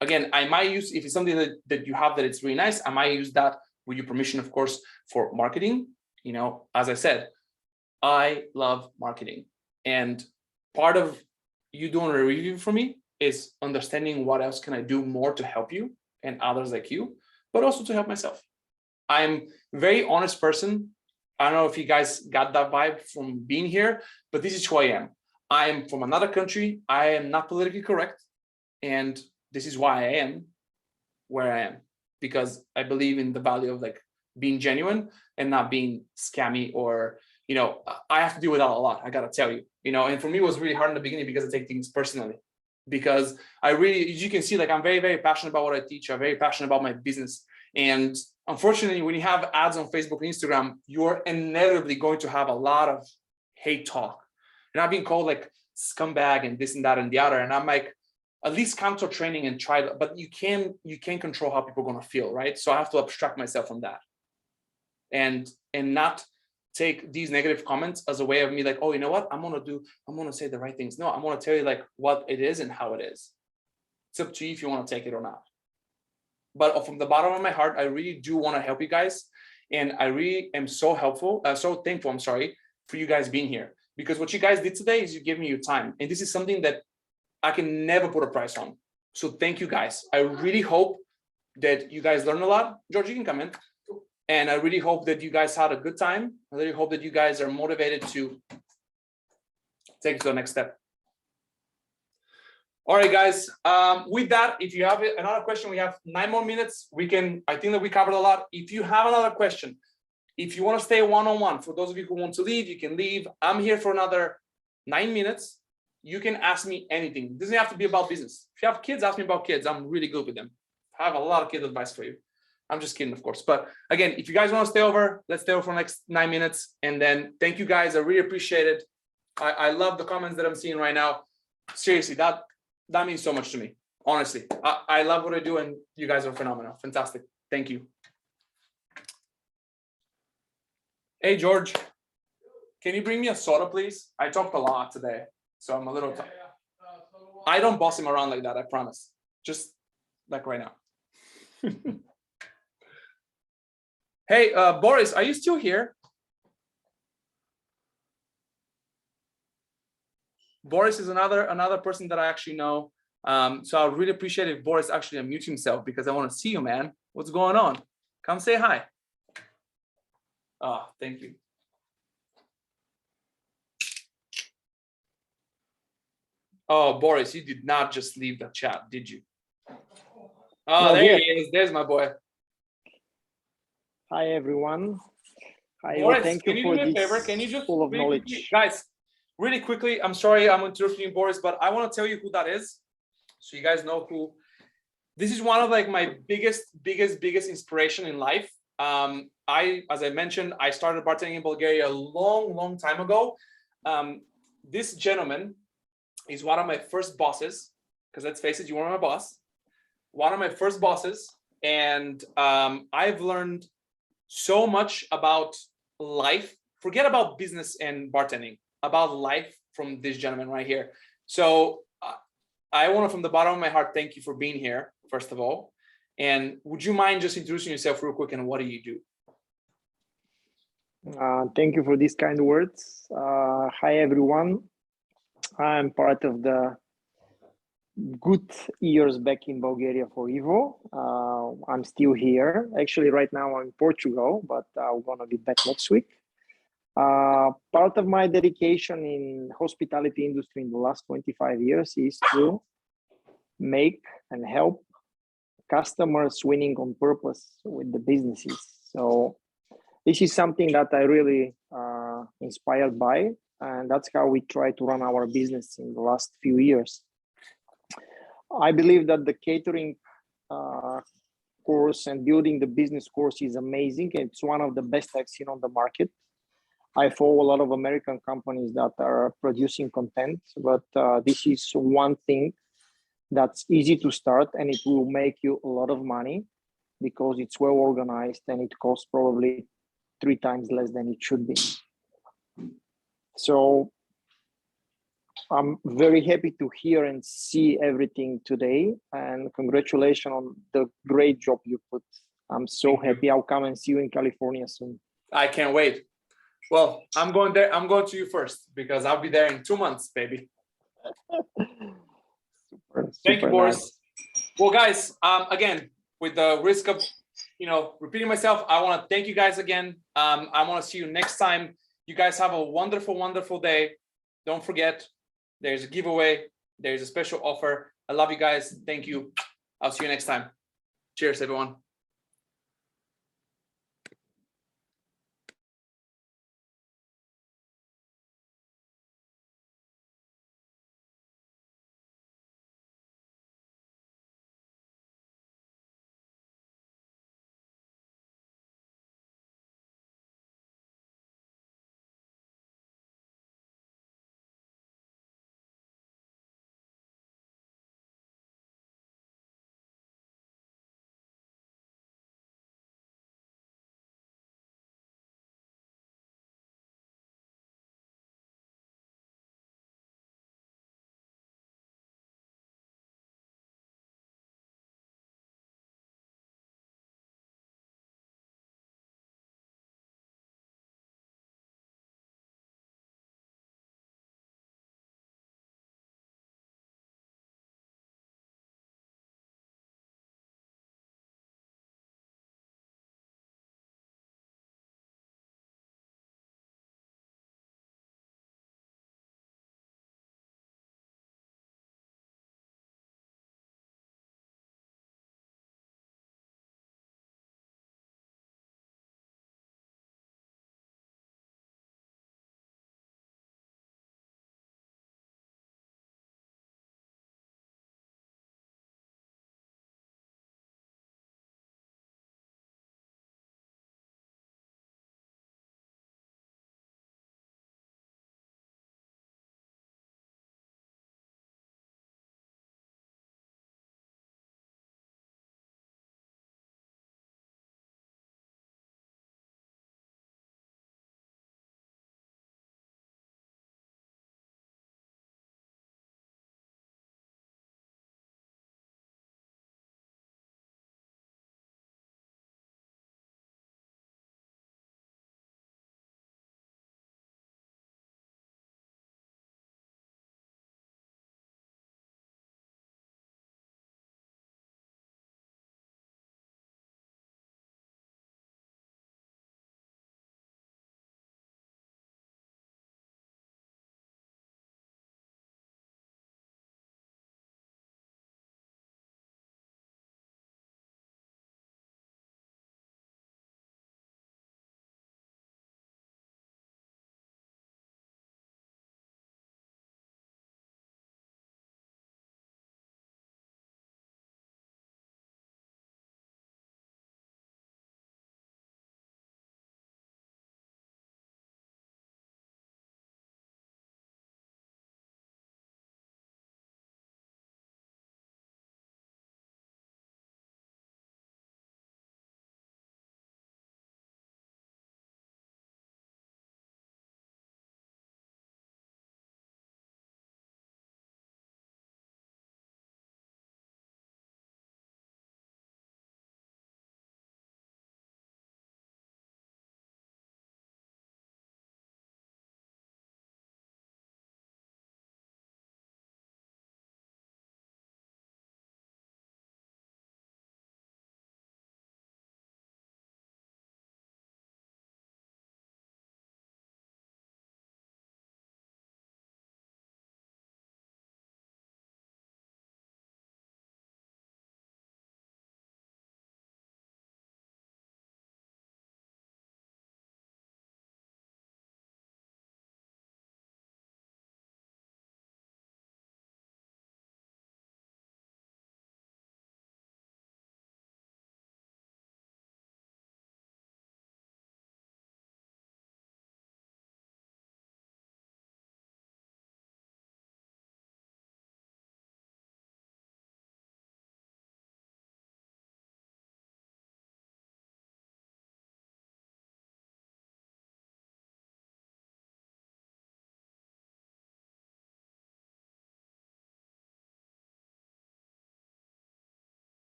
Again, I might use, if it's something that you have that it's really nice, I might use that with your permission, of course, for marketing. You know, as I said, I love marketing. And part of you doing a review for me is understanding what else can I do more to help you and others like you, but also to help myself. I'm a very honest person. I don't know if you guys got that vibe from being here, but this is who I am. I am from another country. I am not politically correct. And this is why I am where I am, because I believe in the value of like being genuine and not being scammy, or, you know, I have to deal with that a lot. I got to tell you, you know, and for me, it was really hard in the beginning because I take things personally, because I really, as you can see, like I'm very, very passionate about what I teach. I'm very passionate about my business. And unfortunately, when you have ads on Facebook and Instagram, you're inevitably going to have a lot of hate talk. And I've been called like scumbag and this and that and the other. And I'm like, at least come to training and try, but you can't control how people are going to feel, right? So I have to abstract myself from that and not take these negative comments as a way of me like, oh, you know what? I'm going to say the right things. No, I'm going to tell you like what it is and how it is. It's up to you if you want to take it or not. But from the bottom of my heart, I really do want to help you guys. And I really am so thankful, I'm sorry, for you guys being here. Because what you guys did today is you gave me your time. And this is something that I can never put a price on. So thank you guys. I really hope that you guys learned a lot. George, you can come in. And I really hope that you guys had a good time. I really hope that you guys are motivated to take it to the next step. All right, guys. With that, if you have another question, we have 9 more minutes. I think that we covered a lot. If you have another question, if you want to stay one-on-one, for those of you who want to leave, you can leave. I'm here for another 9 minutes. You can ask me anything. It doesn't have to be about business. If you have kids, ask me about kids. I'm really good with them. I have a lot of kid advice for you. I'm just kidding, of course. But again, if you guys want to stay over, let's stay over for the next 9 minutes. And then thank you guys. I really appreciate it. I love the comments that I'm seeing right now. Seriously, that means so much to me. Honestly, I love what I do, and you guys are phenomenal. Fantastic. Thank you. Hey, George, can you bring me a soda, please? I talked a lot today, so I'm a little tired. I don't boss him around like that, I promise. Just like right now. Hey, Boris, are you still here? Boris is another person that I actually know. So I really appreciate if Boris actually unmutes himself, because I want to see you, man. What's going on? Come say hi. Oh, thank you. Oh, Boris, you did not just leave the chat, did you? Oh, there he is. There's my boy. Hi, everyone. Hi, Boris, thank can you you for do me a this favor? Can you just full of really knowledge. quickly, guys, really quickly, I'm sorry I'm interrupting Boris, but I want to tell you who that is, so you guys know who. This is one of like my biggest inspiration in life. As I mentioned, I started bartending in Bulgaria a long time ago. This gentleman is one of my first bosses, because let's face it, you were my boss. One of my first bosses, and I've learned so much about life. Forget about business and bartending, about life from this gentleman right here. So I want to, from the bottom of my heart, thank you for being here, first of all. And would you mind just introducing yourself real quick, and what do you do? Thank you for these kind words. Hi, everyone. I'm part of the good years back in Bulgaria for Evo. I'm still here. Actually, right now I'm in Portugal, but I'm gonna be back next week. Part of my dedication in hospitality industry in the last 25 years is to make and help customers winning on purpose with the businesses. So this is something that I really inspired by, and that's how we try to run our business in the last few years. I believe that the catering course and building the business course is amazing. It's one of the best I've seen on the market. I follow a lot of American companies that are producing content, but this is one thing that's easy to start and it will make you a lot of money because it's well organized and it costs probably 3 times less than it should be. So I'm very happy to hear and see everything today, and congratulations on the great job you put. I'm so happy. I'll come and see you in California soon. I can't wait. Well, I'm going there. I'm going to you first because I'll be there in 2 months, baby. Thank you, Boris. Nice. Well, guys, again, with the risk of, repeating myself, I want to thank you guys again. I want to see you next time. You guys have a wonderful, wonderful day. Don't forget, there's a giveaway. There's a special offer. I love you guys. Thank you. I'll see you next time. Cheers, everyone.